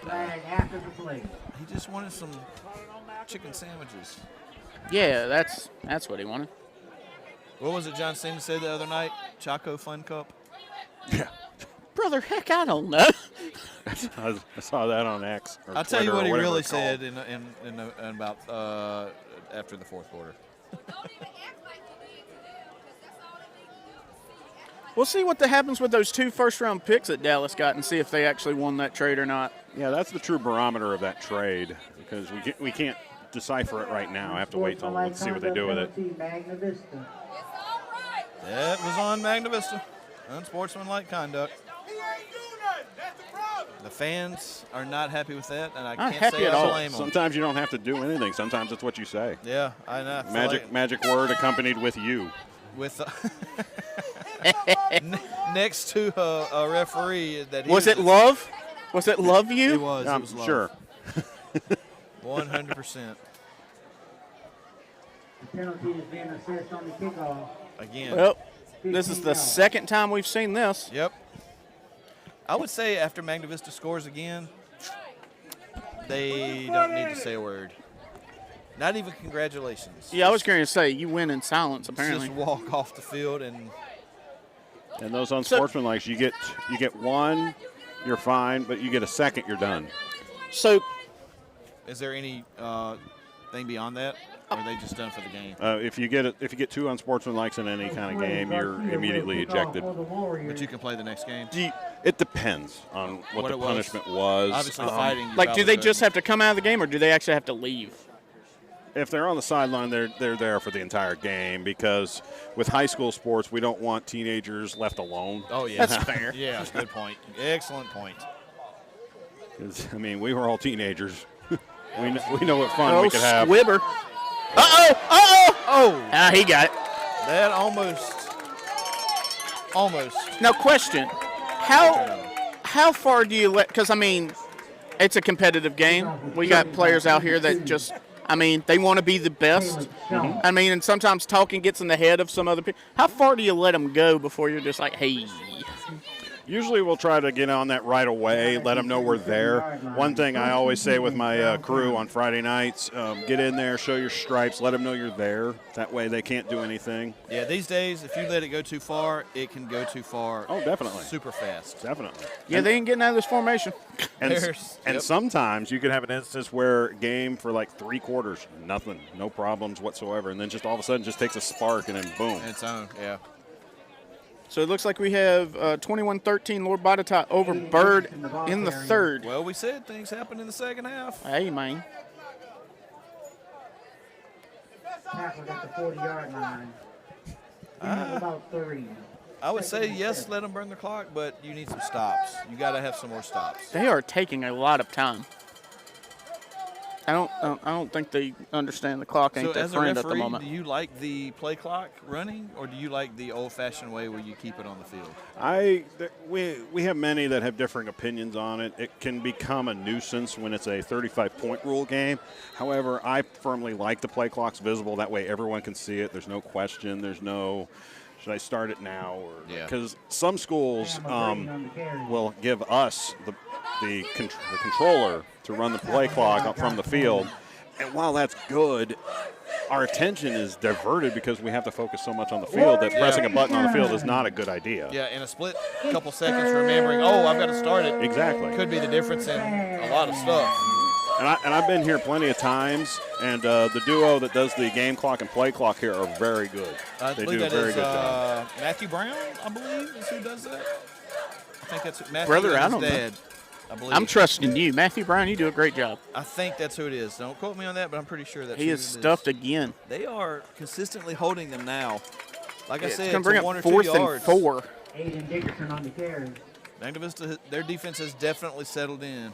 Speaker 6: Flag after the play.
Speaker 4: He just wanted some chicken sandwiches.
Speaker 3: Yeah, that's what he wanted.
Speaker 4: What was it John Cena said the other night? Choco Fun Cup?
Speaker 3: Brother, heck, I don't know.
Speaker 5: I saw that on X. Or
Speaker 4: I'll tell you
Speaker 5: Twitter
Speaker 4: what
Speaker 5: or
Speaker 4: he
Speaker 5: whatever
Speaker 4: really
Speaker 5: it's called.
Speaker 4: said in about after the fourth quarter.
Speaker 7: Don't even act like you did to them, because that's all they need to do is see. Act like
Speaker 3: We'll see what happens with those 2 first-round picks that Dallas got and see if they actually won that trade or not.
Speaker 5: Yeah, that's the true barometer of that trade because we can't decipher it right now. I have to wait till let's see what they do with it.
Speaker 6: Magna Vista.
Speaker 7: it's all right.
Speaker 4: That was on Magna Vista. Unsportsmanlike conduct.
Speaker 1: He ain't doing nothing. That's the problem.
Speaker 4: The fans are not happy with that, and I
Speaker 3: Not
Speaker 4: can't
Speaker 3: happy
Speaker 4: say
Speaker 3: at
Speaker 4: I
Speaker 3: all.
Speaker 4: blame them.
Speaker 5: Sometimes you don't have to do anything. Sometimes it's what you say.
Speaker 4: Yeah, I know. I feel
Speaker 5: Magic word accompanied with you.
Speaker 4: like with next to a referee that he
Speaker 3: Was it love? Was it love you?
Speaker 4: It was. It
Speaker 5: I'm
Speaker 4: was love.
Speaker 5: sure.
Speaker 4: 100%.
Speaker 6: The penalty is being assessed on the kickoff.
Speaker 4: Again.
Speaker 3: Well, this is the second time we've seen this.
Speaker 4: Yep. I would say after Magna Vista scores again, they don't need to say a word. Not even congratulations.
Speaker 3: Yeah, I was going to say, you win in silence, apparently.
Speaker 4: Just walk off the field and
Speaker 5: And those unsportsmanlike, you get one, you're fine, but you get a second, you're done.
Speaker 3: So,
Speaker 4: is there any thing beyond that? Or are they just done for the game?
Speaker 5: If you get 2 unsportsmanlikes in any kind of game, you're immediately ejected.
Speaker 4: But you can play the next game.
Speaker 5: It depends on what the
Speaker 4: it was.
Speaker 5: punishment was.
Speaker 4: Obviously, fighting. you
Speaker 3: like, do
Speaker 4: probably
Speaker 3: they just
Speaker 4: couldn't.
Speaker 3: have to come out of the game, or do they actually have to leave?
Speaker 5: If they're on the sideline, they're there for the entire game because with high school sports, we don't want teenagers left alone.
Speaker 4: Oh yeah,
Speaker 3: That's fair.
Speaker 4: Yeah, good point. Excellent point.
Speaker 5: 'Cause, I mean, we were all teenagers. we know what fun we could have.
Speaker 3: Squibber.
Speaker 4: Oh,
Speaker 3: Ah, he got it.
Speaker 4: that almost.
Speaker 3: Now, question: How far do you let? Because I mean, it's a competitive game. We got players out here that just, I mean, they want to be the best. I mean, and sometimes talking gets in the head of some other people. How far do you let them go before you're just like, hey?
Speaker 5: Usually we'll try to get on that right away, let them know we're there. One thing I always say with my crew on Friday nights, get in there, show your stripes, let them know you're there. That way they can't do anything.
Speaker 4: Yeah, these days, if you let it go too far, it can go too far.
Speaker 5: Oh, definitely.
Speaker 4: Super fast.
Speaker 5: Definitely.
Speaker 3: Yeah, they ain't getting out of this formation.
Speaker 5: And,
Speaker 4: There's-
Speaker 5: and
Speaker 4: yep.
Speaker 5: sometimes you could have an instance where game for like 3 quarters, nothing, no problems whatsoever, and then just all of a sudden just takes a spark and then boom.
Speaker 4: Its own, yeah.
Speaker 3: So it looks like we have 21-13 Lord Botetourt over Bird in the third.
Speaker 4: Well, we said things happened in the second half.
Speaker 3: Hey, man.
Speaker 6: Tackle at the 40-yard line. You have about 3.
Speaker 4: I would say yes, let them burn the clock, but you need some stops. You got to have some more stops.
Speaker 3: They are taking a lot of time. I don't think they understand the clock ain't
Speaker 4: So
Speaker 3: their
Speaker 4: as a
Speaker 3: friend at the
Speaker 4: referee,
Speaker 3: moment.
Speaker 4: do you like the play clock running, or do you like the old-fashioned way where you keep it on the field?
Speaker 5: We have many that have different opinions on it. It can become a nuisance when it's a 35-point rule game. However, I firmly like the play clocks visible. That way everyone can see it. There's no question. There's no, should I start it now?
Speaker 4: Yeah.
Speaker 5: Because some schools will give us the controller to run the play clock up from the field. And while that's good, our attention is diverted because we have to focus so much on the field that pressing a button on the field is not a good idea.
Speaker 4: Yeah, in a split couple seconds, remembering, oh, I've got to start it.
Speaker 5: Exactly.
Speaker 4: Could be the difference in a lot of stuff.
Speaker 5: And I've been here plenty of times, and the duo that does the game clock and play clock here are very good.
Speaker 4: I
Speaker 5: They
Speaker 4: believe
Speaker 5: do a
Speaker 4: that
Speaker 5: very
Speaker 4: is
Speaker 5: good job.
Speaker 4: Matthew Brown, I believe, is who does that. I think that's Matthew
Speaker 3: Brother,
Speaker 4: and
Speaker 3: I
Speaker 4: his
Speaker 3: don't know.
Speaker 4: dad. I believe.
Speaker 3: I'm trusting you. Matthew Brown, you do a great job.
Speaker 4: I think that's who it is. Don't quote me on that, but I'm pretty sure that's
Speaker 3: He
Speaker 4: who
Speaker 3: is
Speaker 4: it
Speaker 3: stuffed again.
Speaker 4: They are consistently holding them now. Like I
Speaker 3: It's
Speaker 4: said,
Speaker 3: going to bring
Speaker 4: to 1 or
Speaker 3: up
Speaker 4: 2
Speaker 3: 4th
Speaker 4: yards.
Speaker 3: and 4.
Speaker 6: Aiden Dickerson on the carry.
Speaker 4: Magna Vista, their defense has definitely settled in.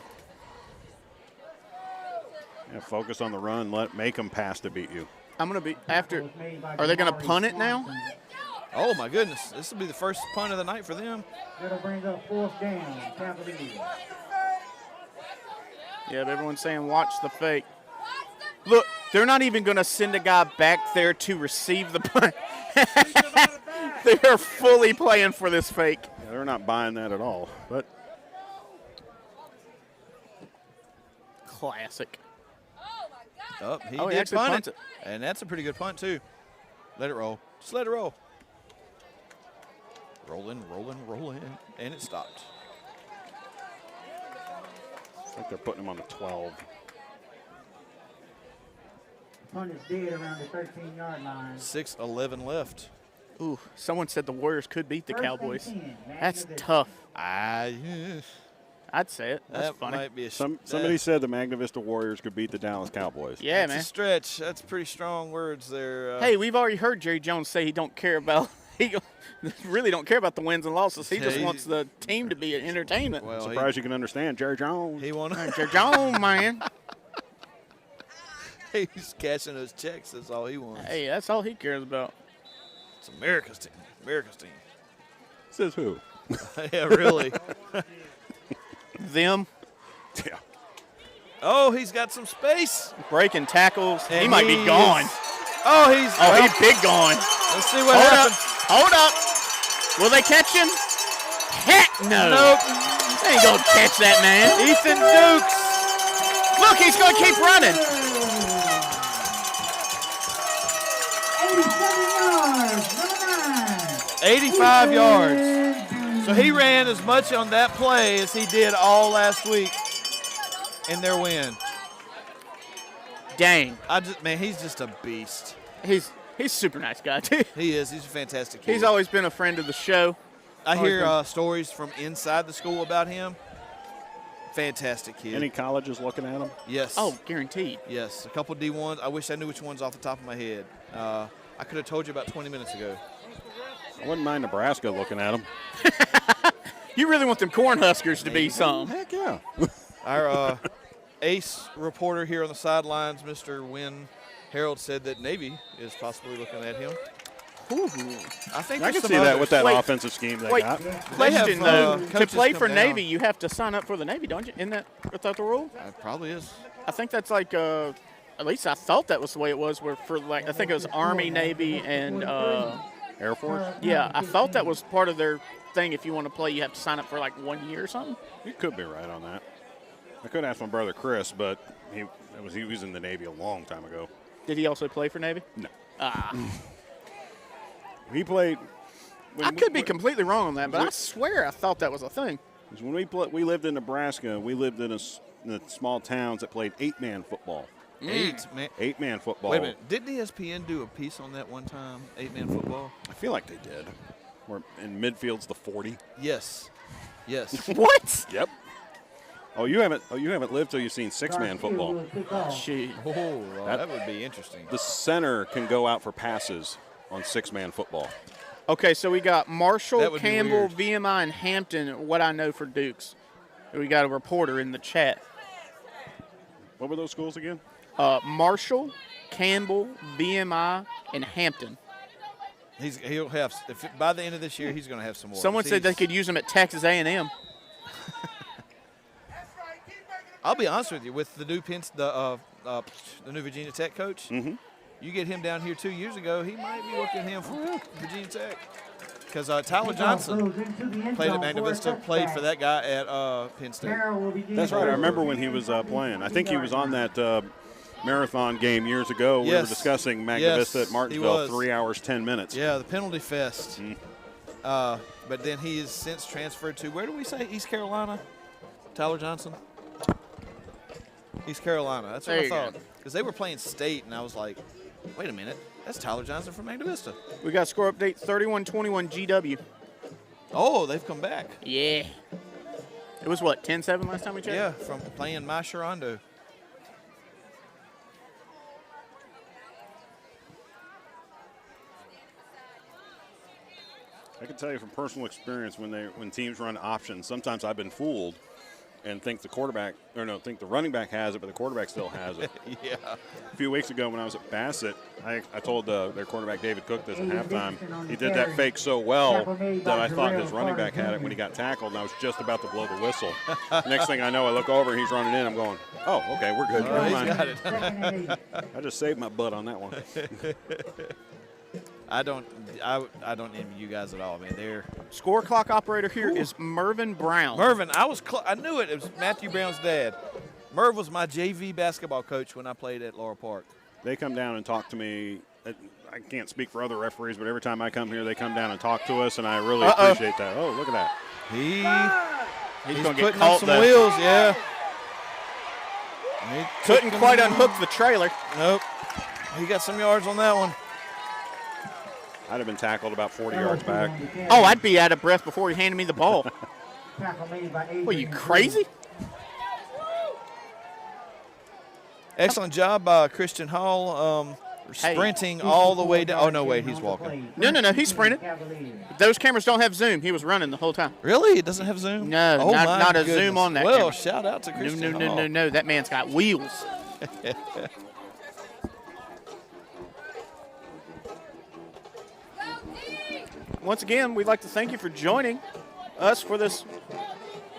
Speaker 5: Yeah, focus on the run. Make them pass to beat you.
Speaker 3: I'm going to be after. Are they going to punt it now?
Speaker 4: Oh, my goodness. This will be the first punt of the night for them.
Speaker 6: That'll bring up 4th down. Capital Eagles.
Speaker 3: Yeah, but everyone's saying watch the fake. Look, they're not even going to send a guy back there to receive the punt. They are fully playing for this fake.
Speaker 5: Yeah, they're not buying that at all. But
Speaker 3: Classic.
Speaker 4: Oh, he
Speaker 3: Oh, he
Speaker 4: did
Speaker 3: actually
Speaker 4: punt
Speaker 3: punts
Speaker 4: it. And that's a pretty good punt, too. Let it roll. Just let it roll. Rolling, rolling, rolling. And it stopped.
Speaker 5: think they're putting him on the 12.
Speaker 6: Punt is dead around the 13-yard line.
Speaker 4: 6:11 left.
Speaker 3: Ooh, someone said the Warriors could beat the
Speaker 6: First and
Speaker 3: Cowboys.
Speaker 6: 10,
Speaker 3: That's
Speaker 6: Magna Vista.
Speaker 3: tough.
Speaker 4: Yeah.
Speaker 3: I'd say it. That's
Speaker 4: That
Speaker 3: funny.
Speaker 4: might be a
Speaker 5: Somebody said the Magna Vista Warriors could beat the Dallas Cowboys.
Speaker 3: Yeah,
Speaker 4: that's
Speaker 3: man.
Speaker 4: a stretch. That's pretty strong words there.
Speaker 3: Hey, we've already heard Jerry Jones say he don't care about he really don't care about the wins and losses. He just
Speaker 4: Yeah,
Speaker 3: wants the team to be an entertainment.
Speaker 4: well,
Speaker 5: Surprised you can understand Jerry Jones.
Speaker 4: he won.
Speaker 3: Jerry Jones, man.
Speaker 4: He's cashing those checks. That's all he wants.
Speaker 3: Hey, that's all he cares about.
Speaker 4: It's America's team. America's team.
Speaker 5: Says who?
Speaker 4: Yeah, really.
Speaker 3: Them
Speaker 5: Yeah.
Speaker 4: Oh, he's got some space.
Speaker 3: breaking tackles. He
Speaker 4: And
Speaker 3: might be
Speaker 4: he
Speaker 3: gone.
Speaker 4: is- Oh, he's.
Speaker 3: Oh,
Speaker 4: well,
Speaker 3: he's big gone.
Speaker 4: let's see what
Speaker 3: Hold
Speaker 4: happens.
Speaker 3: up. Hold up. Will they catch him? Heck no.
Speaker 4: Nope.
Speaker 3: They ain't gonna catch that man.
Speaker 4: Ethan Dukes.
Speaker 3: Look, he's gonna keep running.
Speaker 6: 87 yards, number 9.
Speaker 4: 85 yards. So he ran as much on that play as he did all last week in their win.
Speaker 3: Dang.
Speaker 4: Man, he's just a beast.
Speaker 3: He's a super nice guy too.
Speaker 4: He is. He's a fantastic kid.
Speaker 3: He's always been a friend of the show.
Speaker 4: I
Speaker 3: always
Speaker 4: hear
Speaker 3: been-
Speaker 4: stories from inside the school about him. Fantastic kid.
Speaker 5: Any colleges looking at him?
Speaker 4: Yes.
Speaker 3: Oh, guaranteed.
Speaker 4: Yes. A couple D1s. I wish I knew which ones off the top of my head. I could have told you about 20 minutes ago.
Speaker 5: I wouldn't mind Nebraska looking at him.
Speaker 3: You really want them Cornhuskers to be some.
Speaker 5: Heck yeah.
Speaker 4: Our ace reporter here on the sidelines, Mr. Wynn Harold, said that Navy is possibly looking at him.
Speaker 3: Ooh.
Speaker 4: I think
Speaker 5: I
Speaker 4: there's
Speaker 5: can
Speaker 4: some
Speaker 5: see that
Speaker 4: others.
Speaker 5: with that
Speaker 3: Wait.
Speaker 5: offensive scheme they
Speaker 3: Wait.
Speaker 5: got.
Speaker 3: Question
Speaker 4: have,
Speaker 3: though, to
Speaker 4: coaches
Speaker 3: play
Speaker 4: come
Speaker 3: for
Speaker 4: down.
Speaker 3: Navy, you have to sign up for the Navy, don't you? Isn't that the rule?
Speaker 4: It probably is.
Speaker 3: I think that's like at least I thought that was the way it was. Where for like I think it was Army, Navy, and
Speaker 5: Air Force?
Speaker 3: yeah, I thought that was part of their thing. If you want to play, you have to sign up for like 1 year or something.
Speaker 5: You could be right on that. I could ask my brother Chris, but he was in the Navy a long time ago.
Speaker 3: Did he also play for Navy?
Speaker 5: No.
Speaker 3: Ah,
Speaker 5: He played.
Speaker 3: I could be completely wrong on that, but I swear I thought that was a thing.
Speaker 5: When we lived in Nebraska, we lived in the small towns that played 8-man football.
Speaker 4: 8-man.
Speaker 5: 8-man football.
Speaker 4: Wait a minute. Didn't ESPN do a piece on that one time? 8-man football?
Speaker 5: I feel like they did. Where in midfield's the 40.
Speaker 4: Yes. Yes.
Speaker 3: What?
Speaker 5: Yep. Oh, you haven't lived till you've seen 6-man football.
Speaker 3: Gee.
Speaker 4: Oh, that would be interesting.
Speaker 5: The center can go out for passes on 6-man football.
Speaker 3: Okay, so we got
Speaker 4: That
Speaker 3: Marshall,
Speaker 4: would be
Speaker 3: Campbell,
Speaker 4: weird.
Speaker 3: VMI, and Hampton. What I know for Dukes. We got a reporter in the chat.
Speaker 5: What were those schools again?
Speaker 3: Marshall, Campbell, VMI, and Hampton.
Speaker 4: He'll have by the end of this year. He's going to have some more.
Speaker 3: Someone said they could use him at Texas A&M.
Speaker 4: I'll be honest with you. With the new the new Virginia Tech coach, you get him down here 2 years ago, he might be looking at him for Virginia Tech. Because Tyler Johnson played at Magna Vista, played for that guy at Penn State.
Speaker 5: That's right. I remember when he was playing. I think he was on that marathon game years ago. We were
Speaker 4: Yes.
Speaker 5: discussing Magna
Speaker 4: Yes,
Speaker 5: Vista at
Speaker 4: he
Speaker 5: Martinsville,
Speaker 4: was.
Speaker 5: 3 hours, 10 minutes.
Speaker 4: Yeah, the penalty fest. But then he has since transferred to, where do we say, East Carolina? Tyler Johnson? East Carolina. That's what
Speaker 3: There
Speaker 4: I
Speaker 3: you go.
Speaker 4: thought. Because they were playing state, and I was like, wait a minute. That's Tyler Johnson from Magna Vista.
Speaker 3: We got score update 31-21 GW.
Speaker 4: Oh, they've come back.
Speaker 3: Yeah. It was what, 10-7 last time we checked?
Speaker 4: Yeah, from playing My Sharondo.
Speaker 5: I can tell you from personal experience when teams run options, sometimes I've been fooled and think the running back has it, but the quarterback still has it.
Speaker 4: Yeah.
Speaker 5: A few weeks ago when I was at Bassett, I told their quarterback David Cook this at halftime. He did that fake so well that I thought his running back had it when he got tackled, and I was just about to blow the whistle. Next thing I know, I look over and he's running in. I'm going, oh, okay, we're good. Never
Speaker 4: He's
Speaker 5: mind.
Speaker 4: got it.
Speaker 5: I just saved my butt on that one.
Speaker 4: I don't envy you guys at all. I mean, they're
Speaker 3: Score clock operator here is Mervin Brown.
Speaker 4: Mervin. I knew it. It was Matthew Brown's dad. Merv was my JV basketball coach when I played at Laurel Park.
Speaker 5: They come down and talk to me. I can't speak for other referees, but every time I come here, they come down and talk to us, and I really appreciate that. Oh, look at that.
Speaker 4: He's
Speaker 3: He's going to get
Speaker 4: putting up
Speaker 3: caught
Speaker 4: some
Speaker 3: though.
Speaker 4: wheels. Yeah.
Speaker 3: Couldn't quite unhook the trailer.
Speaker 4: Nope. He got some yards on that one.
Speaker 5: I'd have been tackled about 40 yards back.
Speaker 3: Oh, I'd be out of breath before he handed me the ball.
Speaker 6: Tackle made by
Speaker 3: What, you
Speaker 6: Adrian
Speaker 3: crazy?
Speaker 4: Excellent job by Christian Hall. Sprinting all the way down. Oh, no, wait, he's walking.
Speaker 3: No, he sprinted. Those cameras don't have zoom. He was running the whole time.
Speaker 4: Really? It doesn't have zoom?
Speaker 3: No,
Speaker 4: Oh,
Speaker 3: not
Speaker 4: my
Speaker 3: a zoom
Speaker 4: goodness.
Speaker 3: on that
Speaker 4: Well,
Speaker 3: camera.
Speaker 4: shout out to Christian Hall.
Speaker 3: No. That man's got wheels. Once again, we'd like to thank you for joining us for this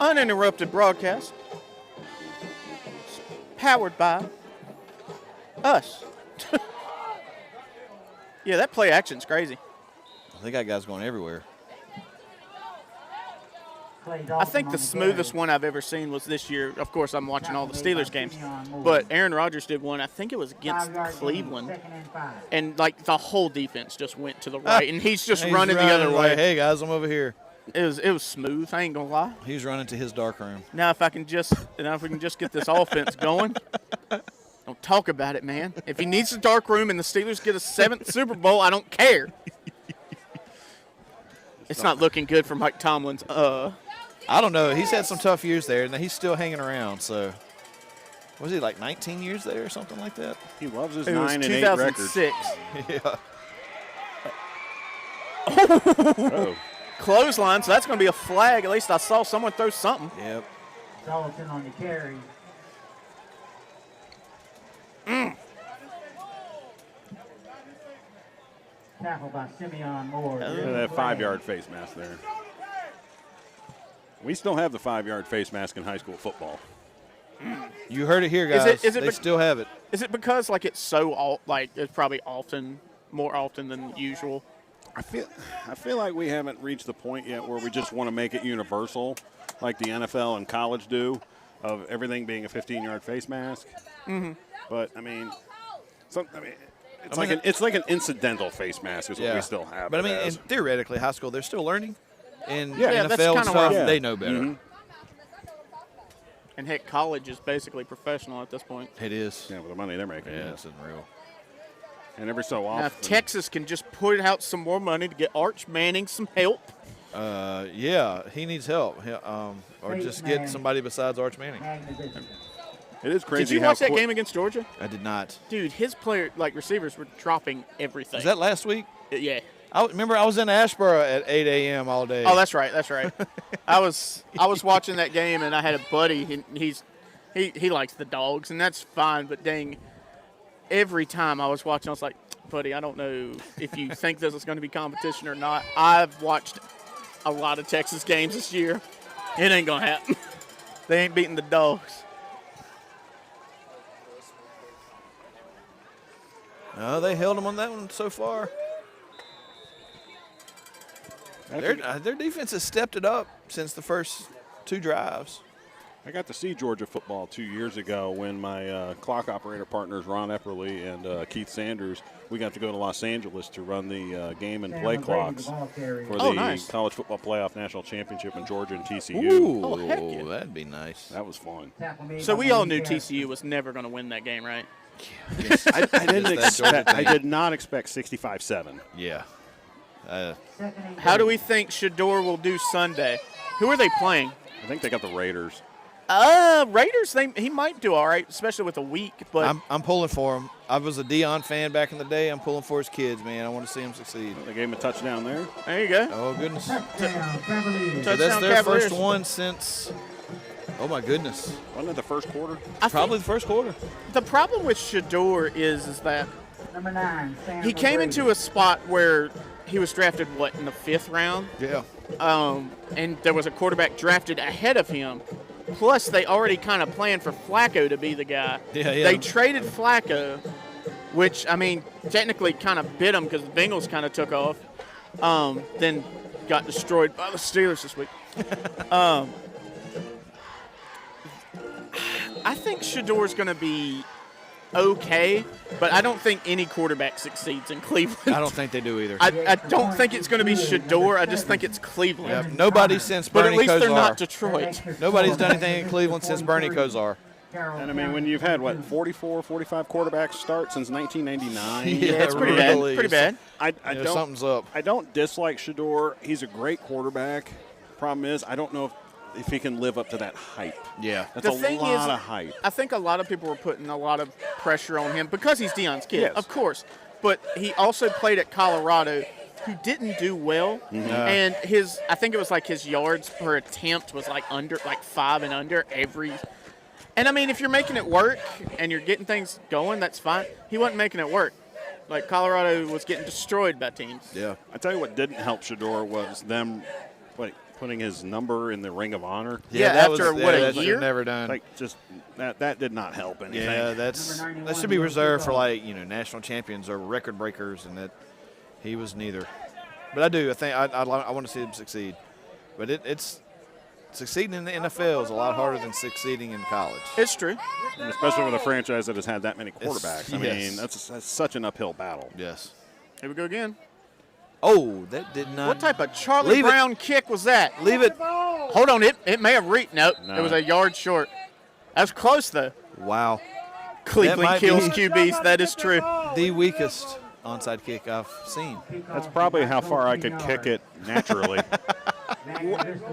Speaker 3: uninterrupted broadcast. Powered by us. Yeah, that play action's crazy.
Speaker 4: They got guys going everywhere.
Speaker 3: I think the smoothest one I've ever seen was this year. Of course, I'm watching all the Steelers games, but Aaron Rodgers did one. I think it was against Cleveland, and like the whole defense just went to the right, and he's just running the other way.
Speaker 4: Hey guys, I'm over here.
Speaker 3: It was smooth. I ain't gonna lie.
Speaker 4: He's running to his dark room.
Speaker 3: Now if we can just get this offense going. Don't talk about it, man. If he needs a dark room and the Steelers get a 7th Super Bowl, I don't care. It's not looking good for Mike Tomlin's.
Speaker 4: I don't know. He's had some tough years there, and he's still hanging around. So, was he like 19 years there or something like that?
Speaker 5: He loves his
Speaker 3: It was
Speaker 5: 9-8 record.
Speaker 3: 2006.
Speaker 4: Yeah.
Speaker 5: Oh,
Speaker 3: Clothesline, so that's going to be a flag. At least I saw someone throw something.
Speaker 4: Yep.
Speaker 6: Dalton on the carry. Tackle by Simeon Moore.
Speaker 5: look at that 5-yard face mask there. We still have the 5-yard face mask in high school football.
Speaker 4: You heard it here, guys.
Speaker 3: Is it
Speaker 4: they still have it.
Speaker 3: Is it because like it's so it's probably more often than usual?
Speaker 5: I feel like we haven't reached the point yet where we just want to make it universal, like the NFL and college do, of everything being a 15-yard face mask. Mm-hmm. But I mean, it's like an incidental face mask is what we still have.
Speaker 4: But I mean, and theoretically, high school they're still learning. In
Speaker 3: Yeah, that's
Speaker 4: NFL and
Speaker 3: kinda
Speaker 4: stuff,
Speaker 3: where-
Speaker 4: they know better.
Speaker 5: Mm-hmm.
Speaker 3: And heck, college is basically professional at this point.
Speaker 4: It is.
Speaker 5: Yeah, with the money they're making.
Speaker 4: Yeah, it's unreal.
Speaker 5: And every so
Speaker 3: Now,
Speaker 5: often.
Speaker 3: if Texas can just put out some more money to get Arch Manning some help.
Speaker 4: Yeah, he needs help. Or just get somebody besides Arch Manning.
Speaker 6: Magna Vista.
Speaker 5: It is crazy
Speaker 3: Did you
Speaker 5: how
Speaker 3: watch that
Speaker 5: quick-
Speaker 3: game against Georgia?
Speaker 4: I did not.
Speaker 3: Dude, his receivers were dropping everything.
Speaker 4: Was that last week?
Speaker 3: Yeah.
Speaker 4: Remember, I was in Ashboro at 8 a.m. all day.
Speaker 3: Oh, that's right. I was watching that game, and I had a buddy. He likes the Dogs, and that's fine. But dang, every time I was watching, I was like, buddy, I don't know if you think this is going to be competition or not. I've watched a lot of Texas games this year. It ain't going to happen. They ain't beating the Dogs.
Speaker 4: No, they held them on that one so far. Their defense has stepped it up since the first 2 drives.
Speaker 5: I got to see Georgia football 2 years ago when my clock operator partners, Ron Epperly and Keith Sanders, we got to go to Los Angeles to run the game and play cloks for the
Speaker 3: nice.
Speaker 5: College Football Playoff National Championship in Georgia and TCU.
Speaker 4: Ooh,
Speaker 3: Oh, heck yeah.
Speaker 4: that'd be nice.
Speaker 5: That was fun.
Speaker 3: So we all knew TCU was never going to win that game, right?
Speaker 5: I did not expect 65-7.
Speaker 4: Yeah.
Speaker 3: How do we think Shador will do Sunday? Who are they playing?
Speaker 5: I think they got the Raiders.
Speaker 3: Raiders. He might do all right, especially with a week. But
Speaker 4: I'm pulling for him. I was a Deion fan back in the day. I'm pulling for his kids, man. I want to see him succeed.
Speaker 5: They gave him a touchdown there.
Speaker 3: there you go.
Speaker 4: Oh, goodness.
Speaker 6: Touchdown, Cavaliers.
Speaker 4: So that's
Speaker 3: Touchdown
Speaker 4: their
Speaker 3: Cavaliers.
Speaker 4: first one since, oh, my goodness.
Speaker 5: Wasn't it the first quarter?
Speaker 4: Probably the first quarter.
Speaker 3: The problem with Shador is that
Speaker 6: Number 9,
Speaker 3: he came into a spot where he was drafted, in the 5th round?
Speaker 4: Yeah.
Speaker 3: And there was a quarterback drafted ahead of him. Plus, they already kind of planned for Flacco to be the guy.
Speaker 4: Yeah.
Speaker 3: They traded Flacco, which, I mean, technically kind of bit him because the Bengals kind of took off. Then got destroyed by the Steelers this week. I think Shador's going to be okay, but I don't think any quarterback succeeds in Cleveland.
Speaker 4: I don't think they do either.
Speaker 3: I don't think it's going to be Shador. I just think it's Cleveland.
Speaker 4: Nobody since
Speaker 3: But
Speaker 4: Bernie
Speaker 3: at least
Speaker 4: Kosar.
Speaker 3: they're not Detroit.
Speaker 4: Nobody's done anything in Cleveland since Bernie Kosar.
Speaker 6: Carroll
Speaker 5: And I mean, when you've had, 44, 45 quarterbacks start since 1999.
Speaker 3: Yeah, it's pretty bad. Pretty bad.
Speaker 5: I
Speaker 4: Yeah,
Speaker 5: don't,
Speaker 4: something's up.
Speaker 5: I don't dislike Shador. He's a great quarterback. Problem is, I don't know if he can live up to that hype.
Speaker 4: Yeah.
Speaker 5: That's
Speaker 3: The
Speaker 5: a
Speaker 3: thing
Speaker 5: lot
Speaker 3: is,
Speaker 5: of hype.
Speaker 3: I think a lot of people were putting a lot of pressure on him because he's Deion's kid,
Speaker 5: Yes.
Speaker 3: of course. But he also played at Colorado, who didn't do well, and I think it was like his yards per attempt was like 5 and under every. And I mean, if you're making it work and you're getting things going, that's fine. He wasn't making it work. Like Colorado was getting destroyed by teams.
Speaker 4: Yeah.
Speaker 5: I tell you what didn't help Shador was them putting his number in the Ring of Honor.
Speaker 3: Yeah,
Speaker 4: that
Speaker 3: after,
Speaker 4: was,
Speaker 3: what, a
Speaker 4: that should
Speaker 3: year?
Speaker 4: have never done.
Speaker 5: Like, just that did not help anything.
Speaker 4: Yeah, that should be reserved for national champions or record breakers, and that he was neither. But I think I want to see him succeed. But it's succeeding in the NFL is a lot harder than succeeding in college.
Speaker 3: It's true.
Speaker 5: And especially with a franchise that has had that many quarterbacks. I
Speaker 4: yes.
Speaker 5: mean, that's such an uphill battle.
Speaker 4: Yes.
Speaker 3: Here we go again.
Speaker 4: Oh, that did not.
Speaker 3: What type of Charlie
Speaker 4: Leave it.
Speaker 3: Brown kick was that?
Speaker 4: Leave it.
Speaker 3: Hold on, it may have reached. Nope,
Speaker 5: No.
Speaker 3: it was a yard short. That's close though.
Speaker 4: Wow.
Speaker 3: Cleveland
Speaker 4: might
Speaker 3: kills
Speaker 4: be-
Speaker 3: QBs. That is true.
Speaker 4: The weakest onside kick I've seen.
Speaker 5: That's probably how far I could kick it naturally.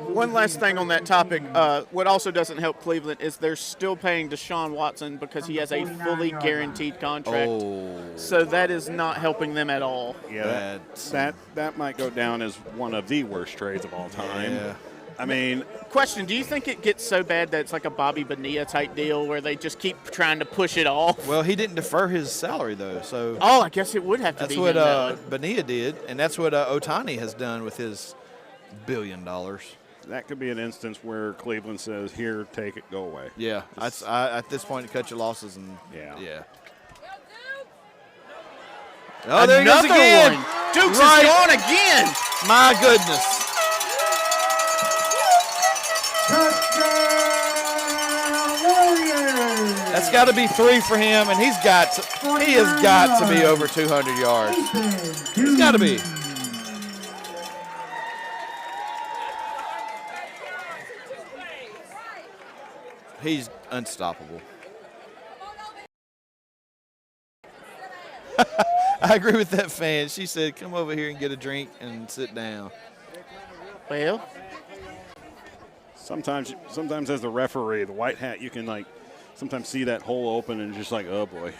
Speaker 3: One last thing on that topic. What also doesn't help Cleveland is they're still paying Deshaun Watson because he has a fully guaranteed contract.
Speaker 4: Oh.
Speaker 3: So that is not helping them at all.
Speaker 5: Yeah, that might go down as one of the worst trades of all time.
Speaker 4: Yeah.
Speaker 5: I mean,
Speaker 3: Question, do you think it gets so bad that it's like a Bobby Bonilla type deal where they just keep trying to push it off?
Speaker 4: Well, he didn't defer his salary, though, so
Speaker 3: Oh, I guess it would have to
Speaker 4: that's
Speaker 3: be
Speaker 4: what
Speaker 3: him now.
Speaker 4: Bonilla did, and that's what Otani has done with his $1 billion.
Speaker 5: that could be an instance where Cleveland says, here, take it, go away.
Speaker 4: Yeah, at this point, cut your losses and
Speaker 5: Yeah.
Speaker 4: Oh, there he goes
Speaker 3: Another
Speaker 4: again.
Speaker 3: one. Dukes
Speaker 4: Right.
Speaker 3: is gone again.
Speaker 4: My goodness.
Speaker 6: Touchdown, Warriors!
Speaker 4: That's got to be 3 for him, and he has got to be over 200 yards. He's got to be. He's unstoppable. I agree with that fan. She said, come over here and get a drink and sit down.
Speaker 3: Well,
Speaker 5: Sometimes as the referee, the white hat, you can sometimes see that hole open and just like, oh boy.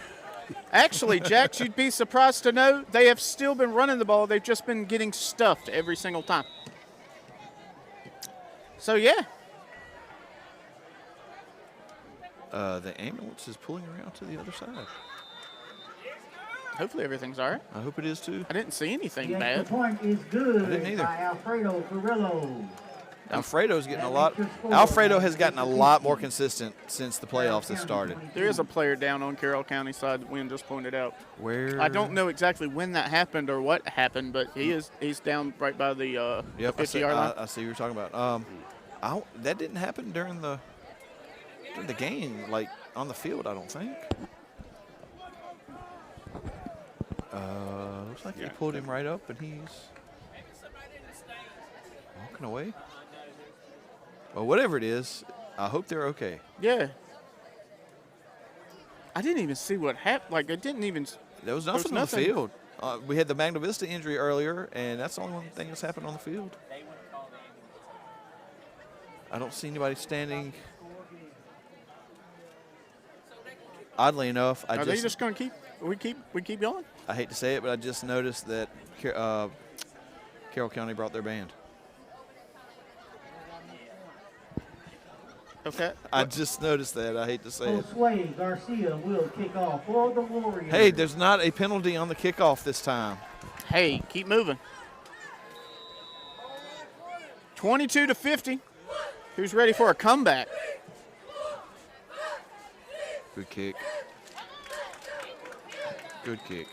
Speaker 3: actually, Jax, you'd be surprised to know they have still been running the ball. They've just been getting stuffed every single time. So, yeah.
Speaker 4: The ambulance is pulling around to the other side.
Speaker 3: Hopefully everything's all right.
Speaker 4: I hope it is too.
Speaker 3: I didn't see anything
Speaker 6: The extra
Speaker 3: bad.
Speaker 6: point is good
Speaker 4: didn't either.
Speaker 6: by Alfredo Carrillo.
Speaker 4: Alfredo's getting a lot. Alfredo has gotten a lot more consistent since the playoffs have started.
Speaker 3: There is a player down on Carroll County side that Wynn just pointed out.
Speaker 4: Where?
Speaker 3: I don't know exactly when that happened or what happened, but he's down right by the
Speaker 4: Yep,
Speaker 3: 50-yard line.
Speaker 4: I see what you're talking about. That didn't happen during the game, like on the field. I don't think. Looks like they pulled him right up, and he's walking away. Well, whatever it is, I hope they're okay.
Speaker 3: Yeah. I didn't even see what happened. Like, it didn't even.
Speaker 4: There was nothing on the field. We had the Magna Vista injury earlier, and that's the only one thing that's happened on the field. I don't see anybody standing. Oddly enough,
Speaker 3: Are they just going to keep? We keep going.
Speaker 4: I hate to say it, but I just noticed that Carroll County brought their band.
Speaker 3: Okay.
Speaker 4: I just noticed that. I hate to say it.
Speaker 6: Josue Garcia will kick off for the Warriors.
Speaker 4: Hey, there's not a penalty on the kickoff this time.
Speaker 3: Hey, keep moving. 22-50. Who's ready for a comeback?
Speaker 4: Good kick. Good kick.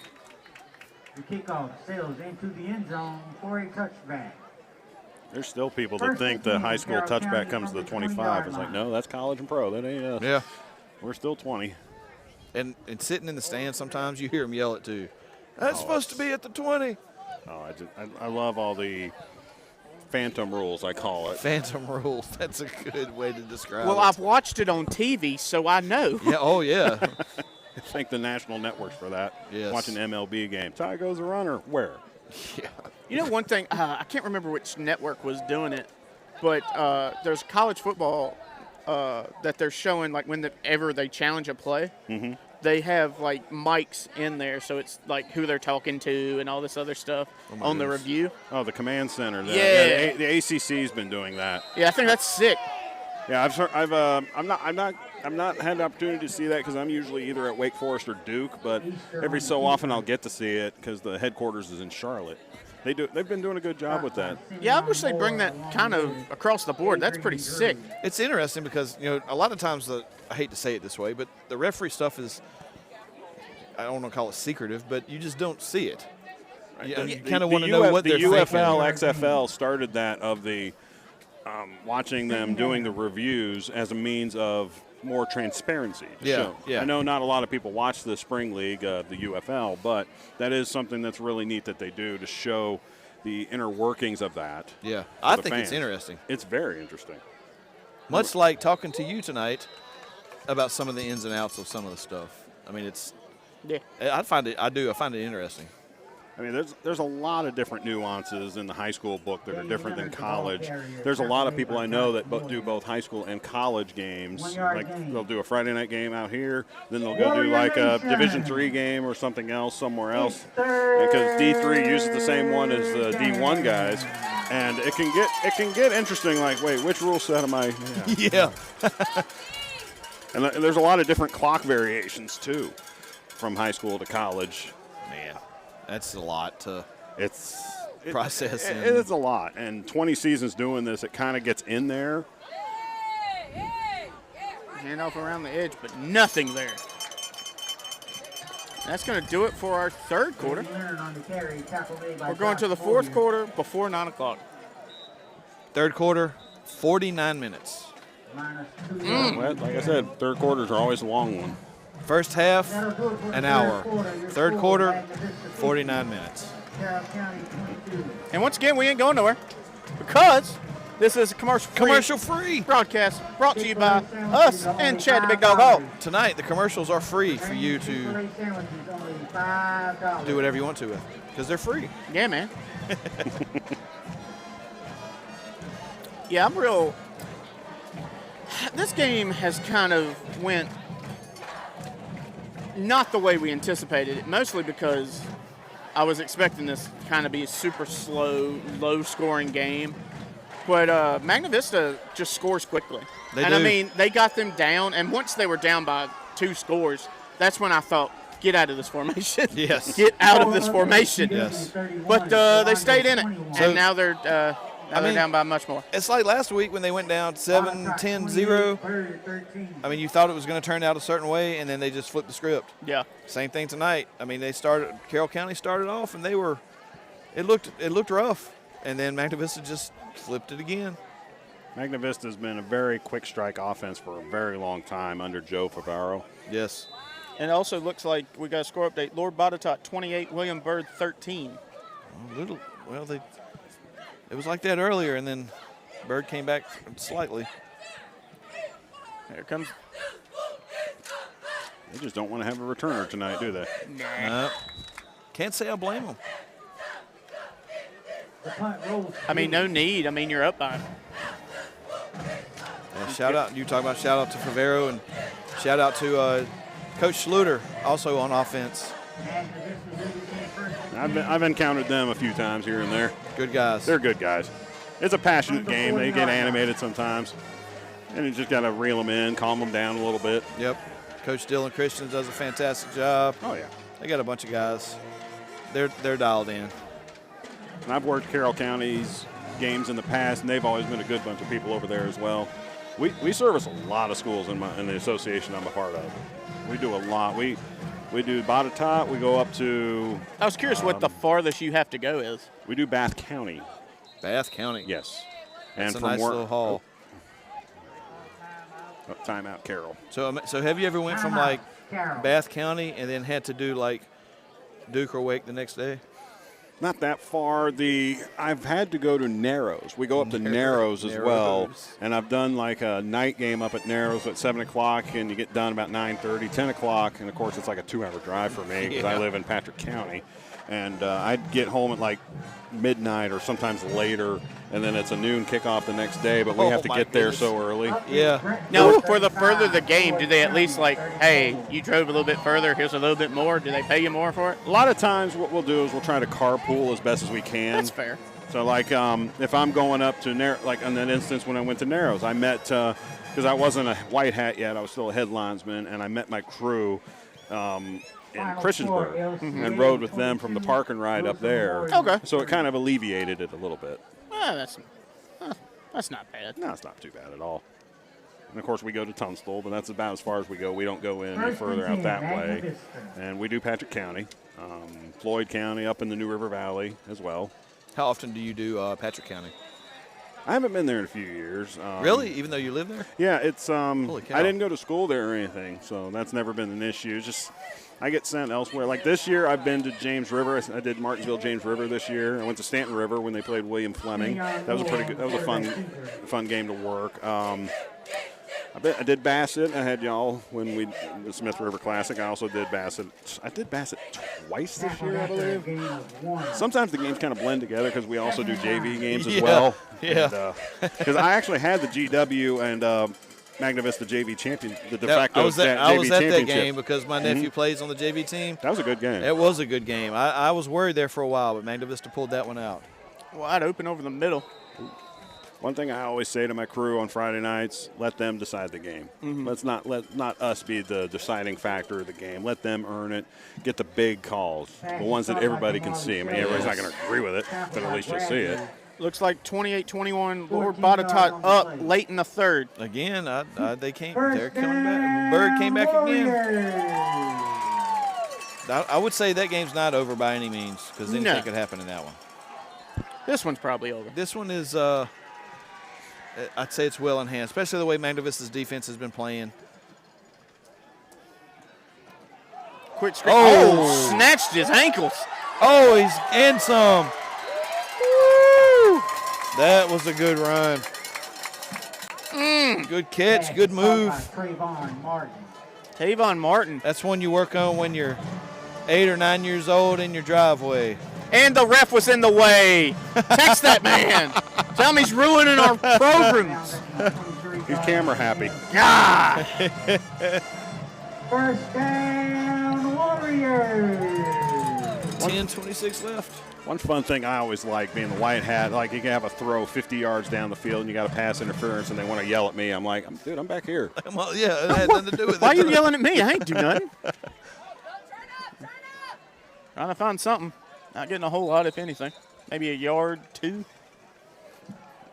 Speaker 6: The kickoff sails into the end zone for a touchback.
Speaker 5: There's still people that think the high school touchback comes to the 25. It's like, no, that's college and pro. That ain't us.
Speaker 4: Yeah.
Speaker 5: We're still 20.
Speaker 4: And sitting in the stands, sometimes you hear them yell it too. That's supposed to be at the 20.
Speaker 5: Oh, I love all the Phantom rules, I call it.
Speaker 4: Phantom rules. That's a good way to describe
Speaker 3: Well,
Speaker 4: it.
Speaker 3: I've watched it on TV, so I know.
Speaker 4: Yeah. Oh, yeah.
Speaker 5: Thank the national networks for that.
Speaker 4: Yes.
Speaker 5: Watching MLB game. Ty goes a runner. Where?
Speaker 4: Yeah.
Speaker 3: You know, one thing, I can't remember which network was doing it, but there's college football that they're showing, like, whenever they challenge a play, they have, like, mics in there, so it's, like, who they're talking to and all this other stuff on the review.
Speaker 5: Oh, the command center.
Speaker 3: Yeah.
Speaker 5: The ACC's been doing that.
Speaker 3: Yeah, I think that's sick.
Speaker 5: Yeah, I'm not had the opportunity to see that because I'm usually either at Wake Forest or Duke, but every so often I'll get to see it because the headquarters is in Charlotte. They've been doing a good job with that.
Speaker 3: Yeah, I wish they'd bring that kind of across the board. That's pretty sick.
Speaker 4: It's interesting because, you know, a lot of times, I hate to say it this way, but the referee stuff is, I don't want to call it secretive, but you just don't see it. You kind of want to know what they're thinking.
Speaker 5: The UFL, XFL started that of the watching them doing the reviews as a means of more transparency.
Speaker 4: Yeah.
Speaker 5: I know not a lot of people watch the spring league, the UFL, but that is something that's really neat that they do to show the inner workings of that.
Speaker 4: Yeah,
Speaker 5: for
Speaker 4: I
Speaker 5: the
Speaker 4: think it's
Speaker 5: fans.
Speaker 4: interesting.
Speaker 5: It's very interesting.
Speaker 4: Much like talking to you tonight about some of the ins and outs of some of the stuff. I mean, I find it interesting.
Speaker 5: I mean, there's a lot of different nuances in the high school book that are different than college. There's a lot of people I know that do both high school and college games. Like they'll do a Friday night game out here, then they'll go do like a Division III game or something else somewhere else. Because D3 uses the same one as the D1 guys, and it can get interesting. Like, wait, which rule set am I?
Speaker 4: Yeah.
Speaker 5: And there's a lot of different clock variations too, from high school to college.
Speaker 4: Man, that's a lot to
Speaker 5: It's
Speaker 4: process.
Speaker 5: It's a lot, and 20 seasons doing this, it kind of gets in there.
Speaker 3: Hand off around the edge, but nothing there. That's going to do it for our third quarter. We're going to the fourth quarter before 9 o'clock.
Speaker 4: Third quarter, 49 minutes.
Speaker 5: Well, like I said, third quarters are always a long one.
Speaker 4: First half, an hour. Third quarter, 49 minutes.
Speaker 3: And once again, we ain't going nowhere because this is a
Speaker 4: Commercial-free
Speaker 3: broadcast brought to you by us and Chad the Big Dog Hall.
Speaker 4: Tonight, the commercials are free for you to do whatever you want to with because they're free.
Speaker 3: Yeah, man. Yeah, I'm real. This game has kind of went not the way we anticipated it, mostly because I was expecting this to kind of be a super slow, low-scoring game. But Magna Vista just scores quickly.
Speaker 4: They
Speaker 3: do.
Speaker 4: do.
Speaker 3: I mean, they got them down, and once they were down by 2 scores, that's when I thought, get out of this formation.
Speaker 4: Yes.
Speaker 3: Get out of this formation.
Speaker 4: Yes.
Speaker 3: But they stayed in it, and now they're down by much more.
Speaker 4: It's like last week when they went down 7-10-0. I mean, you thought it was going to turn out a certain way, and then they just flipped the script.
Speaker 3: Yeah.
Speaker 4: Same thing tonight. I mean, Carroll County started off, and it looked rough, and then Magna Vista just flipped it again.
Speaker 5: Magna Vista has been a very quick strike offense for a very long time under Joe Favaro.
Speaker 4: Yes.
Speaker 3: And it also looks like we got a score update. Lord Botetourt 28, William Byrd 13.
Speaker 4: It was like that earlier, and then Bird came back slightly.
Speaker 3: Here comes.
Speaker 5: They just don't want to have a returner tonight, do they?
Speaker 4: No. Can't say I blame them.
Speaker 3: I mean, no need. I mean, you're up by.
Speaker 4: Yeah, shout out to Favaro, and shout out to Coach Schluter, also on offense.
Speaker 5: I've encountered them a few times here and there.
Speaker 4: Good guys.
Speaker 5: They're good guys. It's a passionate game. They get animated sometimes, and you just got to reel them in, calm them down a little bit.
Speaker 4: Yep. Coach Dylan Christians does a fantastic job.
Speaker 5: Oh, yeah.
Speaker 4: They got a bunch of guys. They're dialed in.
Speaker 5: And I've worked Carroll County's games in the past, and they've always been a good bunch of people over there as well. We service a lot of schools in the association I'm a part of. We do a lot. We do Botetourt. We go up to.
Speaker 3: I was curious what the farthest you have to go is.
Speaker 5: We do Bath County.
Speaker 4: Bath County.
Speaker 5: Yes.
Speaker 4: That's
Speaker 5: and
Speaker 4: a nice little haul.
Speaker 5: Timeout, Carroll.
Speaker 4: So have you ever went from like Bath County and then had to do like Duke or Wake the next day?
Speaker 5: Not that far. I've had to go to Narrows. We go up to Narrows as well, and I've done like a night game up at Narrows at 7 o'clock, and you get done about 9:30, 10 o'clock, and of course it's like a 2-hour drive for me because I live in Patrick County, and I'd get home at like midnight or sometimes later, and then it's a noon kickoff the next day, but we have to get there so early.
Speaker 3: Yeah. Now, for the further the game, do they at least like, hey, you drove a little bit further, here's a little bit more? Do they pay you more for it?
Speaker 5: A lot of times what we'll do is we'll try to carpool as best as we can.
Speaker 3: That's fair.
Speaker 5: So, like, if I'm going up to like in that instance when I went to Narrows, I met because I wasn't a white hat yet, I was still a headlinesman, and I met my crew in Christiansburg and rode with them from the park and ride up there.
Speaker 3: Okay.
Speaker 5: So it kind of alleviated it a little bit.
Speaker 3: Well, that's not bad.
Speaker 5: No, it's not too bad at all. And of course, we go to Tunstall, but that's about as far as we go. We don't go in any further out that way. And we do Patrick County, Floyd County, up in the New River Valley as well.
Speaker 4: How often do you do Patrick County?
Speaker 5: I haven't been there in a few years.
Speaker 4: Really? Even though you live there?
Speaker 5: Yeah, it's.
Speaker 4: Holy cow.
Speaker 5: I didn't go to school there or anything, so that's never been an issue. It's just I get sent elsewhere. Like this year, I've been to James River. I did Martinsville, James River this year. I went to Stanton River when they played William Fleming. That was a pretty good. That was a fun game to work. I did Bassett. I had y'all when we the Smith River Classic. I also did Bassett. I did Bassett twice this year, I believe. Sometimes the games kind of blend together because we also do JV games as well.
Speaker 4: Yeah.
Speaker 5: Because I actually had the GW and Magna Vista JV champion, the de facto
Speaker 4: I was at
Speaker 5: JV
Speaker 4: that
Speaker 5: championship.
Speaker 4: game because my nephew plays on the JV team.
Speaker 5: That was a good game.
Speaker 4: It was a good game. I was worried there for a while, but Magna Vista pulled that one out.
Speaker 3: Wide open over the middle.
Speaker 5: One thing I always say to my crew on Friday nights, let them decide the game. Let not us be the deciding factor of the game. Let them earn it. Get the big calls, the ones that everybody can see. I mean, everybody's not going to agree with it, but at least you'll see it.
Speaker 3: Looks like 28-21, Lord Botetourt up late in the third.
Speaker 4: Again, they came. They're coming back. Bird came back again. I would say that game's not over by any means because anything could happen in that one.
Speaker 3: This one's probably over.
Speaker 4: This one is, I'd say it's well in hand, especially the way Magna Vista's defense has been playing.
Speaker 3: Quick screen. Oh, snatched his ankles.
Speaker 4: Oh, he's and some. Woo! That was a good run. Good catch, good move.
Speaker 3: Tavon Martin.
Speaker 4: That's one you work on when you're 8 or 9 years old in your driveway.
Speaker 3: And the ref was in the way. Text that man. Tell him he's ruining our programs.
Speaker 5: He's camera happy.
Speaker 3: God.
Speaker 6: First down, Warriors.
Speaker 4: 10:26 left.
Speaker 5: One fun thing I always like being the white hat, like you can have a throw 50 yards down the field and you got a pass interference and they want to yell at me. I'm like, dude, I'm back here.
Speaker 4: Well, yeah, it had nothing to do with it.
Speaker 3: Why are you yelling at me? I ain't do nothing. Trying to find something. Not getting a whole lot, if anything. Maybe a yard, 2.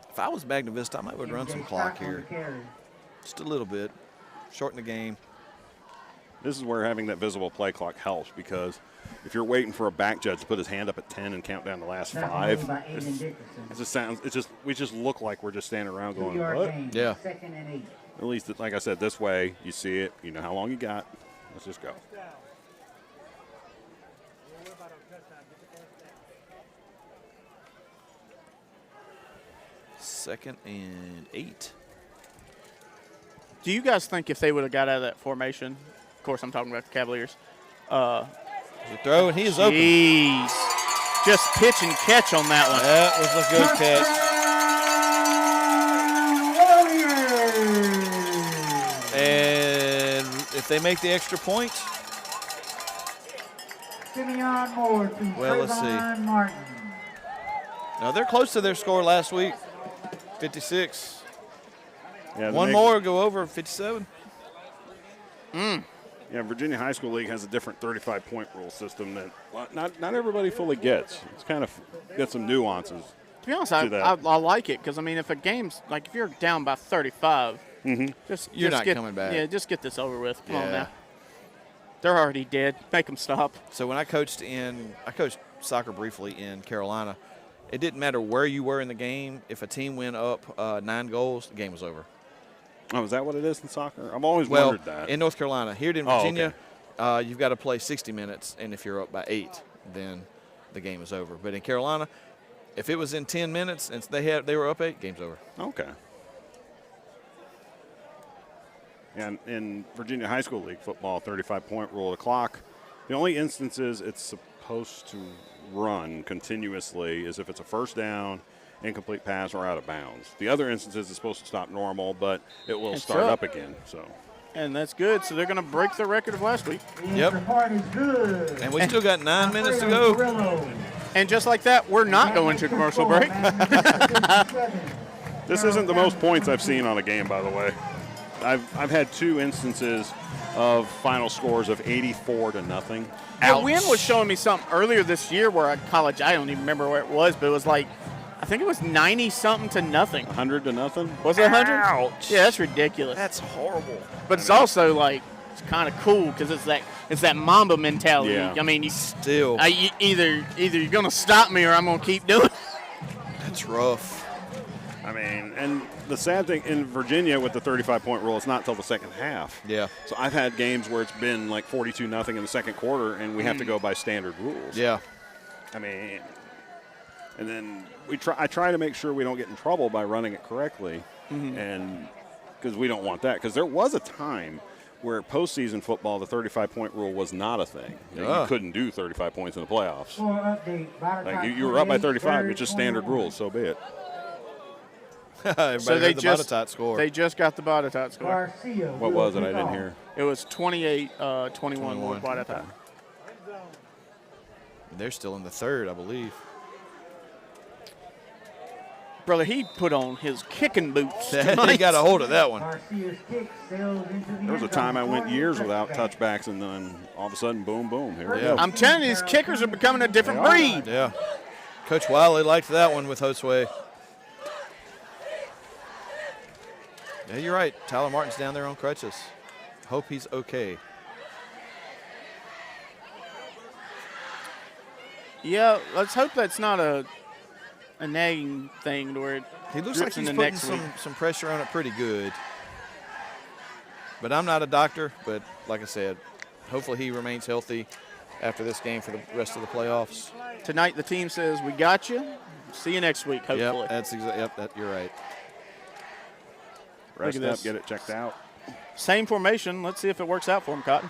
Speaker 4: If I was Magna Vista, I might would run some clock here. Just a little bit. Shorten the game.
Speaker 5: This is where having that visible play clock helps because if you're waiting for a back judge to put his hand up at 10 and count down the last 5, we just look like we're just standing around going, what?
Speaker 4: Yeah.
Speaker 5: At least, like I said, this way you see it, you know how long you got. Let's just go.
Speaker 4: Second and 8.
Speaker 3: Do you guys think if they would have got out of that formation, of course I'm talking about the Cavaliers.
Speaker 4: The throw, and he is open.
Speaker 3: Jeez. Just pitch and catch on that one.
Speaker 4: That was a good catch. And if they make the extra point, well, let's see. Now they're close to their score last week, 56.
Speaker 5: Yeah,
Speaker 4: One more, go over 57.
Speaker 5: Yeah, Virginia High School League has a different 35-point rule system that not everybody fully gets. It's kind of got some nuances.
Speaker 3: To be honest, I like it because, I mean, if a game's, like, if you're down by 35,
Speaker 4: You're not coming back.
Speaker 3: Yeah, just get this over with. Come on now. They're already dead. Make them stop.
Speaker 4: So when I coached soccer briefly in Carolina, it didn't matter where you were in the game. If a team went up 9 goals, the game was over.
Speaker 5: Oh, is that what it is in soccer? I've always wondered that.
Speaker 4: In North Carolina. Here in Virginia, you've got to play 60 minutes, and if you're up by 8, then the game is over. But in Carolina, if it was in 10 minutes and they were up 8, game's over.
Speaker 5: Okay. And in Virginia High School League football, 35-point rule, the clock, the only instances it's supposed to run continuously is if it's a first down, incomplete pass, or out of bounds. The other instances it's supposed to stop normal, but it will start up again. So.
Speaker 3: And that's good. So they're going to break the record of last week.
Speaker 4: Yep. And we still got 9 minutes to go.
Speaker 3: And just like that, we're not going to commercial break.
Speaker 5: This isn't the most points I've seen on a game, by the way. I've had 2 instances of final scores of 84-0.
Speaker 3: Yeah, Wynn was showing me something earlier this year where at college, I don't even remember where it was, but it was like, I think it was 90-something to nothing.
Speaker 5: 100-0.
Speaker 3: Was it 100?
Speaker 4: Ouch.
Speaker 3: Yeah, that's ridiculous.
Speaker 4: That's horrible.
Speaker 3: But it's also like, it's kind of cool because it's that Mamba mentality.
Speaker 5: Yeah.
Speaker 3: I mean,
Speaker 4: Still.
Speaker 3: Either you're going to stop me or I'm going to keep doing it.
Speaker 4: That's rough.
Speaker 5: I mean, and the sad thing in Virginia with the 35-point rule, it's not until the second half.
Speaker 4: Yeah.
Speaker 5: So I've had games where it's been like 42-0 in the second quarter, and we have to go by standard rules.
Speaker 4: Yeah.
Speaker 5: I mean, and then I try to make sure we don't get in trouble by running it correctly, and because we don't want that. Because there was a time where postseason football, the 35-point rule was not a thing. You couldn't do 35 points in the playoffs. Like you were up by 35, it's just standard rules. So be it.
Speaker 3: So they just got the Botetourt score.
Speaker 5: What was it? I didn't hear.
Speaker 3: It was 28-21 with Botetourt.
Speaker 4: They're still in the third, I believe.
Speaker 3: Brother, he put on his kicking boots.
Speaker 4: He got a hold of that one.
Speaker 5: There was a time I went years without touchbacks, and then all of a sudden, boom, boom, here we go.
Speaker 3: I'm telling you, these kickers are becoming a different breed.
Speaker 4: Yeah. Coach Wiley liked that one with Josue. Yeah, you're right. Tyler Martin's down there on crutches. Hope he's okay.
Speaker 3: Yeah, let's hope that's not a nagging thing where it
Speaker 4: He looks like he's putting some pressure on it pretty good. But I'm not a doctor, but like I said, hopefully he remains healthy after this game for the rest of the playoffs.
Speaker 3: Tonight the team says, we got you. See you next week, hopefully.
Speaker 4: Yep, you're right.
Speaker 5: Rest up, get it checked out.
Speaker 3: Same formation. Let's see if it works out for him, Cotton.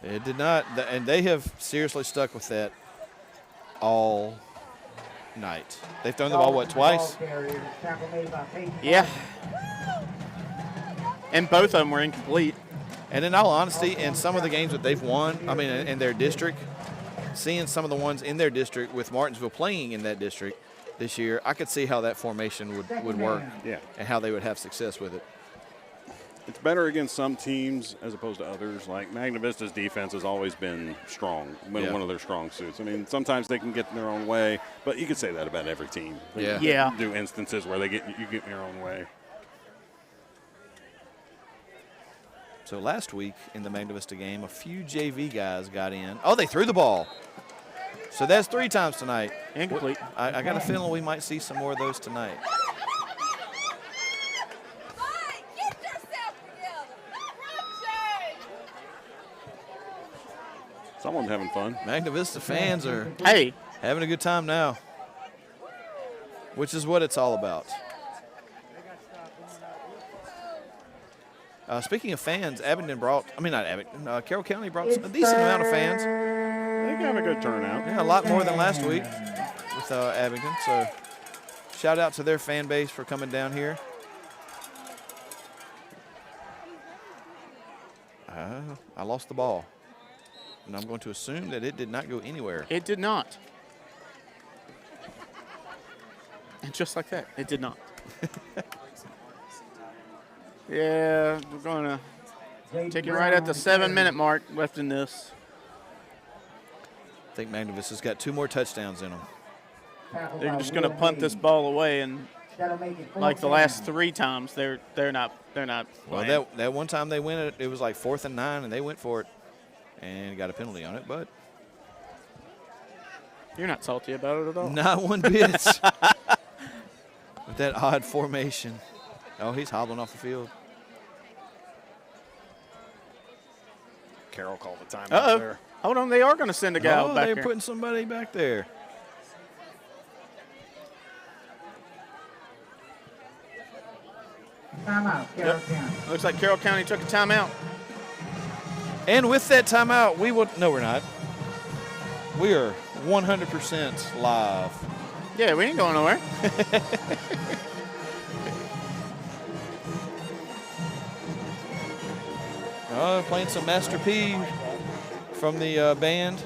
Speaker 4: It did not, and they have seriously stuck with that all night. They've thrown the ball, twice?
Speaker 3: Yeah. And both of them were incomplete.
Speaker 4: And in all honesty, in some of the games that they've won, I mean, in their district, seeing some of the ones in their district with Martinsville playing in that district this year, I could see how that formation would work and how they would have success with it.
Speaker 5: It's better against some teams as opposed to others. Like Magna Vista's defense has always been strong, one of their strong suits. I mean, sometimes they can get in their own way, but you could say that about every team.
Speaker 3: Yeah.
Speaker 5: Do instances where you get in your own way.
Speaker 4: So last week in the Magna Vista game, a few JV guys got in. Oh, they threw the ball. So that's 3 times tonight.
Speaker 3: Incomplete.
Speaker 4: I got a feeling we might see some more of those tonight.
Speaker 7: Get yourself together.
Speaker 5: Someone's having fun.
Speaker 4: Magna Vista fans are having a good time now, which is what it's all about. Speaking of fans, Carroll County brought a decent amount of fans.
Speaker 5: They have a good turnout.
Speaker 4: Yeah, a lot more than last week with Abingdon. So shout out to their fan base for coming down here. I lost the ball, and I'm going to assume that it did not go anywhere.
Speaker 3: It did not. And just like that, it did not. Yeah, we're going to take it right at the 7-minute mark left in this.
Speaker 4: I think Magna Vista's got 2 more touchdowns in them.
Speaker 3: They're just going to punt this ball away, and like the last 3 times, they're not playing.
Speaker 4: Well, that one time they went it was like 4th and 9, and they went for it and got a penalty on it. But
Speaker 3: you're not salty about it at all.
Speaker 4: Not one bit. With that odd formation. Oh, he's hobbling off the field.
Speaker 5: Carroll called the timeout there.
Speaker 3: Hold on, they are going to send a guy
Speaker 4: Oh,
Speaker 3: back
Speaker 4: they're
Speaker 3: here.
Speaker 4: putting somebody back there.
Speaker 6: Timeout, Carroll County.
Speaker 3: Looks like Carroll County took a timeout.
Speaker 4: And with that timeout, we will. No, we're not. We are 100% live.
Speaker 3: Yeah, we ain't going nowhere.
Speaker 4: Playing some Master P from the band.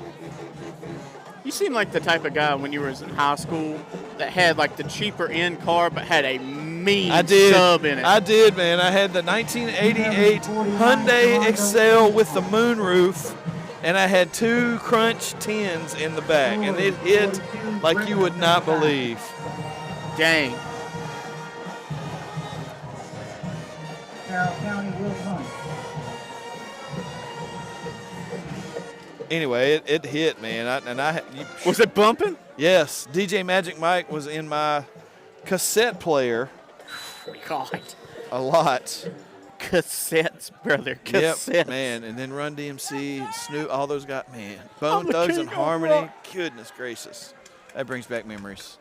Speaker 3: You seem like the type of guy when you were in high school that had like the cheaper end car but had a mean sub in it.
Speaker 4: I did, man. I had the 1988 Hyundai Excel with the moonroof, and I had 2 Crunch 10s in the back, and it hit like you would not believe.
Speaker 3: Dang.
Speaker 6: Carroll County will punt.
Speaker 4: Anyway, it hit, man.
Speaker 3: Was it bumping?
Speaker 4: Yes, DJ Magic Mike was in my cassette player
Speaker 3: God.
Speaker 4: a lot.
Speaker 3: Cassettes, brother. Cassettes.
Speaker 4: Yep, man. And then Run DMC, Snoop, all those guys, man. Bone
Speaker 3: the
Speaker 4: Thugs
Speaker 3: king
Speaker 4: and
Speaker 3: of
Speaker 4: Harmony.
Speaker 3: rock.
Speaker 4: Goodness gracious. That brings back memories.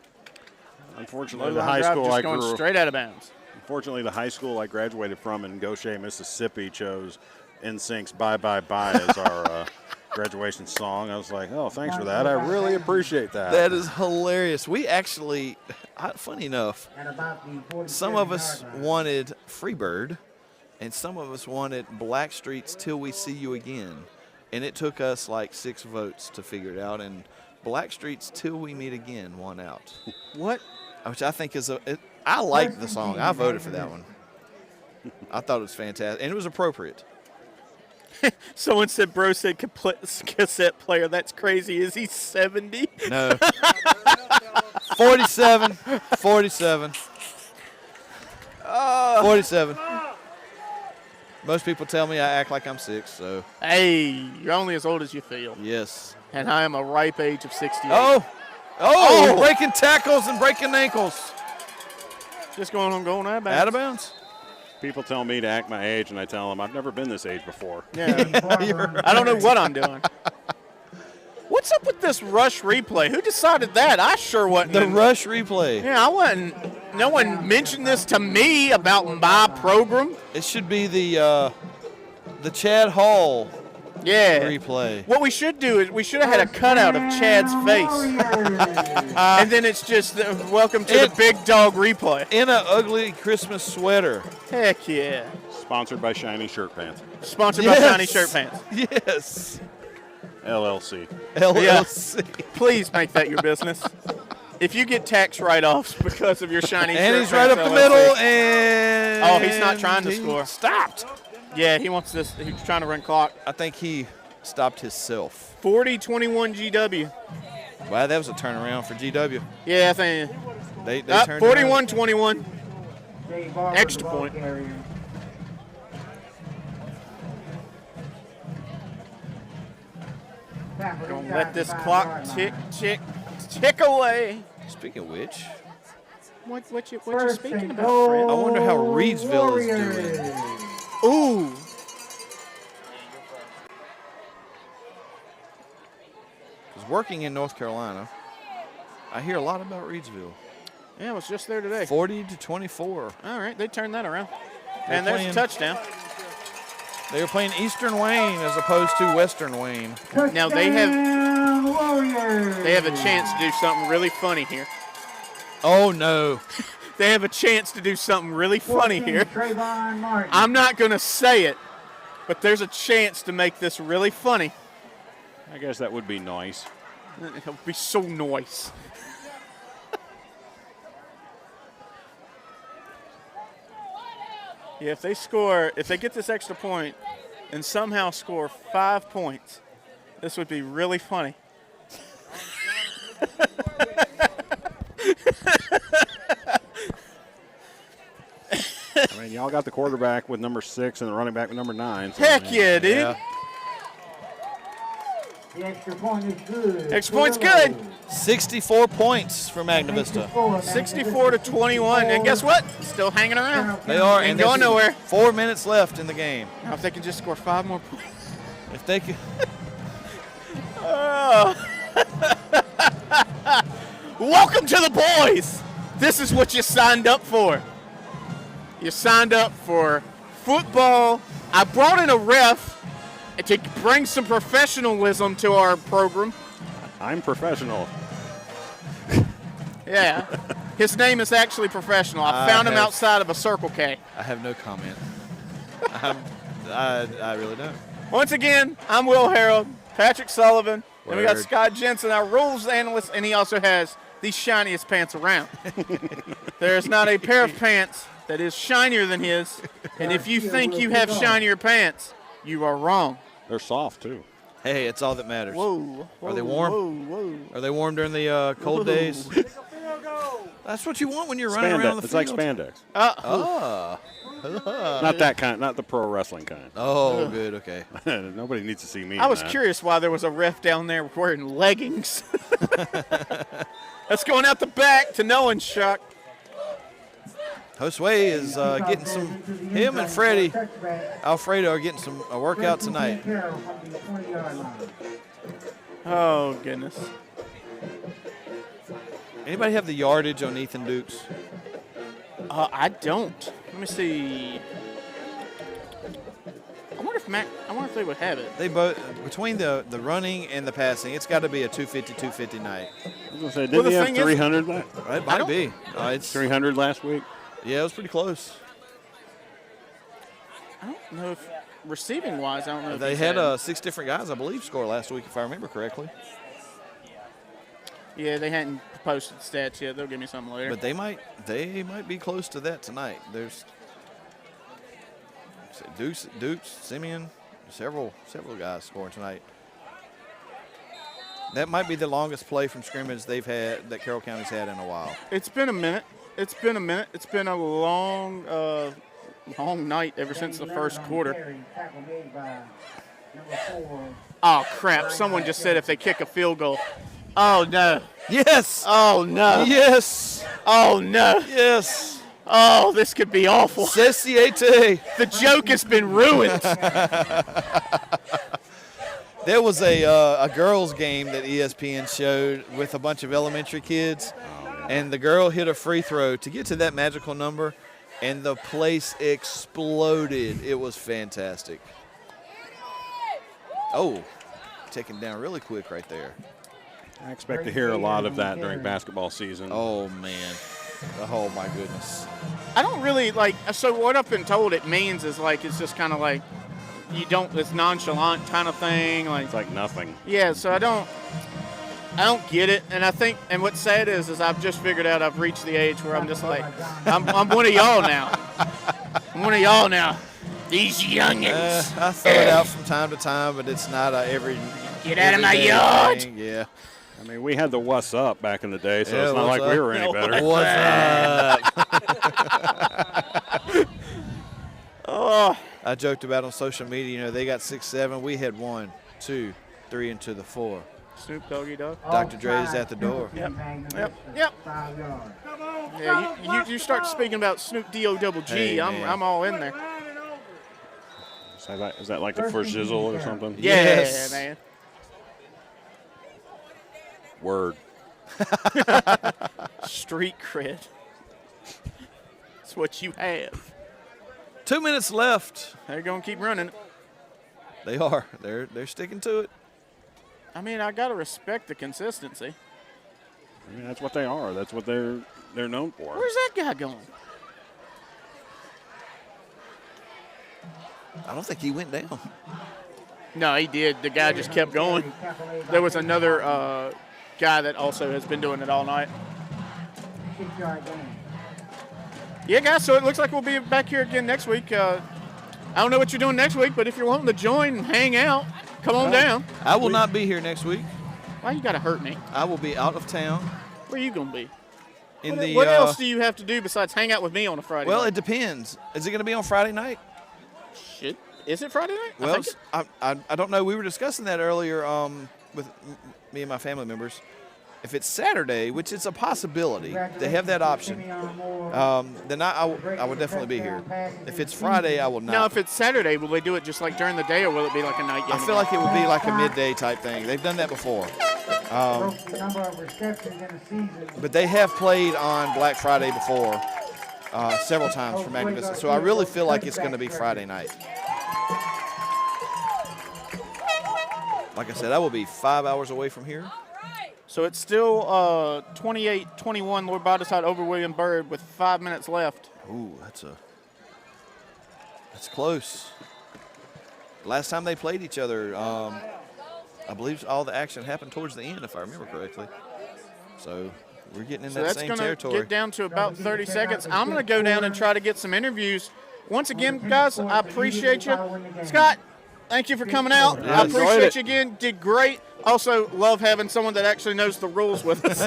Speaker 5: Unfortunately,
Speaker 3: Low
Speaker 5: the
Speaker 3: line
Speaker 5: high
Speaker 3: drive
Speaker 5: school
Speaker 3: just
Speaker 5: I
Speaker 3: going
Speaker 5: grew
Speaker 3: straight out of bounds.
Speaker 5: Unfortunately, the high school I graduated from in Goshen, Mississippi, chose NSYNC's "Bye Bye Bye" as our graduation song. I was like, "Oh, thanks for that. I really appreciate that."
Speaker 4: That is hilarious. We actually, funny enough,
Speaker 6: At about the
Speaker 4: some of us
Speaker 6: 47-yard line.
Speaker 4: wanted Freebird, and some of us wanted Blackstreet's "Till We See You Again," and it took us like 6 votes to figure it out. And Blackstreet's "Till We Meet Again" won out.
Speaker 3: What?
Speaker 4: Which I think is I like the song. I voted for that one. I thought it was fantastic, and it was appropriate.
Speaker 3: Someone said bro said cassette player. That's crazy. Is he 70?
Speaker 4: No. 47. 47. 47. Most people tell me I act like I'm 6, so
Speaker 3: Hey, you're only as old as you feel.
Speaker 4: yes.
Speaker 3: And I am a ripe age of 68.
Speaker 4: Oh, breaking tackles and breaking ankles.
Speaker 3: Just going out of bounds.
Speaker 4: Out of bounds.
Speaker 5: People tell me to act my age, and I tell them I've never been this age before.
Speaker 3: Yeah. I don't know what I'm doing. What's up with this rush replay? Who decided that? I sure wasn't.
Speaker 4: The rush replay.
Speaker 3: Yeah, I wasn't. No one mentioned this to me about my program.
Speaker 4: It should be the Chad Hall
Speaker 3: Yeah.
Speaker 4: replay.
Speaker 3: What we should do is we should have had a cutout of Chad's face. And then it's just welcome to the big dog replay.
Speaker 4: In an ugly Christmas sweater.
Speaker 3: Heck yeah.
Speaker 5: Sponsored by Shiny Shirt Pants,
Speaker 3: Sponsored by Shiny Shirt Pants.
Speaker 4: Yes.
Speaker 5: LLC.
Speaker 4: LLC.
Speaker 3: Please make that your business. If you get tax write-offs because of your Shiny
Speaker 4: And
Speaker 3: Shirt
Speaker 4: he's right up
Speaker 3: Pants
Speaker 4: the
Speaker 3: LLC.
Speaker 4: middle, and
Speaker 3: Oh, he's not trying to score.
Speaker 4: Stopped.
Speaker 3: Yeah, he wants this. He's trying to run clock.
Speaker 4: I think he stopped himself.
Speaker 3: 40-21 GW.
Speaker 4: Wow, that was a turnaround for GW.
Speaker 3: Yeah, I think.
Speaker 4: They turned
Speaker 3: 41-21.
Speaker 6: Jay Barber,
Speaker 3: Extra
Speaker 6: the ball
Speaker 3: point.
Speaker 6: carrier.
Speaker 3: Gonna let this clock tick away.
Speaker 4: Speaking of which,
Speaker 3: What you
Speaker 6: First
Speaker 3: speaking
Speaker 6: and
Speaker 3: about,
Speaker 6: goal,
Speaker 3: friend?
Speaker 4: I wonder how Reedsville is
Speaker 6: Warriors.
Speaker 4: doing.
Speaker 3: Ooh.
Speaker 4: Because working in North Carolina, I hear a lot about Reedsville.
Speaker 3: Yeah, I was just there today.
Speaker 4: 40-24.
Speaker 3: All right, they turned that around.
Speaker 4: They're
Speaker 3: And there's
Speaker 4: playing-
Speaker 3: a touchdown.
Speaker 4: They were playing Eastern Wayne as opposed to Western Wayne.
Speaker 3: Now they have
Speaker 6: Touchdown, Warriors.
Speaker 3: a chance to do something really funny here.
Speaker 4: Oh, no.
Speaker 3: They have a chance to do something really funny
Speaker 6: 14,
Speaker 3: here.
Speaker 6: Trayvon Martin.
Speaker 3: I'm not going to say it, but there's a chance to make this really funny.
Speaker 5: I guess that would be nice.
Speaker 3: It'll be so nice. Yeah, if they get this extra point and somehow score 5 points, this would be really funny.
Speaker 5: I mean, y'all got the quarterback with number 6 and the running back with number 9. So,
Speaker 3: Heck
Speaker 5: I mean,
Speaker 3: yeah, dude.
Speaker 4: Yeah.
Speaker 6: The extra point is good.
Speaker 3: Extra point's good.
Speaker 4: 64 points for Magna Vista.
Speaker 3: 64-21, and guess what? Still hanging around.
Speaker 4: They are.
Speaker 3: Ain't
Speaker 4: and
Speaker 3: going
Speaker 4: there's
Speaker 3: nowhere.
Speaker 4: 4 minutes left in the game.
Speaker 3: Now if they can just score 5 more points.
Speaker 4: If they could,
Speaker 3: Welcome to the boys. This is what you signed up for. You signed up for football. I brought in a ref to bring some professionalism to our program.
Speaker 5: I'm professional.
Speaker 3: Yeah. His name is actually professional. I found him outside of a Circle K.
Speaker 4: I have no comment. I really don't.
Speaker 3: Once again, I'm Will Harold, Patrick Sullivan, and we got
Speaker 4: Word.
Speaker 3: Scott Jensen, our rules analyst, and he also has the shiniest pants around. There's not a pair of pants that is shinier than his, and if you think you have shinier pants, you are wrong.
Speaker 5: They're soft, too.
Speaker 4: Hey, it's all that matters.
Speaker 3: Whoa.
Speaker 4: Are they warm?
Speaker 3: Whoa.
Speaker 4: Are they warm during the cold days? That's what you want when you're running around the
Speaker 5: It's
Speaker 4: field.
Speaker 5: like spandex.
Speaker 4: Oh.
Speaker 5: Not that kind, not the pro wrestling kind.
Speaker 4: Oh, good. Okay.
Speaker 5: Nobody needs to see me.
Speaker 3: I was
Speaker 5: in that.
Speaker 3: curious why there was a ref down there wearing leggings. That's going out the back to no one's shock.
Speaker 4: Josue is getting some. Him and Freddie Alfredo are getting some a workout tonight.
Speaker 3: Oh, goodness.
Speaker 4: Anybody have the yardage on Ethan Dukes?
Speaker 3: I don't. Let me see. I wonder if they would have it.
Speaker 4: They both between the running and the passing, it's got to be a 250 night.
Speaker 5: I was going to say,
Speaker 3: Well,
Speaker 5: didn't
Speaker 3: the
Speaker 5: he have
Speaker 3: thing is-
Speaker 5: 300
Speaker 4: It might be. It's
Speaker 5: 300 last week?
Speaker 4: Yeah, it was pretty close.
Speaker 3: I don't know if receiving wise, I don't know. If
Speaker 4: They
Speaker 3: he's
Speaker 4: had 6 different guys, I believe, score last week, if I remember correctly.
Speaker 3: Yeah, they hadn't posted stats yet. They'll give me something later.
Speaker 4: But they might be close to that tonight. There's Dukes, Simeon, several guys scoring tonight. That might be the longest play from scrimmage they've had that Carroll County's had in a while.
Speaker 3: It's been a minute. It's been a long night ever since the first quarter. Oh, crap. Someone just said if they kick a field goal. Oh, no.
Speaker 4: Yes.
Speaker 3: Oh, no.
Speaker 4: Yes.
Speaker 3: Oh, no.
Speaker 4: Yes.
Speaker 3: Oh, this could be awful.
Speaker 4: Ceciete.
Speaker 3: The joke has been ruined.
Speaker 4: There was a girls' game that ESPN showed with a bunch of elementary kids, and the girl hit a free throw to get to that magical number, and the place exploded. It was fantastic. Oh, taken down really quick right there.
Speaker 5: I expect to hear a lot of that during basketball season.
Speaker 4: Oh, man. Oh, my goodness.
Speaker 3: I don't really so what I've been told it means is it's just kind of like it's nonchalant kind of thing.
Speaker 5: It's like nothing.
Speaker 3: Yeah, so I don't get it. And I think, and what's sad is I've just figured out I've reached the age where I'm just like, I'm one of y'all now. I'm one of y'all now. These youngins.
Speaker 4: I throw it out from time to time, but it's not every.
Speaker 3: Get out of my
Speaker 4: everyday
Speaker 3: yard.
Speaker 4: thing. Yeah.
Speaker 5: I mean, we had the what's up back in the day, so
Speaker 4: Yeah,
Speaker 5: it's not
Speaker 4: what's
Speaker 5: like we
Speaker 4: up?
Speaker 5: were any better.
Speaker 4: What's up?
Speaker 3: Oh,
Speaker 4: I joked about on social media, they got 6'7". We had 1, 2, 3 into the 4.
Speaker 3: Snoop Doggy Dog.
Speaker 4: Dr. Dre's at the door.
Speaker 3: Yep. Yeah, you start speaking about Snoop D-O-double-G,
Speaker 4: Hey, man.
Speaker 3: I'm all in there.
Speaker 5: Is that like the first shizzle or something?
Speaker 3: Yeah,
Speaker 4: Yes.
Speaker 3: man.
Speaker 5: Word.
Speaker 3: Street cred. That's what you have.
Speaker 4: 2 minutes left.
Speaker 3: They're going to keep running.
Speaker 4: They are. They're sticking to it.
Speaker 3: I mean, I got to respect the consistency.
Speaker 5: I mean, that's what they are. That's what they're known for.
Speaker 3: Where's that guy going?
Speaker 4: I don't think he went down.
Speaker 3: No, he did. The guy just kept going. There was another guy that also has been doing it all night. Yeah, guys, so it looks like we'll be back here again next week. I don't know what you're doing next week, but if you're wanting to join and hang out, come on down.
Speaker 4: I will not be here next week.
Speaker 3: Why you got to hurt me?
Speaker 4: I will be out of town.
Speaker 3: Where you going to be?
Speaker 4: In
Speaker 3: What else do you have to do besides hang out with me on a Friday
Speaker 4: Well,
Speaker 3: night?
Speaker 4: it depends. Is it going to be on Friday night?
Speaker 3: Shit. Is it Friday night?
Speaker 4: Well,
Speaker 3: I think
Speaker 4: I don't know. We were discussing that earlier with me and my family members. If it's Saturday, which is a possibility, they have that option, then I would definitely be here. If it's Friday, I will not.
Speaker 3: Now, if it's Saturday, will they do it just like during the day, or will it be like a night game?
Speaker 4: I feel like it would be like a midday type thing. They've done that before. But they have played on Black Friday before several times for Magna Vista, so I really feel like it's going to be Friday night. Like I said, I will be 5 hours away from here.
Speaker 3: So it's still 28-21 Lord Botetourt over William Byrd with 5 minutes left.
Speaker 4: Ooh, that's close. Last time they played each other, I believe all the action happened towards the end, if I remember correctly. So we're getting in that same territory.
Speaker 3: That's going to get down to about 30 seconds. I'm going to go down and try to get some interviews. Once again, guys, I appreciate you. Scott, thank you for coming out.
Speaker 4: Yeah,
Speaker 3: I appreciate you again. Did great. Also, love having someone that actually knows the rules with us.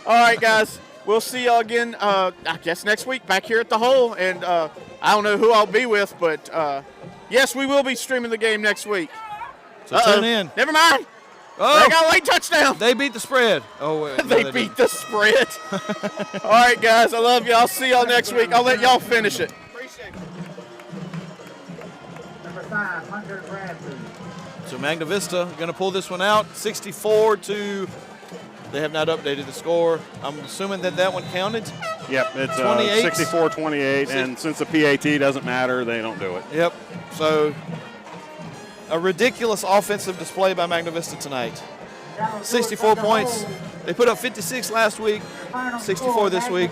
Speaker 3: All right, guys. We'll see y'all again, I guess, next week back here at the Hole. And I don't know who I'll be with, but yes, we will be streaming the game next week.
Speaker 4: So tune in.
Speaker 3: Never mind.
Speaker 4: Oh,
Speaker 3: They got a late touchdown.
Speaker 4: they beat the spread. Oh, wait. No,
Speaker 3: They
Speaker 4: didn't.
Speaker 3: beat the spread. All right, guys. I love you. I'll see y'all next week. I'll let y'all finish it.
Speaker 6: Number 5, Hunter Bradley.
Speaker 4: So Magna Vista going to pull this one out, 64 to. They have not updated the score. I'm assuming that one counted.
Speaker 5: Yep, it's
Speaker 4: 28.
Speaker 5: 64-28, and since the PAT doesn't matter, they don't do it.
Speaker 4: Yep. So a ridiculous offensive display by Magna Vista tonight. 64 points. They put up 56 last week, 64 this week.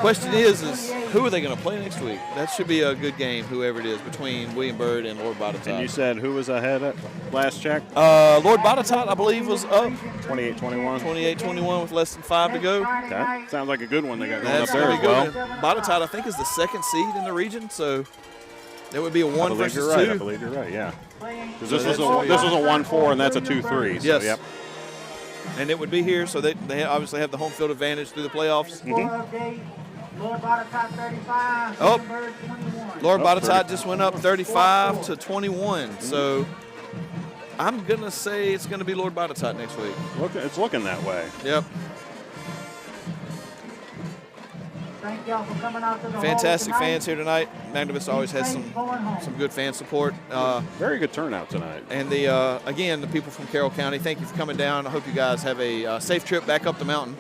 Speaker 4: Question is who are they going to play next week? That should be a good game, whoever it is, between William Byrd and Lord Botetourt.
Speaker 5: And you said who was ahead at last check?
Speaker 4: Lord Botetourt, I believe, was up
Speaker 5: 28-21.
Speaker 4: 28-21 with less than 5 to go.
Speaker 5: Okay. Sounds like a good one they got going
Speaker 4: That's
Speaker 5: up there
Speaker 4: pretty
Speaker 5: as
Speaker 4: good.
Speaker 5: well.
Speaker 4: Botetourt, I think, is the second seed in the region, so that would be a 1
Speaker 5: I believe
Speaker 4: versus
Speaker 5: you're right.
Speaker 4: 2.
Speaker 5: I believe you're right, yeah. Because
Speaker 4: So
Speaker 5: this was a 1-4 and that's a 2-3. So,
Speaker 4: Yes.
Speaker 5: yep.
Speaker 4: And it would be here, so they obviously have the home field advantage through the playoffs.
Speaker 6: Lord Botetourt 35,
Speaker 4: Oh.
Speaker 6: Byrd 21.
Speaker 4: Lord
Speaker 5: Oh,
Speaker 4: Botetourt just went up 35 to 21. So I'm going to say it's going to be Lord Botetourt next week.
Speaker 5: It's looking that way.
Speaker 4: Yep.
Speaker 6: Thank y'all for coming out to the
Speaker 4: Fantastic
Speaker 6: Hole tonight.
Speaker 4: fans here tonight. Magna Vista always has some good fan support.
Speaker 5: Very good turnout tonight.
Speaker 4: And again, the people from Carroll County, thank you for coming down. I hope you guys have a safe trip back up the mountain.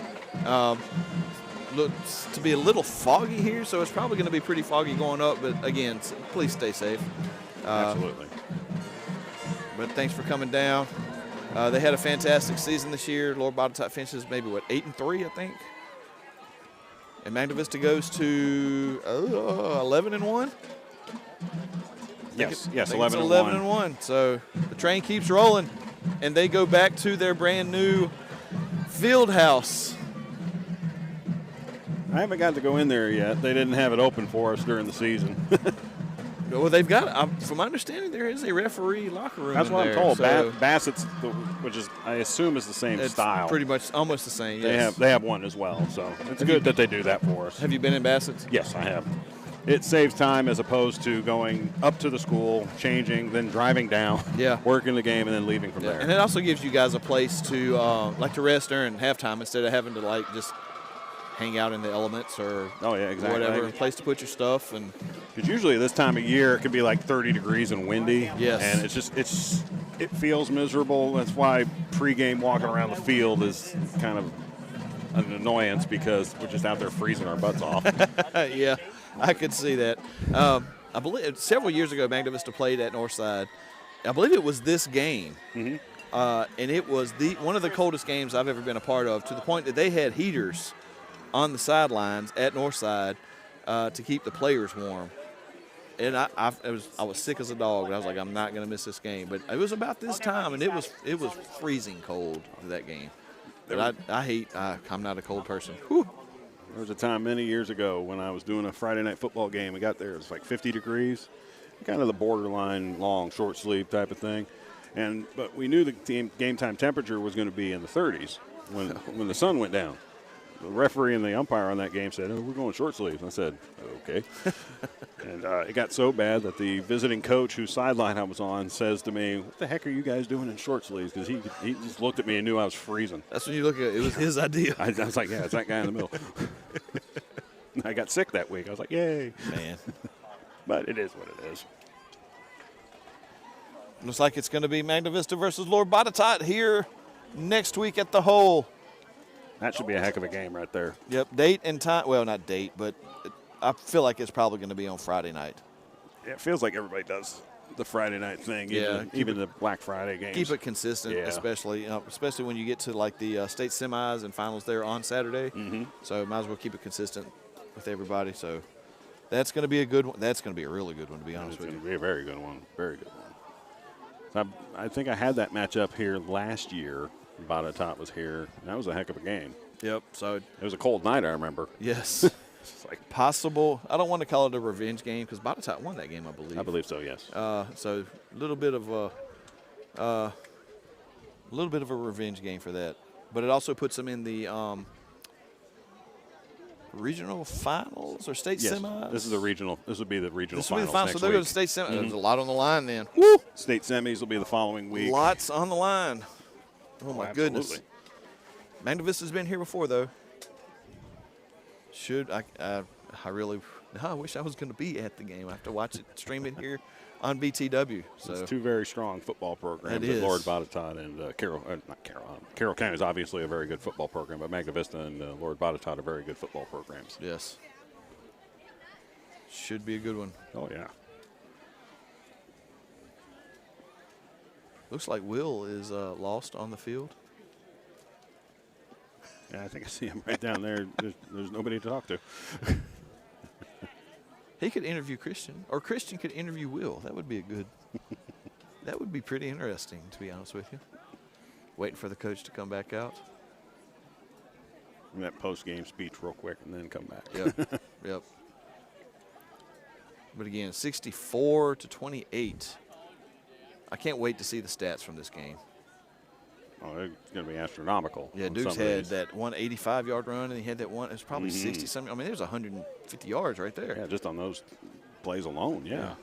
Speaker 4: Looks to be a little foggy here, so it's probably going to be pretty foggy going up. But again, please stay safe.
Speaker 5: Absolutely.
Speaker 4: But thanks for coming down. They had a fantastic season this year. Lord Botetourt finishes maybe 8-3, I think. And Magna Vista goes to 11-1.
Speaker 5: Yes,
Speaker 4: I think
Speaker 5: 11-1.
Speaker 4: 11-1. So the train keeps rolling, and they go back to their brand new field house.
Speaker 5: I haven't got to go in there yet. They didn't have it open for us during the season.
Speaker 4: Well, they've got, from my understanding, there is a referee locker room.
Speaker 5: That's
Speaker 4: in
Speaker 5: what
Speaker 4: there,
Speaker 5: I'm told.
Speaker 4: so
Speaker 5: Bassett's, which is I assume is the same
Speaker 4: it's
Speaker 5: style.
Speaker 4: pretty much almost the same.
Speaker 5: They
Speaker 4: Yes.
Speaker 5: have one as well, so it's good that they do that for us.
Speaker 4: Have you been in Bassett's?
Speaker 5: Yes, I have. It saves time as opposed to going up to the school, changing, then driving down,
Speaker 4: Yeah.
Speaker 5: working the game, and then leaving from there.
Speaker 4: And it also gives you guys a place to to rest during halftime instead of having to just hang out in the elements or
Speaker 5: exactly.
Speaker 4: whatever, a place to put your stuff. And
Speaker 5: Because usually this time of year it can be like 30 degrees and windy.
Speaker 4: Yes.
Speaker 5: And it feels miserable. That's why pregame walking around the field is kind of an annoyance because we're just out there freezing our butts off.
Speaker 4: yeah, I could see that. I believe several years ago Magna Vista played at Northside. I believe it was this game.
Speaker 5: Mm-hmm.
Speaker 4: And it was one of the coldest games I've ever been a part of, to the point that they had heaters on the sidelines at Northside to keep the players warm. And I was sick as a dog, but I was like, I'm not going to miss this game. But it was about this time, and it was freezing cold for that game. But I'm not a cold person. Whew.
Speaker 5: There was a time many years ago when I was doing a Friday night football game. We got there, it was like 50 degrees, kind of the borderline long, short sleeve type of thing. But we knew the game time temperature was going to be in the 30s when the sun went down. the referee and the umpire on that game said, "Oh, we're going short sleeves." I said, "Okay." And it got so bad that the visiting coach, whose sideline I was on, says to me, "What the heck are you guys doing in short sleeves?" Because he just looked at me and knew I was freezing.
Speaker 4: That's when you look at it. It was his idea.
Speaker 5: I was like, "Yeah, it's that guy in the middle." I got sick that week. I was like, "Yay!"
Speaker 4: Man.
Speaker 5: But it is what it is.
Speaker 4: Looks like it's going to be Magna Vista versus Lord Botetourt here next week at the Hole.
Speaker 5: That should be a heck of a game right there.
Speaker 4: Yep, date and time. Well, not date, but I feel like it's probably going to be on Friday night.
Speaker 5: It feels like everybody does the Friday night thing,
Speaker 4: Yeah,
Speaker 5: even the Black Friday games.
Speaker 4: Keep it consistent,
Speaker 5: Yeah.
Speaker 4: especially when you get to like the state semis and finals there on Saturday.
Speaker 5: Mm-hmm.
Speaker 4: So might as well keep it consistent with everybody. So that's going to be a good one. That's going to be a really good one, to be honest
Speaker 5: It's
Speaker 4: with
Speaker 5: going
Speaker 4: you.
Speaker 5: to be a very good one. Very good one. So I think I had that matchup here last year. Botetourt was here. That was a heck of a game.
Speaker 4: Yep. So
Speaker 5: It was a cold night, I remember.
Speaker 4: yes,
Speaker 5: It's like,
Speaker 4: possible. I don't want to call it a revenge game because Botetourt won that game, I believe.
Speaker 5: I believe so, yes.
Speaker 4: So a little bit of a revenge game for that, but it also puts them in the regional finals or state
Speaker 5: Yes,
Speaker 4: semis.
Speaker 5: this is a regional. This would be the regional
Speaker 4: This will be
Speaker 5: finals
Speaker 4: the finals. So
Speaker 5: next
Speaker 4: they're going
Speaker 5: week.
Speaker 4: to state semis. There's a lot on the line then.
Speaker 5: Woo! State semis will be the following week.
Speaker 4: Lots on the line. Oh my goodness.
Speaker 5: absolutely.
Speaker 4: Magna Vista's been here before though. I wish I was going to be at the game. I have to watch it, stream it here on BTW. So
Speaker 5: It's two very strong football programs.
Speaker 4: It is.
Speaker 5: Lord Botetourt and Carroll. Not Carroll. Carroll County is obviously a very good football program, but Magna Vista and Lord Botetourt are very good football programs.
Speaker 4: yes, should be a good one.
Speaker 5: Oh yeah.
Speaker 4: Looks like Will is lost on the field.
Speaker 5: Yeah, I think I see him right down there. There's nobody to talk to.
Speaker 4: He could interview Christian, or Christian could interview Will. That would be a good. That would be pretty interesting, to be honest with you. Waiting for the coach to come back out.
Speaker 5: That post-game speech real quick and then come back.
Speaker 4: Yep. Yep. But again, 64-28. I can't wait to see the stats from this game.
Speaker 5: Oh, it's going to be astronomical.
Speaker 4: Yeah,
Speaker 5: on
Speaker 4: Dukes
Speaker 5: some of
Speaker 4: had
Speaker 5: these.
Speaker 4: that 185-yard run, and he had that one. It was probably 60-something. I mean, there's 150 yards right there.
Speaker 5: Yeah, just on those plays alone, yeah.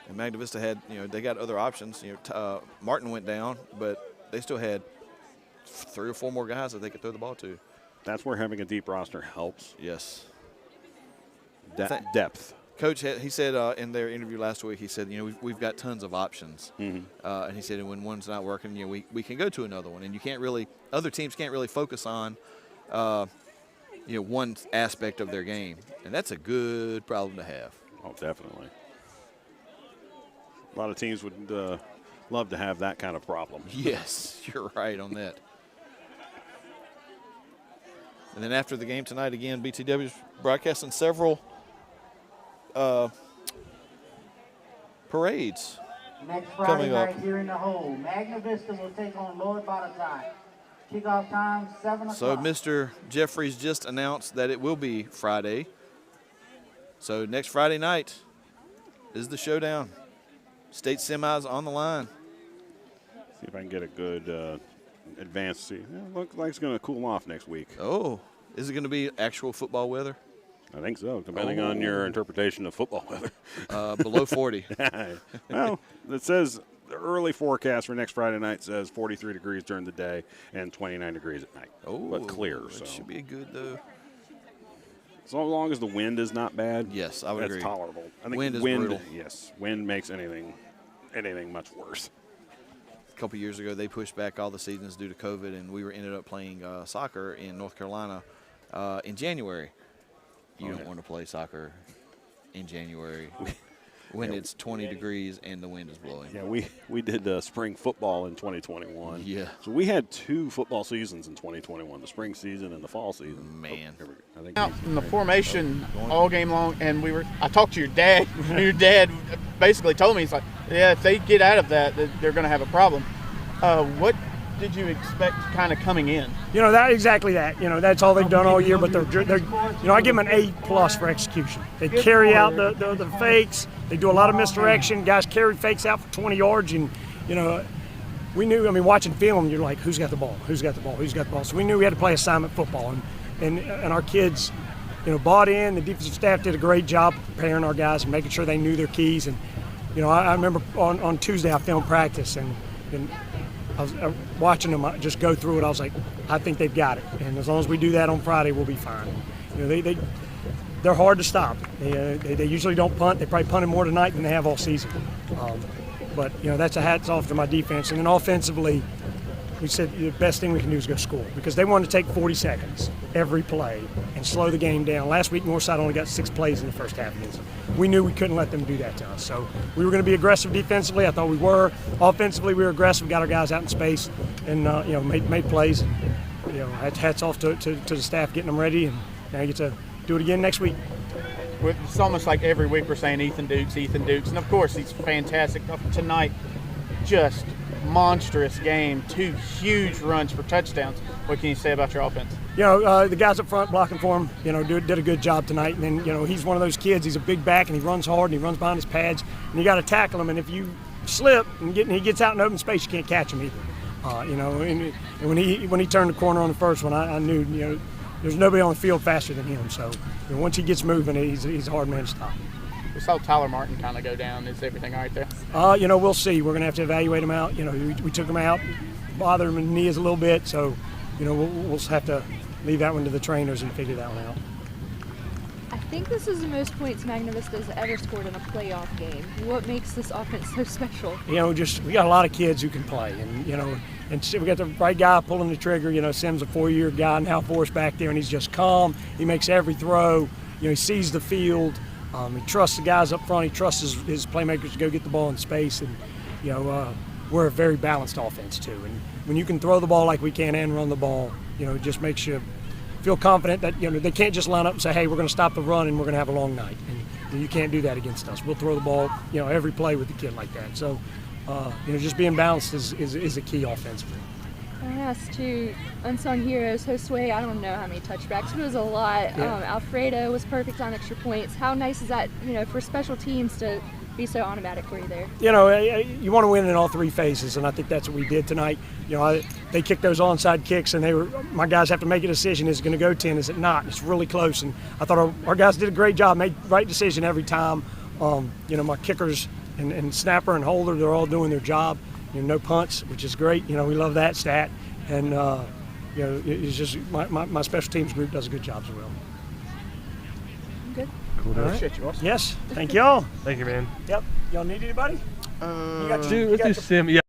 Speaker 4: And Magna Vista had, they got other options. Martin went down, but they still had 3 or 4 more guys that they could throw the ball to.
Speaker 5: That's where having a deep roster helps.
Speaker 4: Yes.
Speaker 5: Depth.
Speaker 4: Coach, he said in their interview last week, he said, we've got tons of options.
Speaker 5: Mm-hmm.
Speaker 4: And he said, when one's not working, we can go to another one. And you can't really, other teams can't really focus on, one aspect of their game. And that's a good problem to have.
Speaker 5: Oh, definitely. A lot of teams would love to have that kind of problem.
Speaker 4: Yes, you're right on that. And then after the game tonight, again, BTW's broadcasting several parades.
Speaker 6: Next
Speaker 4: Coming
Speaker 6: Friday
Speaker 4: up.
Speaker 6: night here in the Hole, Magna Vista will take on Lord Botetourt. Kickoff time 7 o'clock.
Speaker 4: So Mr. Jeffries just announced that it will be Friday. So next Friday night is the showdown. State semis on the line.
Speaker 5: See if I can get a good advance. See, looks like it's going to cool off next week.
Speaker 4: Oh, is it going to be actual football weather?
Speaker 5: I think so, depending on your interpretation of football weather.
Speaker 4: Below 40.
Speaker 5: Well, it says the early forecast for next Friday night says 43 degrees during the day and 29 degrees at night.
Speaker 4: Oh,
Speaker 5: but clear. So
Speaker 4: It should be good, though.
Speaker 5: as long as the wind is not bad,
Speaker 4: Yes, I would
Speaker 5: that's
Speaker 4: agree.
Speaker 5: tolerable. I think
Speaker 4: Wind is brutal.
Speaker 5: Yes, wind makes anything much worse.
Speaker 4: A couple years ago, they pushed back all the seasons due to COVID, and we ended up playing soccer in North Carolina in January. You don't want to play soccer in January when it's 20 degrees and the wind is blowing.
Speaker 5: Yeah, we did spring football in 2021.
Speaker 4: Yeah.
Speaker 5: So we had 2 football seasons in 2021, the spring season and the fall season.
Speaker 4: Man.
Speaker 5: Oh, here we go. I think
Speaker 3: Out
Speaker 5: he's-
Speaker 3: in the formation all game long, and I talked to your dad. Your dad basically told me, he's like, yeah, if they get out of that, they're going to have a problem. What did you expect kind of coming in?
Speaker 8: Exactly that. That's all they've done all year, but they're I give them an A+ for execution. They carry out the fakes. They do a lot of misdirection. Guys carry fakes out for 20 yards, and, we knew. I mean, watching film, you're like, who's got the ball? Who's got the ball? Who's got the ball? So we knew we had to play assignment football, and our kids, bought in. The defensive staff did a great job preparing our guys and making sure they knew their keys. And I remember on Tuesday I filmed practice, and I was watching them just go through it. I was like, I think they've got it. And as long as we do that on Friday, we'll be fine. They're hard to stop. They usually don't punt. They probably punted more tonight than they have all season. But that's a hats off to my defense. And then offensively, we said the best thing we can do is go score, because they wanted to take 40 seconds every play and slow the game down. Last week, Northside only got 6 plays in the first half innings. We knew we couldn't let them do that to us. So we were going to be aggressive defensively. I thought we were. Offensively, we were aggressive, got our guys out in space, and made plays. Hats off to the staff getting them ready, and now you get to do it again next week.
Speaker 3: It's almost like every week we're saying Ethan Dukes, and of course he's fantastic. Tonight, just monstrous game, 2 huge runs for touchdowns. What can you say about your offense?
Speaker 8: The guys up front blocking for him, did a good job tonight. And then, he's one of those kids. He's a big back, and he runs hard, and he runs behind his pads, and you got to tackle him. And if you slip and he gets out in open space, you can't catch him either. And when he turned the corner on the first one, I knew, there's nobody on the field faster than him. So once he gets moving, he's a hard man to stop.
Speaker 3: We saw Tyler Martin kind of go down. Is everything all right there?
Speaker 8: We'll see. We're going to have to evaluate him out. We took him out, bothered him in the knees a little bit. So, we'll have to leave that one to the trainers and figure that one out.
Speaker 9: I think this is the most points Magna Vista has ever scored in a playoff game. What makes this offense so special? We
Speaker 8: got a lot of kids who can play, and we got the right guy pulling the trigger. Sim's a 4-year guy now for us back there, and he's just calm. He makes every throw. He sees the field. He trusts the guys up front. He trusts his playmakers to go get the ball in space, and we're a very balanced offense too. And when you can throw the ball like we can and run the ball, it just makes you feel confident that they can't just line up and say, hey, we're going to stop the run and we're going to have a long night. And you can't do that against us. We'll throw the ball every play with the kid like that. So just being balanced is a key offensively.
Speaker 9: I asked 2 unsung heroes. Josue, I don't know how many touchbacks, but it was a lot.
Speaker 8: Yeah.
Speaker 9: Alfredo was perfect on extra points. How nice is that, for special teams to be so automatic for you there?
Speaker 8: You want to win in all 3 phases, and I think that's what we did tonight. They kicked those onside kicks, and my guys have to make a decision. Is it going to go 10? Is it not? It's really close, and I thought our guys did a great job, made the right decision every time. My kickers and snapper and holder, they're all doing their job. No punts, which is great. We love that stat. And, it's just my special teams group does a good job as well.
Speaker 9: Good.
Speaker 8: Cool.
Speaker 3: Appreciate you, Austin.
Speaker 8: Yes. Thank y'all.
Speaker 10: Thank you, man.
Speaker 8: Yep. Y'all need anybody?
Speaker 10: Let's do Sim. Yeah.